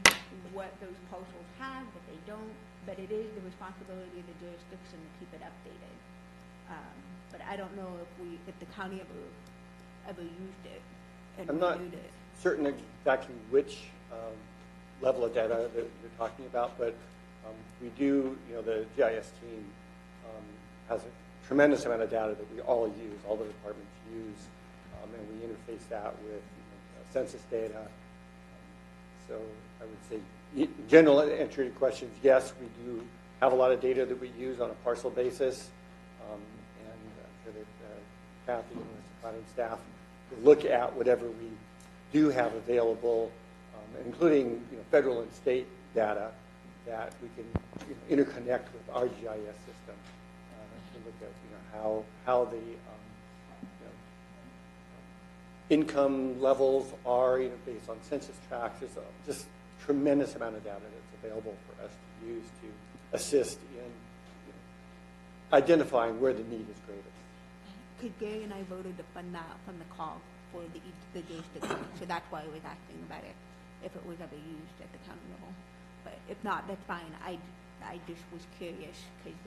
what those parcels have, what they don't. But it is the responsibility of the jurisdiction to keep it updated. But I don't know if the county ever used it and I'm not reviewed it. certain exactly which level of data that you're talking about, but we do, the GIS team has a tremendous amount of data that we all use, all the departments use, and we interface that with census data. So I would say, in general answer to your questions, yes, we do have a lot of data that we use on a parcel basis, and I'm sure that Kathy and the planning staff will look at whatever we do have available, including federal and state data that we can interconnect with our GIS system to look at how the income levels are based on census tracts. There's just tremendous amount of data that's available for us to use to assist in identifying where the need is greatest. Because Gary and I voted to fund that from the call for the jurisdiction, so that's why I was asking about it, if it was ever used at the county level. But if not, that's fine. I just was curious because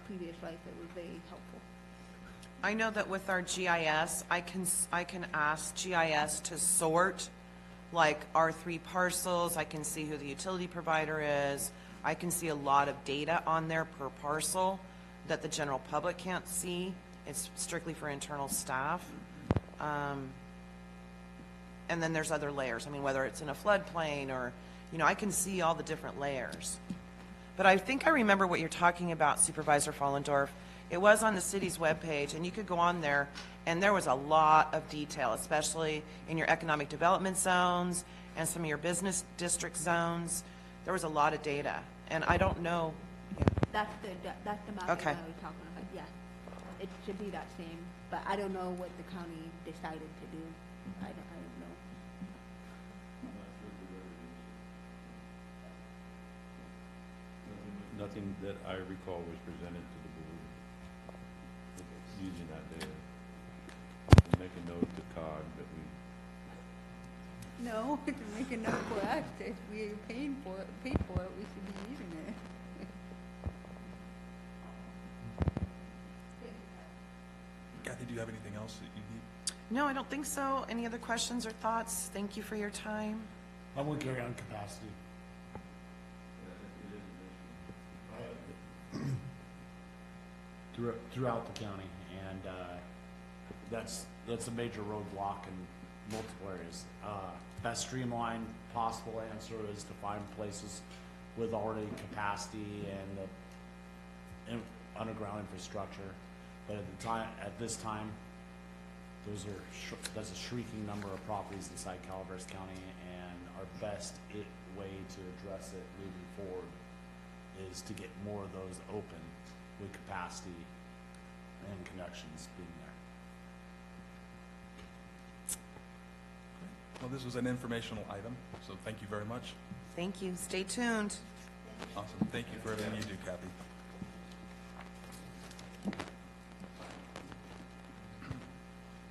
previous life it was very helpful. I know that with our GIS, I can ask GIS to sort like our 3 parcels. I can see who the utility provider is. I can see a lot of data on there per parcel that the general public can't see. It's strictly for internal staff. And then there's other layers. I mean, whether it's in a floodplain or, I can see all the different layers. But I think I remember what you're talking about, Supervisor Follendorf. It was on the city's webpage, and you could go on there, and there was a lot of detail, especially in your economic development zones and some of your business district zones. There was a lot of data, and I don't know. That's the map Okay. that I was talking about. Yeah, it should be that same, but I don't know what the county decided to do. I don't know. Nothing that I recall was presented to the board using that data. We'll make a note to COG that we, No, to make a note for us, if we're paid for it, we should be using it. Kathy, do you have anything else that you need? No, I don't think so. Any other questions or thoughts? Thank you for your time. I'm with Gary on capacity. Throughout the county, and that's a major roadblock in multiple areas. Best streamlined possible answer is to find places with already capacity and the underground infrastructure. But at this time, that's a shrieking number of properties inside Calaveras County, and our best way to address it moving forward is to get more of those open with capacity and connections being there. Well, this was an informational item, so thank you very much. Thank you. Stay tuned. Awesome. Thank you for everything you do, Kathy.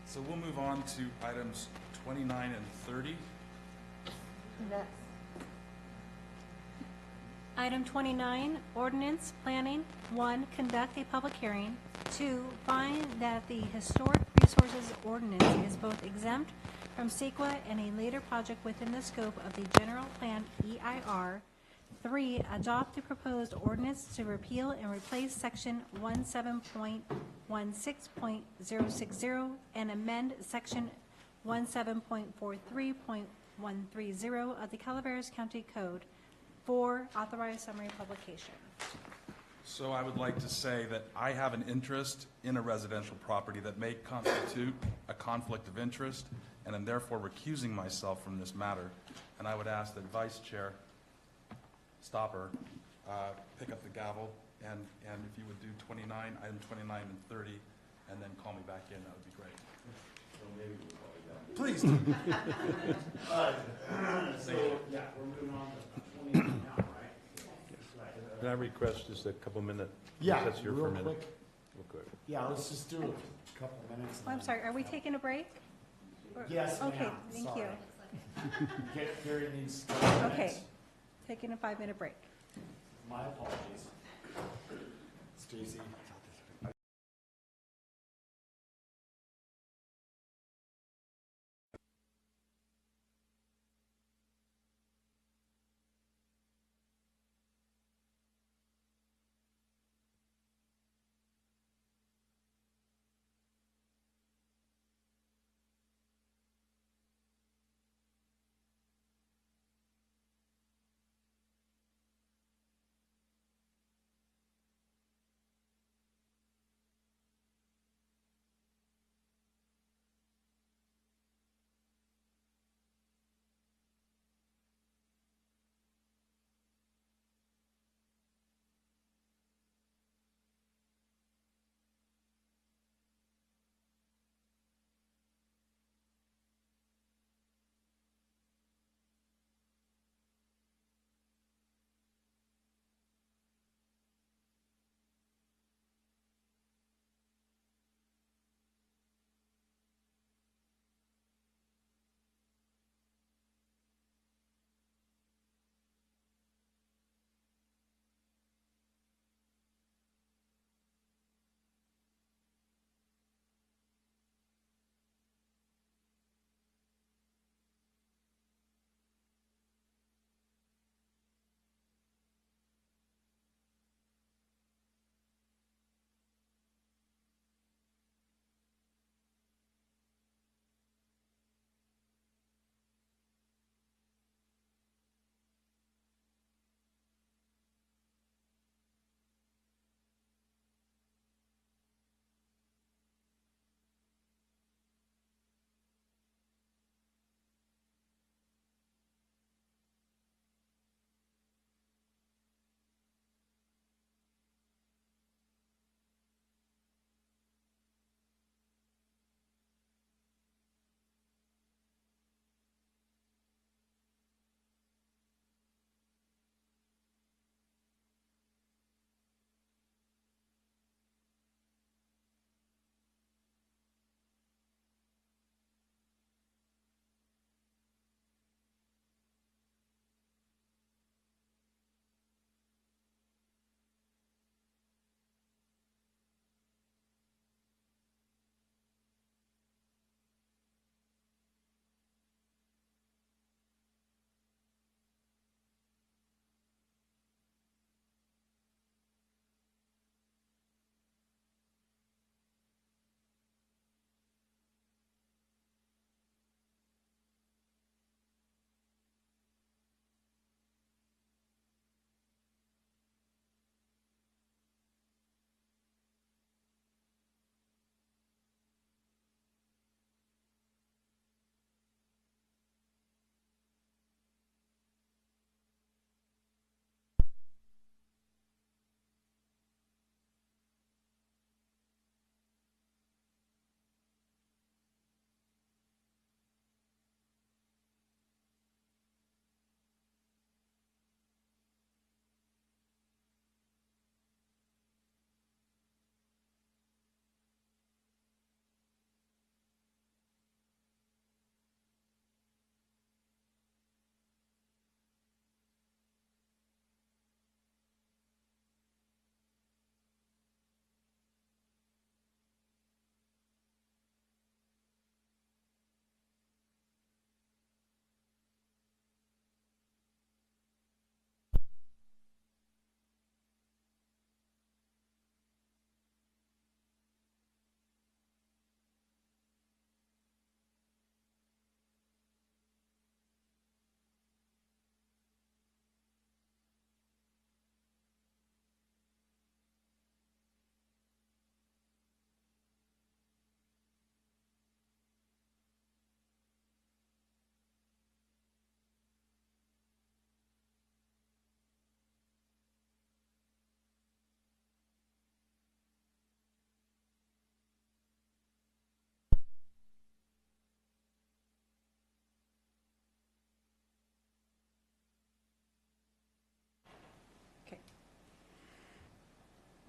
So we'll move on to items 29 and 30. Item 29, ordinance planning. 1, conduct a public hearing. 2, find that the historic resources ordinance is both exempt from CEQA and a later project within the scope of the general plan EIR. 3, adopt the proposed ordinance to repeal and replace section 17.16.060 and amend section 17.43.130 of the Calaveras County Code. 4, authorize summary publication. So I would like to say that I have an interest in a residential property that may constitute a conflict of interest, and am therefore recusing myself from this matter. And I would ask that Vice Chair Stopper pick up the gavel, and if you would do 29, item 29 and 30, and then call me back in, that would be great. Please do. So, yeah, we're moving on to 29 now, right? can I request just a couple minute? Yeah, That's here for a real minute. quick. Real quick. Yeah, let's just do a couple minutes. Oh, I'm sorry, are we taking a break? Or- Yes, ma'am. Okay, thank you. Carrie needs. Okay, taking a 5-minute break. My apologies. Stacy.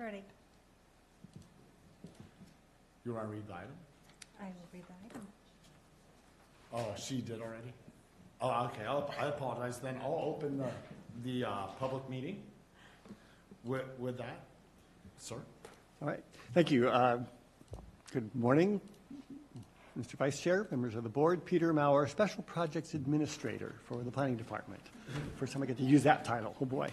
Ready. You want to read the item? I will read the item. Oh, she did already? Oh, okay, I apologize then. I'll open the public meeting with that. Sir? All right. Thank you. Good morning, Mr. Vice Chair, members of the board. Peter Maurer, Special Projects Administrator for the Planning Department. First time I get to use that title. Oh, boy.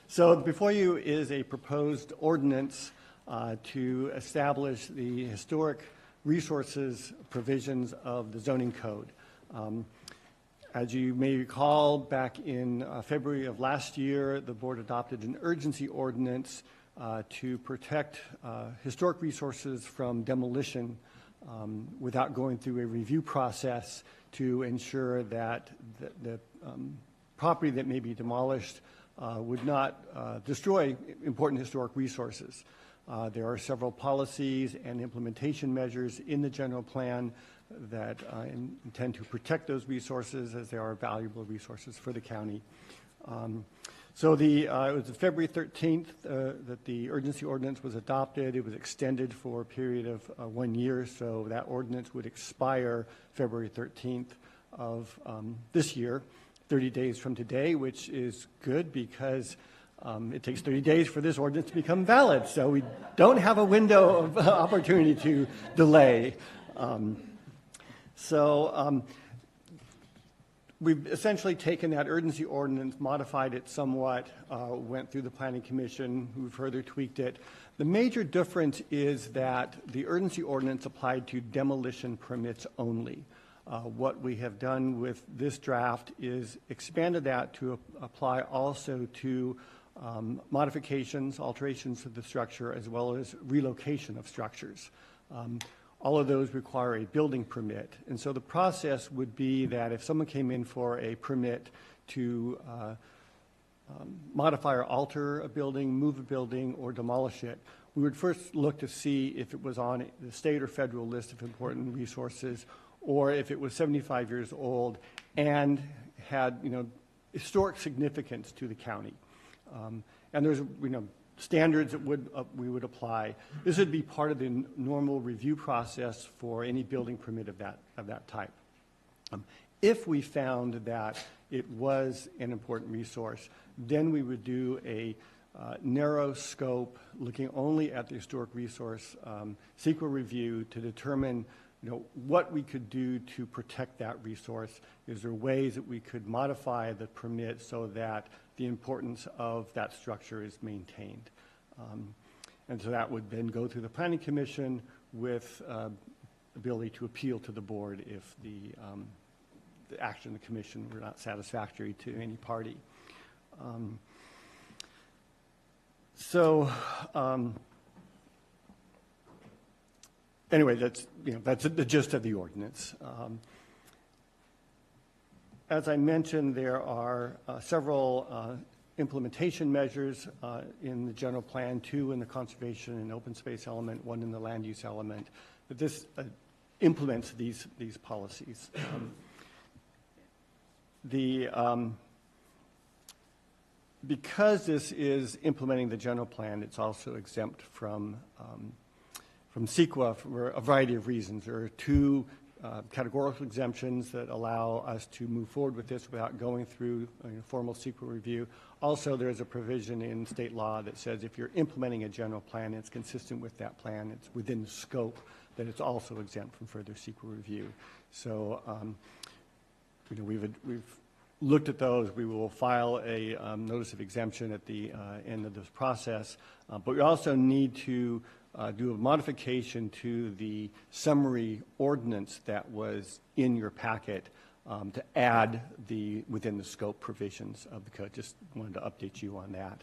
So before you is a proposed ordinance to establish the historic resources provisions of the zoning code. As you may recall, back in February of last year, the board adopted an urgency ordinance to protect historic resources from demolition without going through a review process to ensure that the property that may be demolished would not destroy important historic resources. There are several policies and implementation measures in the general plan that intend to protect those resources as they are valuable resources for the county. So it was February 13th that the urgency ordinance was adopted. It was extended for a period of 1 year, so that ordinance would expire February 13th of this year, 30 days from today, which is good because it takes 30 days for this ordinance to become valid. So we don't have a window of opportunity to delay. We've essentially taken that urgency ordinance, modified it somewhat, went through the Planning Commission, who further tweaked it. The major difference is that the urgency ordinance applied to demolition permits only. What we have done with this draft is expanded that to apply also to modifications, alterations to the structure, as well as relocation of structures. All of those require a building permit. And so the process would be that if someone came in for a permit to modify or alter a building, move a building, or demolish it, we would first look to see if it was on the state or federal list of important resources, or if it was 75 years old and had, historic significance to the county. And there's, standards that we would apply. This would be part of the normal review process for any building permit of that type. If we found that it was an important resource, then we would do a narrow scope, looking only at the historic resource CEQA review to determine what we could do to protect that resource. Is there ways that we could modify the permit so that the importance of that structure is maintained? And so that would then go through the Planning Commission with ability to appeal to the board if the action of the commission were not satisfactory to any party. Anyway, that's the gist of the ordinance. As I mentioned, there are several implementation measures in the general plan, 2 in the conservation and open space element, 1 in the land use element, that this implements these policies. Because this is implementing the general plan, it's also exempt from CEQA for a variety of reasons. There are 2 categorical exemptions that allow us to move forward with this without going through a formal CEQA review. Also, there's a provision in state law that says if you're implementing a general plan, it's consistent with that plan, it's within the scope, that it's also exempt from further CEQA review. So, we've looked at those. We will file a notice of exemption at the end of this process, but we also need to do a modification to the summary ordinance that was in your packet to add the within the scope provisions of the code. Just wanted to update you on that.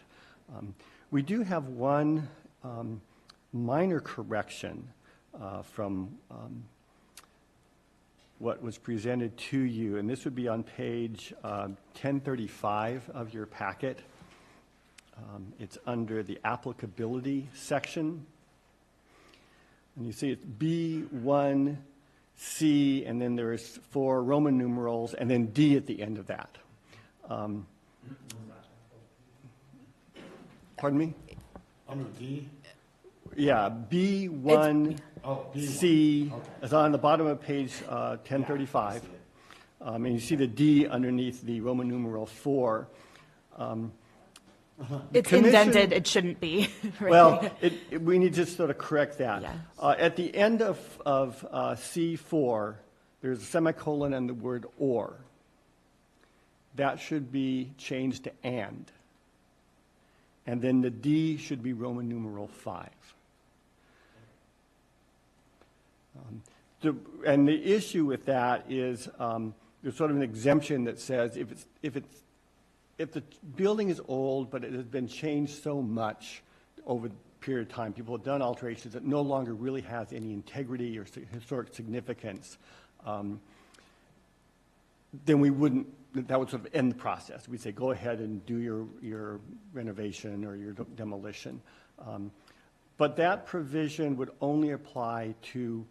We do have one minor correction from what was presented to you, and this would be on page 1035 of your packet. It's under the applicability section. And you see it's B1C, and then there's 4 Roman numerals, and then D at the end of that. Pardon me? Under D? Yeah, B1C is on the bottom of page 1035. And you see the D underneath the Roman numeral 4. It's Commission- indented, it shouldn't be. right? Well, we need to sort of correct that. Yes. At the end of C4, there's a semicolon and the word or. That should be changed to and. And then the D should be Roman numeral 5. And the issue with that is there's sort of an exemption that says if the building is old, but it has been changed so much over the period of time, people have done alterations that no longer really has any integrity or historic significance, then that would sort of end the process. We'd say, go ahead and do your renovation or your demolition. But that provision would only apply to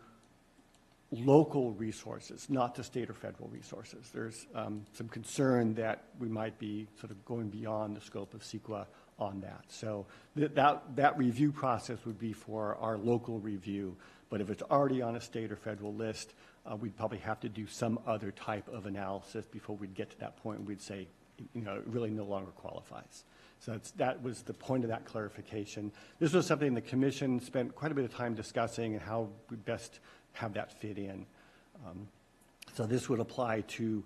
local resources, not to state or federal resources. There's some concern that we might be sort of going beyond the scope of CEQA on that. So that review process would be for our local review, but if it's already on a state or federal list, we'd probably have to do some other type of analysis before we'd get to that point and we'd say, it really no longer qualifies. So that was the point of that clarification. This was something the commission spent quite a bit of time discussing and how we best have that fit in. So this would apply to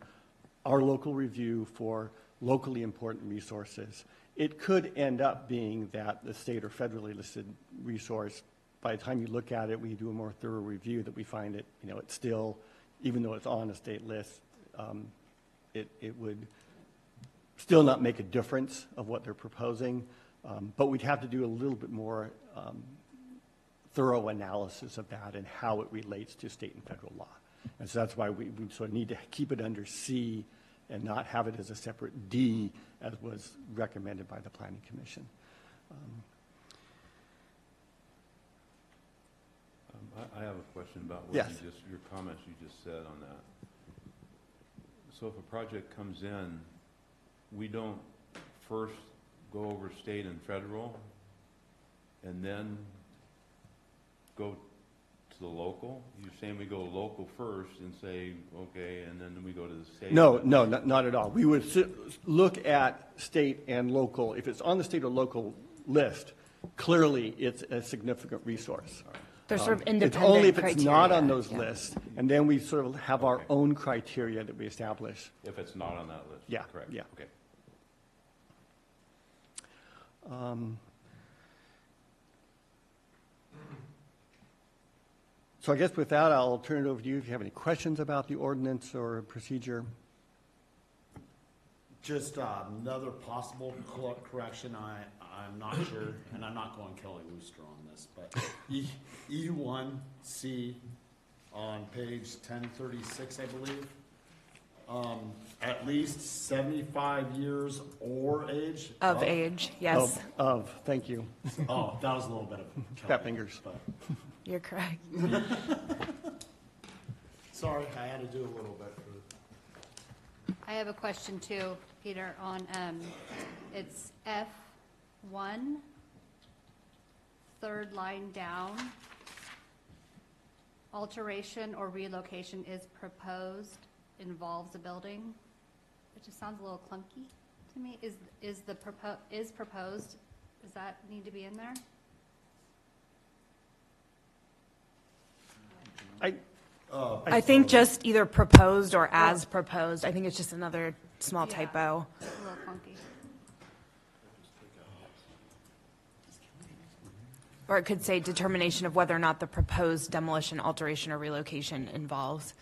our local review for locally important resources. It could end up being that the state or federally listed resource, by the time you look at it, we do a more thorough review that we find it, it's still, even though it's on a state list, it would still not make a difference of what they're proposing, but we'd have to do a little bit more thorough analysis of that and how it relates to state and federal law. And so that's why we sort of need to keep it under C and not have it as a separate D as was recommended by the Planning Commission. I have a question about what Yes. your comments you just said on that. So if a project comes in, we don't first go over state and federal and then go to the local? You're saying we go local first and say, okay, and then we go to the state? No, not at all. We would look at state and local. If it's on the state or local list, clearly it's a significant resource. They're sort of It's independent only if it's not on criteria, those lists, and then we sort of have our own criteria that we establish. If it's not on that list? Yeah, Correct. yeah. Okay. So I guess with that, I'll turn it over to you if you have any questions about the ordinance or procedure. Just another possible correction, I'm not sure, and I'm not going Kelly Wooster on this, but E1C on page 1036, I believe, at least 75 years or age. Of age, yes. Thank you. Oh, that was a little bit of fat fingers. But. You're correct. Sorry, I had to do a little bit. I have a question too, Peter, on, it's F1, third line down. Alteration or relocation is proposed, involves a building. It just sounds a little clunky to me. Is proposed, does that need to be in there? I think just either proposed or as proposed. I think it's just another small typo. A little clunky. Or it could say determination of whether or not the proposed demolition, alteration, or relocation involves.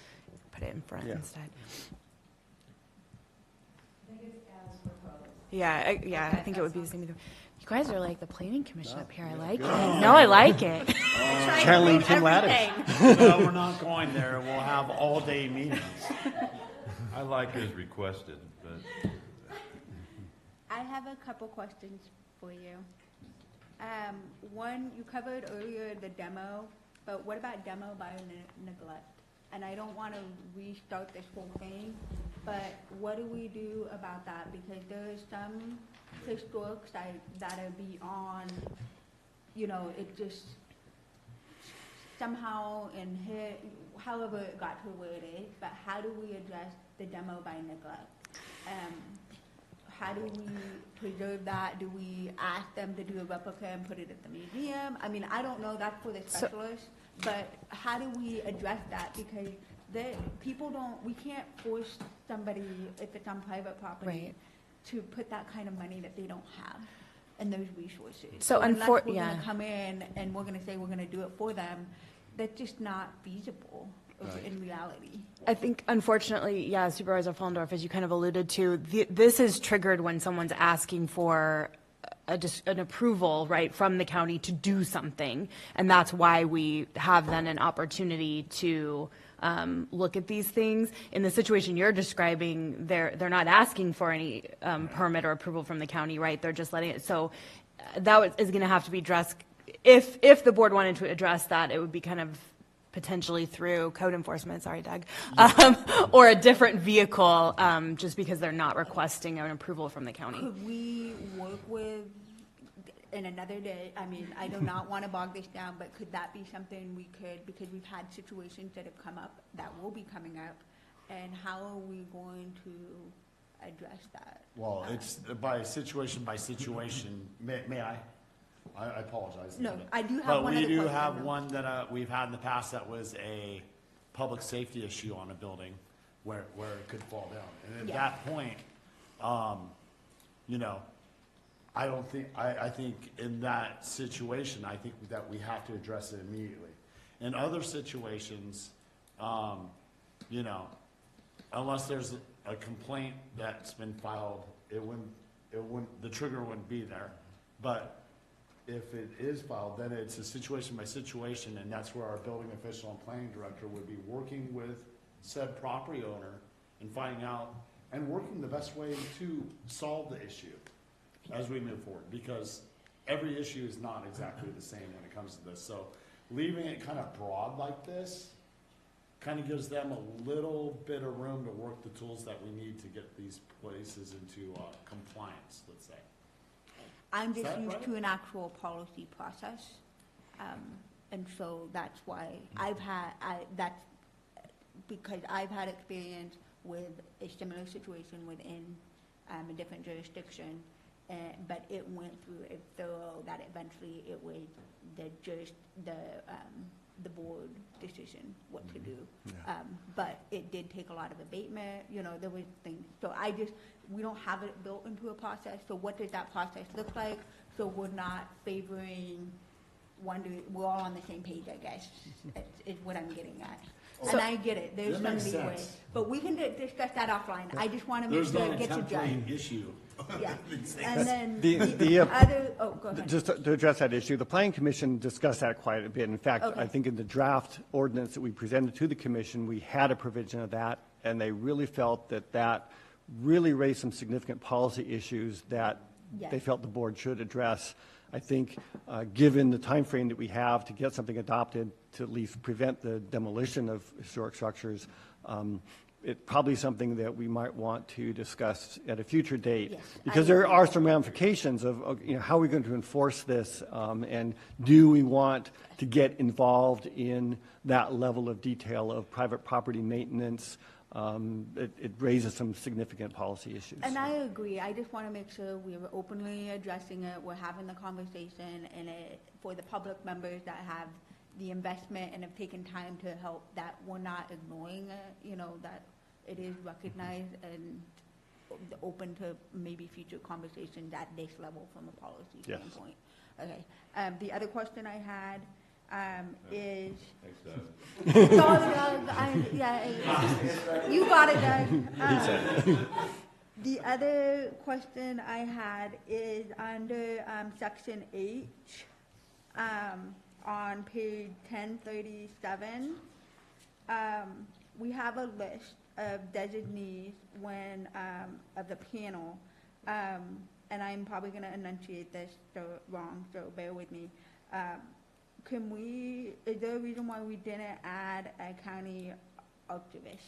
Put it in front instead. Yeah, I think it would be the same either. You guys are like the planning commission up here. I like it. No, I like it. Channeling Tim Lattice. Well, we're not going there. We'll have all-day meetings. I like it as requested, but. I have a couple questions for you. One, you covered earlier the demo, but what about demo by neglect? And I don't want to restart this whole thing, but what do we do about that? Because there's some historic sites that are beyond, it just somehow however it got to where it is, but how do we address the demo by neglect? how do we preserve that? Do we ask them to do a replica and put it at the museum? I mean, I don't know, that's for the specialists, but how do we address that? Because we can't force somebody, if it's on private property, to put that kind of money that they don't have and those resources. So unless we're gonna come in and we're gonna say we're gonna do it for them, that's just not feasible in reality. I think, unfortunately, yeah, Supervisor Follendorf, as you kind of alluded to, this is triggered when someone's asking for an approval, right, from the county to do something. And that's why we have then an opportunity to look at these things. In the situation you're describing, they're not asking for any permit or approval from the county, right? They're just letting it. So that is going to have to be addressed. If the board wanted to address that, it would be kind of potentially through code enforcement, sorry, Doug, or a different vehicle, just because they're not requesting an approval from the county. Could we work with, in another day, I mean, I do not want to bog this down, but could that be something we could, because we've had situations that have come up, that will be coming up, and how are we going to address that? Well, it's by situation, may I? I apologize. No, I do have one But we other do question, have though. one that we've had in the past that was a public safety issue on a building where it could fall down. And at that point, you know, I don't think, I think in that situation, I think that we have to address it immediately. In other situations, you know, unless there's a complaint that's been filed, the trigger wouldn't be there. But if it is filed, then it's a situation by situation, and that's where our building official and planning director would be working with said property owner and finding out and working the best way to solve the issue as we move forward, because every issue is not exactly the same when it comes to this. So leaving it kind of broad like this kind of gives them a little bit of room to work the tools that we need to get these places into compliance, let's say. I'm just that used right? to an actual policy process, and so that's why that's because I've had experience with a similar situation within a different jurisdiction, but it went through a thorough, that eventually it was the board decision what to do. But it did take a lot of abatement, you know, there was things, so we don't have it built into a process, so what does that process look like? So we're not favoring we're all on the same page, I guess, is what I'm getting at. And I get it, there's That some makes leeway, sense. but we can discuss that offline, I just want to make sure it gets addressed. There's no issue. Yeah, and then The other, go ahead. Just to address that issue, the Planning Commission discussed that quite a bit. In fact, Okay. I think in the draft ordinance that we presented to the commission, we had a provision of that, and they really felt that really raised some significant policy issues that Yes. they felt the board should address. I think, given the time frame that we have to get something adopted to at least prevent the demolition of historic structures, it's probably something that we might want to discuss at a future date. Yes, Because there are some ramifications of, you know, how are we going to enforce this? And do we want to get involved in that level of detail of private property maintenance? It raises some significant policy issues. And I agree, I just want to make sure we're openly addressing it, we're having the conversation, and for the public members that have the investment and have taken time to help, that we're not ignoring it, you know, that it is recognized and open to maybe future conversations at this level from a policy Yes. standpoint. Okay, the other question I had is. Thanks, Doug. Sorry, Doug, you got it, Doug. The other question I had is under section H, on page 1037. We have a list of designees of the panel, and I'm probably going to enunciate this wrong, so bear with me. Is there a reason why we didn't add a county archivist?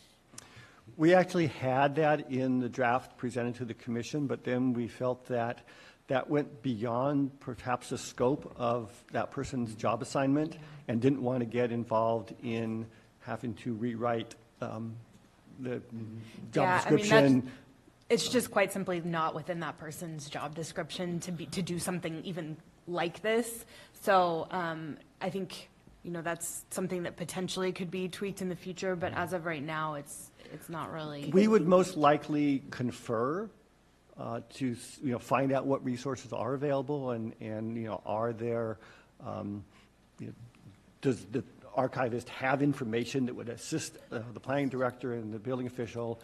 We actually had that in the draft presented to the commission, but then we felt that that went beyond perhaps the scope of that person's job assignment and didn't want to get involved in having to rewrite the job Yeah, I mean, description. It's just quite simply not within that person's job description to do something even like this. So I think, that's something that potentially could be tweaked in the future, but as of right now, it's not really. We would most likely confer to find out what resources are available and are there, does the archivist have information that would assist the planning director and the building official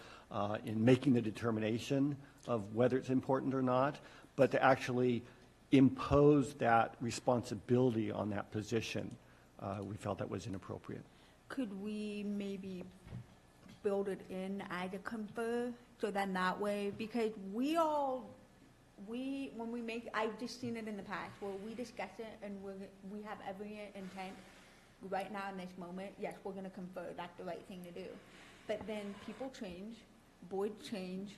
in making the determination of whether it's important or not, but to actually impose that responsibility on that position, we felt that was inappropriate. Could we maybe build it in as a confer, so that way, because I've just seen it in the past, where we discuss it and we have every intent right now in this moment, yes, we're gonna confer, that's the right thing to do. But then people change, boards change,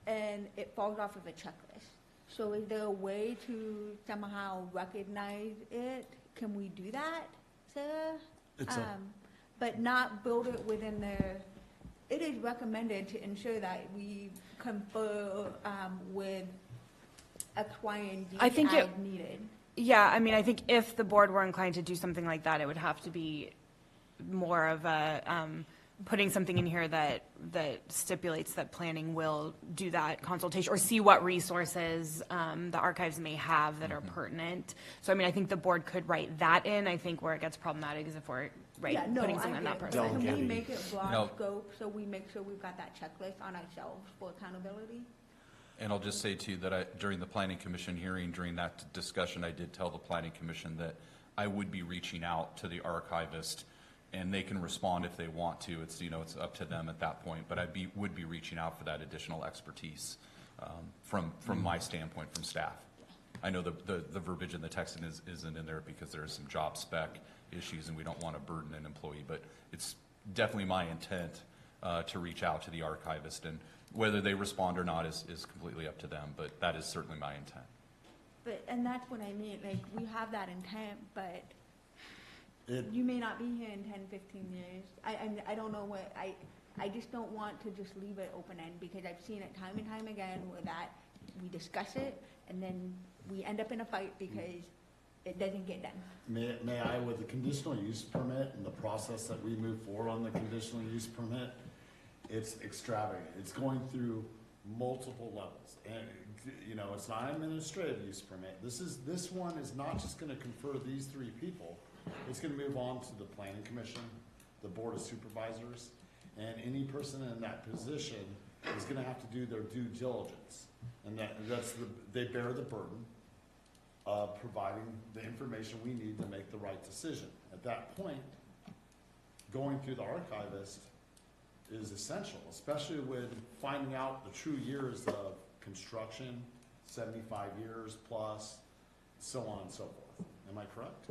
and it falls off of a checklist. So is there a way to somehow recognize it? Can we do that, Sarah? But not build it within it is recommended to ensure that we confer with X, Y, and Z I think as needed. Yeah, I mean, I think if the board were inclined to do something like that, it would have to be more of a, putting something in here that stipulates that planning will do that consultation or see what resources the archives may have that are pertinent. So, I mean, I think the board could write that in. I think where it gets problematic is if we're putting something on that person. Can we make it broad scope so we make sure we've got that checklist on ourselves for accountability? And I'll just say too that during the Planning Commission hearing, during that discussion, I did tell the Planning Commission that I would be reaching out to the archivist, and they can respond if they want to. It's it's up to them at that point. But would be reaching out for that additional expertise from my standpoint, from staff. I know the verbiage in the text isn't in there because there are some job spec issues, and we don't want to burden an employee. But it's definitely my intent to reach out to the archivist, and whether they respond or not is completely up to them, but that is certainly my intent. And that's what I mean, like, we have that intent, but you may not be here in 10, 15 years. I don't know I just don't want to just leave it open-end, because I've seen it time and time again where we discuss it, and then we end up in a fight because it doesn't get done. May I, with the conditional use permit and the process that we move forward on the conditional use permit, it's extravagant. It's going through multiple levels, and it's not an administrative use permit. This one is not just going to confer these 3 people. It's going to move on to the Planning Commission, the Board of Supervisors, and any person in that position is going to have to do their due diligence, and they bear the burden of providing the information we need to make the right decision. At that point, going through the archivist is essential, especially with finding out the true years of construction, 75 years plus, so on and so forth. Am I correct?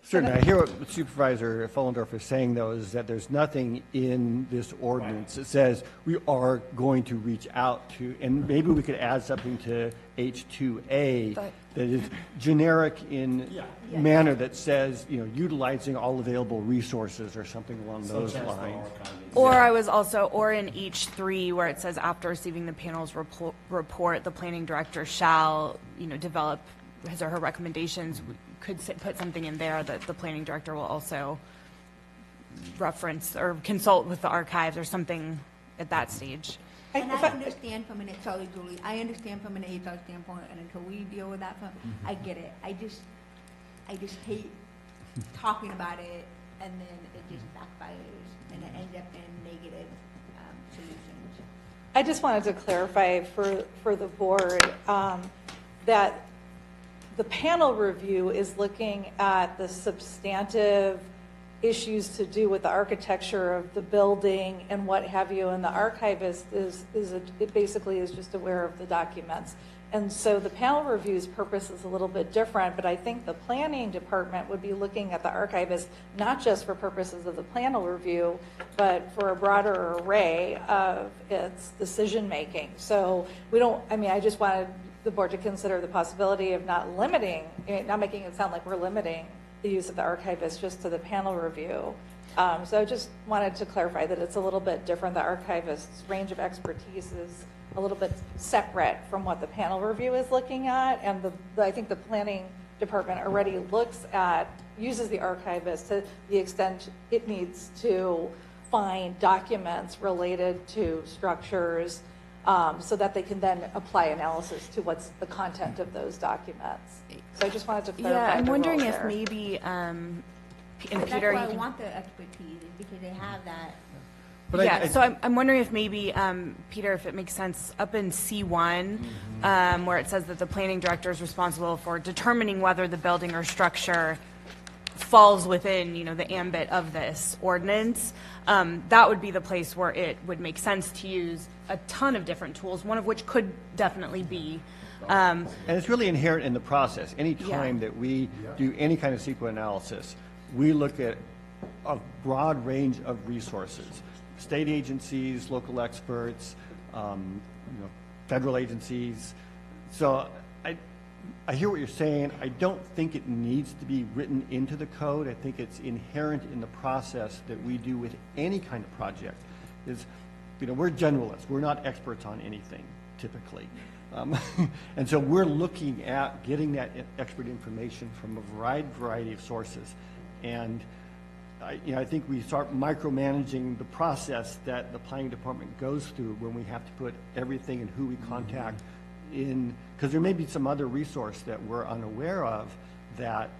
Certainly. I hear what Supervisor Fullendorf is saying, though, is that there's nothing in this ordinance that says we are going to reach out to, and maybe we could add something to H2A that is generic in manner that says, utilizing all available resources or something along those lines. Or in H3 where it says after receiving the panel's report, the planning director shall, develop his or her recommendations. We could put something in there that the planning director will also reference or consult with the archives or something at that stage. And I understand from an HR standpoint, and until we deal with that, I get it. I just hate talking about it, and then it just backfires, and it ends up in negative solutions. I just wanted to clarify for the board that the panel review is looking at the substantive issues to do with the architecture of the building and what have you, and the archivist it basically is just aware of the documents. And so the panel review's purpose is a little bit different, but I think the planning department would be looking at the archivist not just for purposes of the panel review, but for a broader array of its decision making. So I just wanted the board to consider the possibility of not making it sound like we're limiting the use of the archivist just to the panel review. So I just wanted to clarify that it's a little bit different. The archivist's range of expertise is a little bit separate from what the panel review is looking at. And I think the planning department already uses the archivist to the extent it needs to find documents related to structures, so that they can then apply analysis to what's the content of those documents. So I just wanted to clarify. Yeah, I'm the wondering role if there. maybe, and That's Peter, why you I can- want the expertise, is because they have that. But yeah, so I'm wondering if maybe, Peter, if it makes sense, up in C1, where it says that the planning director is responsible for determining whether the building or structure falls within, the ambit of this ordinance, that would be the place where it would make sense to use a ton of different tools, one of which could definitely be. And it's really inherent in the process. Any Yeah. time that we do any kind of CEQA analysis, we look at a broad range of resources, state agencies, local experts, federal agencies. So I hear what you're saying. I don't think it needs to be written into the code. I think it's inherent in the process that we do with any kind of project. We're generalists. We're not experts on anything, typically. And so we're looking at getting that expert information from a variety of sources. And I think we start micromanaging the process that the planning department goes through when we have to put everything and who we contact in, because there may be some other resource that we're unaware of that,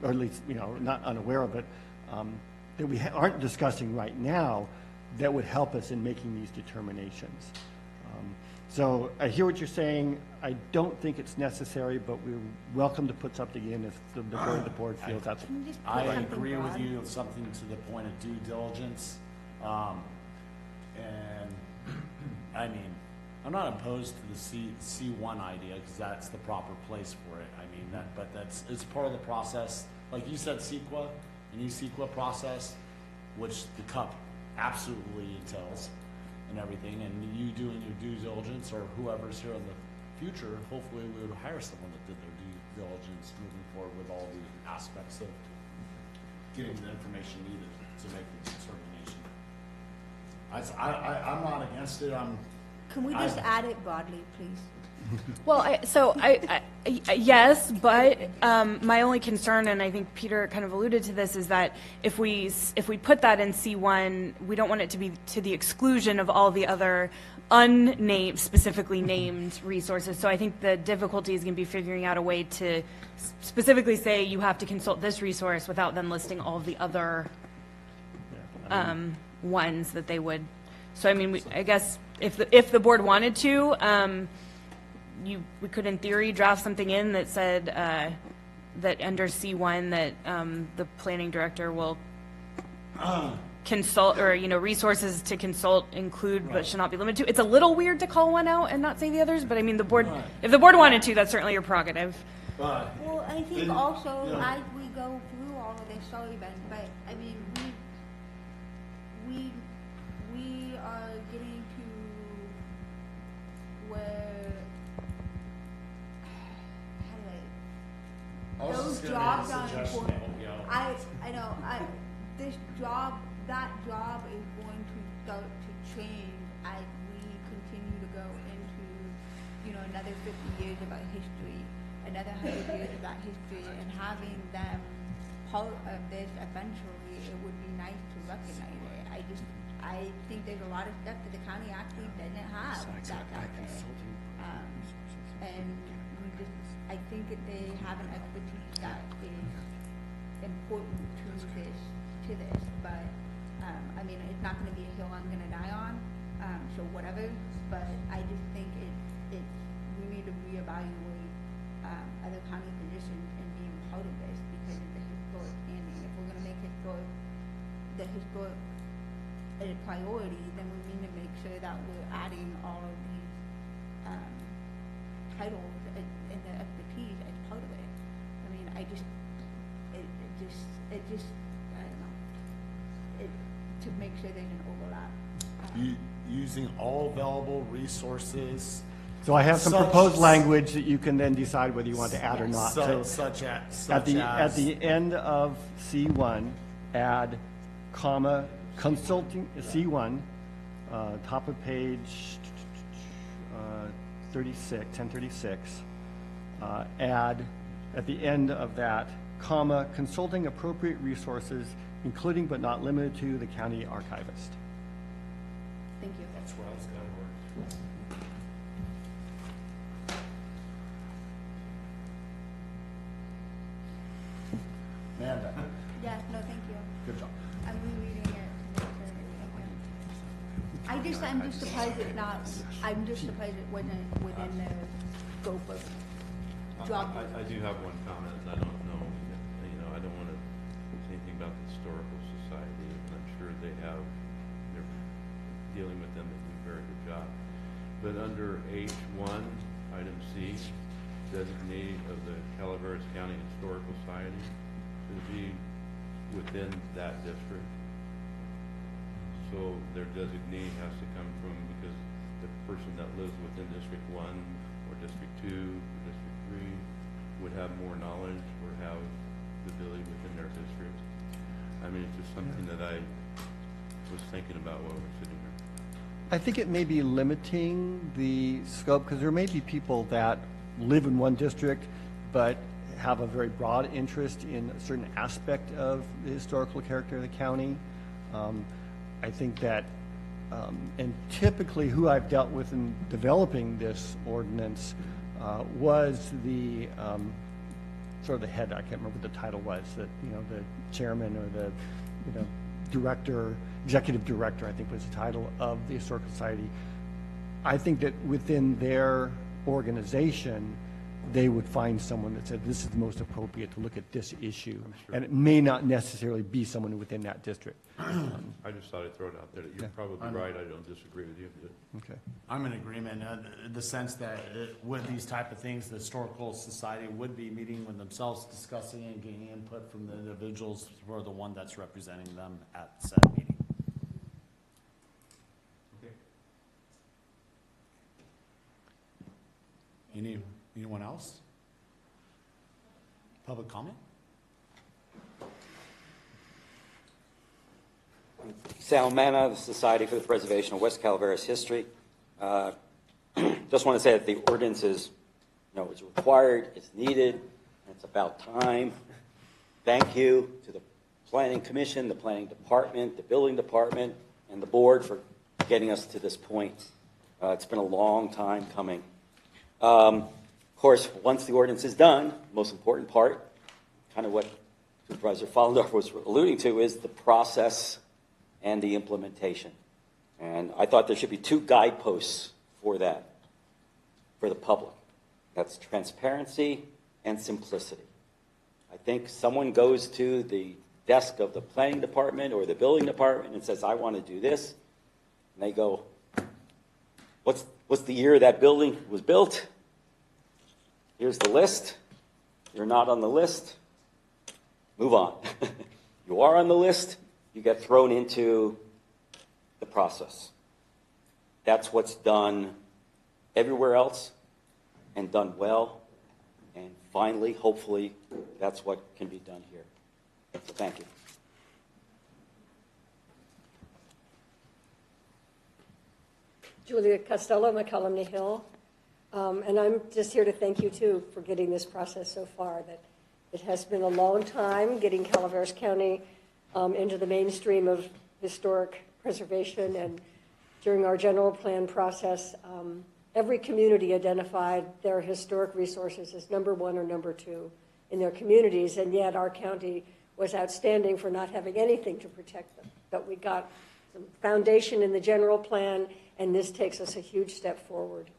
or at least, not unaware of it, that we aren't discussing right now that would help us in making these determinations. So I hear what you're saying. I don't think it's necessary, but we're welcome to put something in if the board feels that's. I agree with you, something to the point of due diligence. And I mean, I'm not opposed to the C1 idea because that's the proper place for it. I mean, but it's part of the process. Like you said, CEQA, an e-CEQA process, which the CUP absolutely entails and everything, and you doing your due diligence, or whoever's here in the future, hopefully we would hire someone that did their due diligence moving forward with all the aspects of getting the information needed to make the determination. I'm not against it. Can we just add it broadly, please? Well, yes, but my only concern, and I think Peter kind of alluded to this, is that if we put that in C1, we don't want it to be to the exclusion of all the other unnamed, specifically named resources. So I think the difficulty is going to be figuring out a way to specifically say you have to consult this resource without then listing all of the other ones that they would. So I mean, I guess if the board wanted to, we could in theory draft something in that said that under C1 that the planning director will consult, or resources to consult include but should not be limited to. It's a little weird to call one out and not say the others, but I mean if the board wanted to, that's certainly your prerogative. Well, I think also as we go through all of this, sorry Ben, but I mean we are getting to where those jobs are important. I know that job is going to start to change as we continue to go into another 50 years about history, another 100 years about history, and having them part of this eventually, it would be nice to recognize it. I think there's a lot of stuff that the county actually doesn't have that's out there. And I think that they have an expertise that is important to this, but I mean, it's not going to be a hill I'm going to die on, so whatever, but I just think we need to reevaluate other county positions and being part of this because of the historic standing. If we're going to make the historic a priority, then we need to make sure that we're adding all of these titles and the expertise as part of it. I mean, I don't know, to make sure there's an overlap. Using all available resources. So I have some proposed language that you can then decide whether you want to add or not. Such as at the end of C1, add comma consulting C1 top of page 1036, add at the end of that, comma, consulting appropriate resources, including but not limited to the county archivist. Thank you. That's where I was going to work. Amanda, Yeah, no, thank you. good job. I'm rereading it. to make sure it's okay. I'm just surprised it not, I'm just surprised it wasn't within the scope of job. I do have one comment. I don't know, I don't want to say anything about the Historical Society, and I'm sure they're dealing with them, they do a very good job. But under H1, item C, designee of the Calaveras County Historical Society should be within that district. So their designee has to come from, because the person that lives within District 1 or District 2 or District 3 would have more knowledge or have the ability within their district. I mean, it's just something that I was thinking about while we're sitting here. I think it may be limiting the scope, because there may be people that live in one district but have a very broad interest in a certain aspect of the historical character of the county. I think that, and typically who I've dealt with in developing this ordinance was the sort of the head, I can't remember what the title was, that, the chairman or the, director, executive director, I think was the title of the Historical Society. I think that within their organization, they would find someone that said, this is the most appropriate to look at this issue. Sure. And it may not necessarily be someone within that district. I just thought I'd throw it out there. You're probably right. I don't disagree with you. Okay. I'm in agreement in the sense that with these type of things, the Historical Society would be meeting with themselves, discussing and getting input from the individuals who are the one that's representing them at said meeting. Okay. Anyone else? Public comment? Sal Manna, the Society for the Preservation of West Calaveras History. Just want to say that the ordinance is, it's required, it's needed, and it's about time. Thank you to the Planning Commission, the Planning Department, the Building Department, and the Board for getting us to this point. It's been a long time coming. Of course, once the ordinance is done, the most important part, kind of what Supervisor Follendorf was alluding to, is the process and the implementation. And I thought there should be two guideposts for that, for the public. That's transparency and simplicity. I think someone goes to the desk of the planning department or the building department and says, I want to do this. And they go, what's the year that building was built? Here's the list. You're not on the list. Move on. You are on the list. You get thrown into the process. That's what's done everywhere else and done well. And finally, hopefully, that's what can be done here. So thank you. Julia Costello, McCollum Hill. And I'm just here to thank you, too, for getting this process so far. That it has been a long time getting Calaveras County into the mainstream of historic preservation. And during our general plan process, every community identified their historic resources as number one or number two in their communities. And yet our county was outstanding for not having anything to protect them. But we got some foundation in the general plan, and this takes us a huge step forward.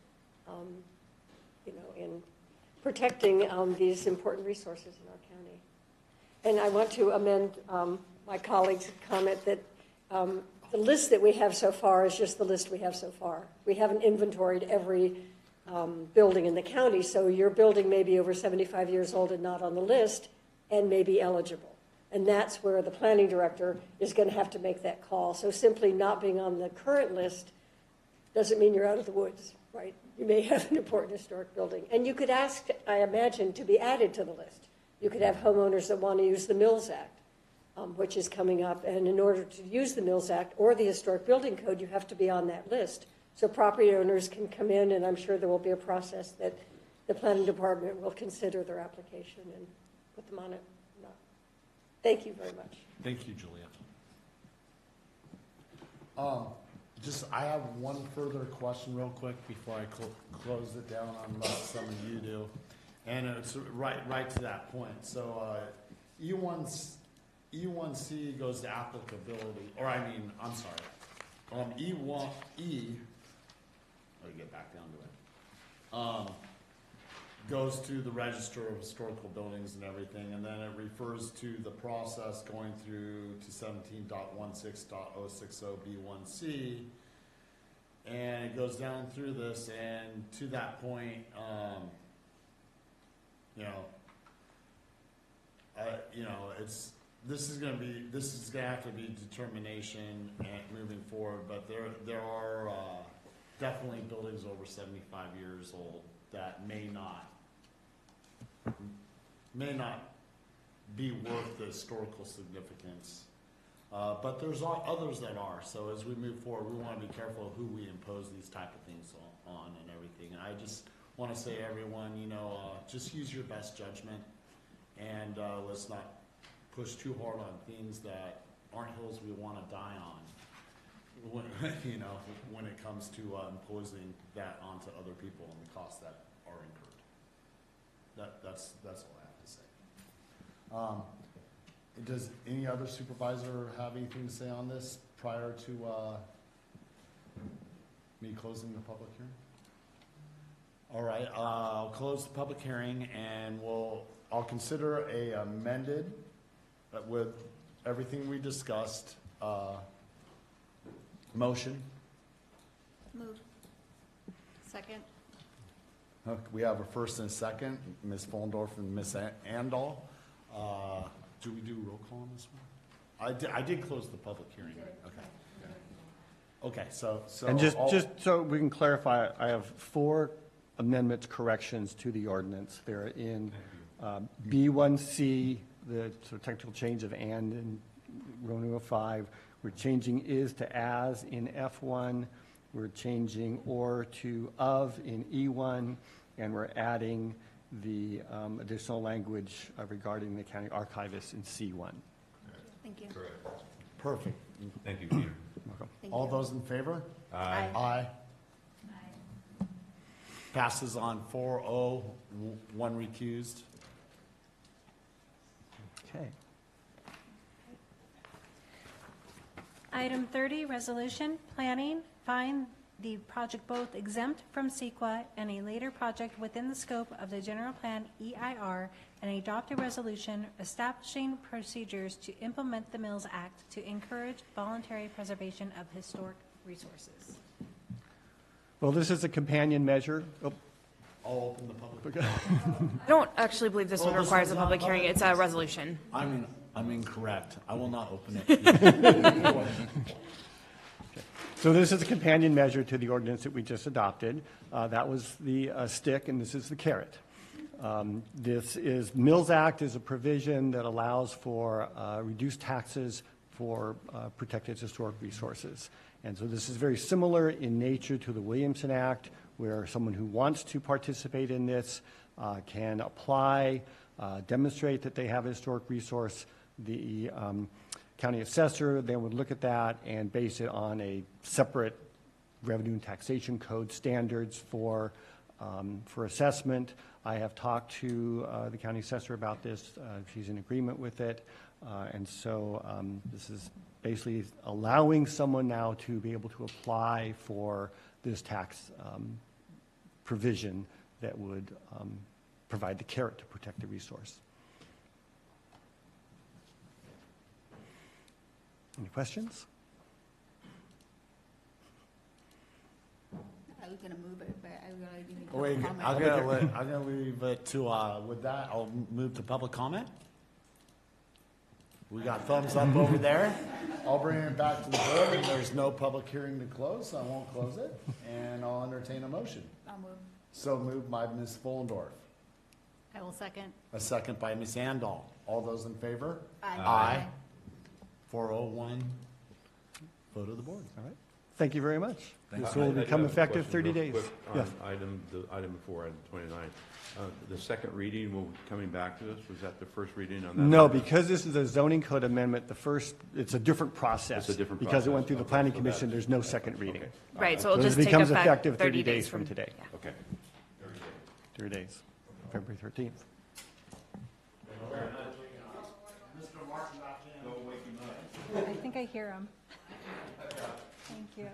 In protecting these important resources in our county. And I want to amend my colleague's comment that the list that we have so far is just the list we have so far. We haven't inventoried every building in the county, so your building may be over 75 years old and not on the list and may be eligible. And that's where the planning director is going to have to make that call. So simply not being on the current list doesn't mean you're out of the woods, right? You may have an important historic building. And you could ask, I imagine, to be added to the list. You could have homeowners that want to use the Mills Act. which is coming up. And in order to use the Mills Act or the Historic Building Code, you have to be on that list. So property owners can come in, and I'm sure there will be a process that the planning department will consider their application and put them on it. Thank you very much. Thank you, Julia. I have one further question real quick before I close it down, unless some of you do. And it's right to that point. So E1C goes to applicability, or I'm sorry. Let me get back down to it. Goes to the Register of Historical Buildings and everything, and then it refers to the process going through to 17.16.060B1C, and it goes down through this, and to that point, this is gonna have to be determination and moving forward, but there are definitely buildings over 75 years old that may not be worth the historical significance. But there's others that are. So as we move forward, we want to be careful of who we impose these type of things on and everything. And I just want to say to everyone, just use your best judgment, and let's not push too hard on things that aren't hills we want to die on. When it comes to imposing that onto other people and the costs that are incurred. That's all I have to say. Does any other supervisor have anything to say on this prior to me closing the public hearing? All right, I'll close the public hearing, and I'll consider a amended with everything we discussed motion. Move. Second. We have a first and a second, Ms. Follendorf and Ms. Andal. Do we do roll call on this one? I did close the public hearing, right? Okay. Okay, so. And just so we can clarify, I have 4 amendments, corrections to the ordinance. They're in B1C, the sort of technical change of and in Roman 5. We're changing is to as in F1. We're changing or to of in E1. And we're adding the additional language regarding the county archivist in C1. Thank you. Correct. Perfect. Thank you, Peter. Welcome. All those in favor? Aye. Aye. Passes on 4-0, 1 recused. Okay. Item 30, resolution, planning, find the project both exempt from CEQA and a later project within the scope of the general plan EIR, and adopt a resolution establishing procedures to implement the Mills Act to encourage voluntary preservation of historic resources. Well, this is a companion measure. Oh. I'll open the public. I don't actually believe this one requires a public hearing. It's a resolution. I'm incorrect. I will not open it. So this is a companion measure to the ordinance that we just adopted. That was the stick, and this is the carrot. Mills Act is a provision that allows for reduced taxes for protected historic resources. And so this is very similar in nature to the Williamson Act, where someone who wants to participate in this can apply, demonstrate that they have a historic resource. The county assessor then would look at that and base it on a separate revenue and taxation code standards for assessment. I have talked to the county assessor about this. She's in agreement with it. And so this is basically allowing someone now to be able to apply for this tax provision that would provide the carrot to protect the resource. Any questions? I was gonna move it, but I really didn't. Wait, I'm gonna leave it to, with that, I'll move to public comment. We got thumbs up over there. I'll bring it back to the board, and there's no public hearing to close, so I won't close it, and I'll entertain a motion. I'll move. So moved by Ms. Follendorf. I will second. A second by Ms. Andal. All those in favor? Aye. Aye. 401, vote of the board. All right. Thank you very much. Thank This you. will I do become have a effective question 30 real days. quick Yes. on item before, item 29. The second reading will be coming back to us. Was that the first reading on that? No, because this is a zoning code amendment, it's a different process. It's a different Because it went process. through the Okay, planning so commission, that- there's no second reading. Okay. Right, so So it'll it just take becomes effect effective 30 days from from today. yeah. Okay. 30 days, February 13th. I think I hear him. Thank you.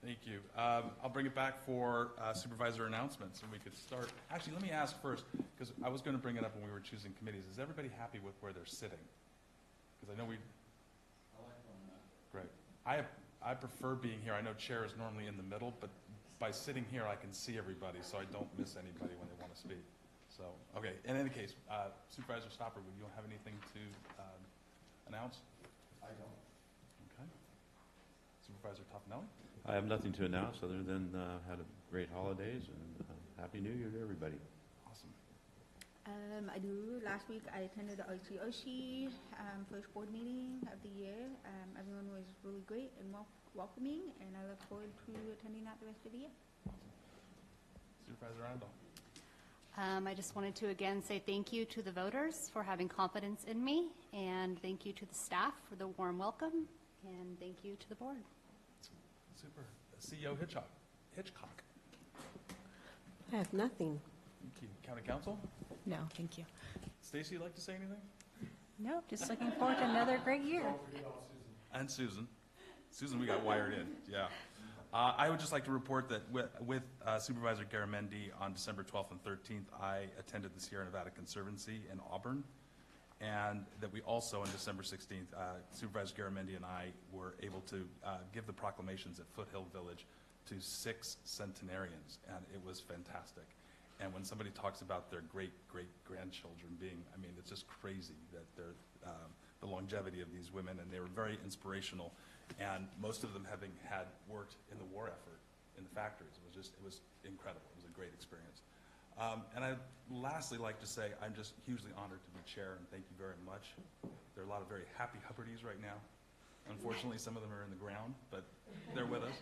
Thank you. I'll bring it back for supervisor announcements, and we could start. Actually, let me ask first, because I was going to bring it up when we were choosing committees. Is everybody happy with where they're sitting? Because I know we. Great. I prefer being here. I know chair is normally in the middle, but by sitting here, I can see everybody, so I don't miss anybody when they want to speak. So, okay. In any case, Supervisor Stopper, would you have anything to announce? I don't. Okay. Supervisor Toffenelli? I have nothing to announce other than had a great holidays and Happy New Year to everybody. Awesome. I do. Last week I attended the OCOC first board meeting of the year. Everyone was really great and welcoming, and I look forward to attending that the rest of the year. Supervisor Randall? I just wanted to again say thank you to the voters for having confidence in me, and thank you to the staff for the warm welcome, and thank you to the board. Super. CEO Hitchcock. I have nothing. Thank you. County Council? No, thank you. Stacy, you'd like to say anything? No, just looking forward to another great year. And Susan. Susan, we got wired in, yeah. I would just like to report that with Supervisor Garamendi on December 12th and 13th, I attended the Sierra Nevada Conservancy in Auburn, and that we also, on December 16th, Supervisor Garamendi and I were able to give the proclamations at Foothill Village to 6 centenarians, and it was fantastic. And when somebody talks about their great-great-grandchildren being, I mean, it's just crazy that they're, the longevity of these women, and they were very inspirational. And most of them having had worked in the war effort in the factories. It was incredible. It was a great experience. And I'd lastly like to say I'm just hugely honored to be chair, and thank you very much. There are a lot of very happy Hupperties right now. Unfortunately, some of them are in the ground, but they're with us.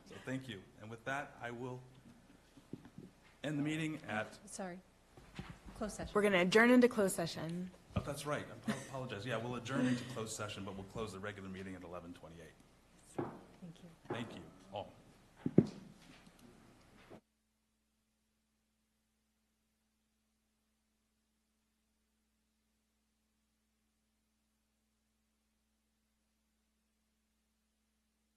So thank you. And with that, I will end the meeting at... Sorry. Closed session. We're going to adjourn into closed session. Oh, that's right. I apologize. Yeah, we'll adjourn into closed session, but we'll close the regular meeting at 11:28.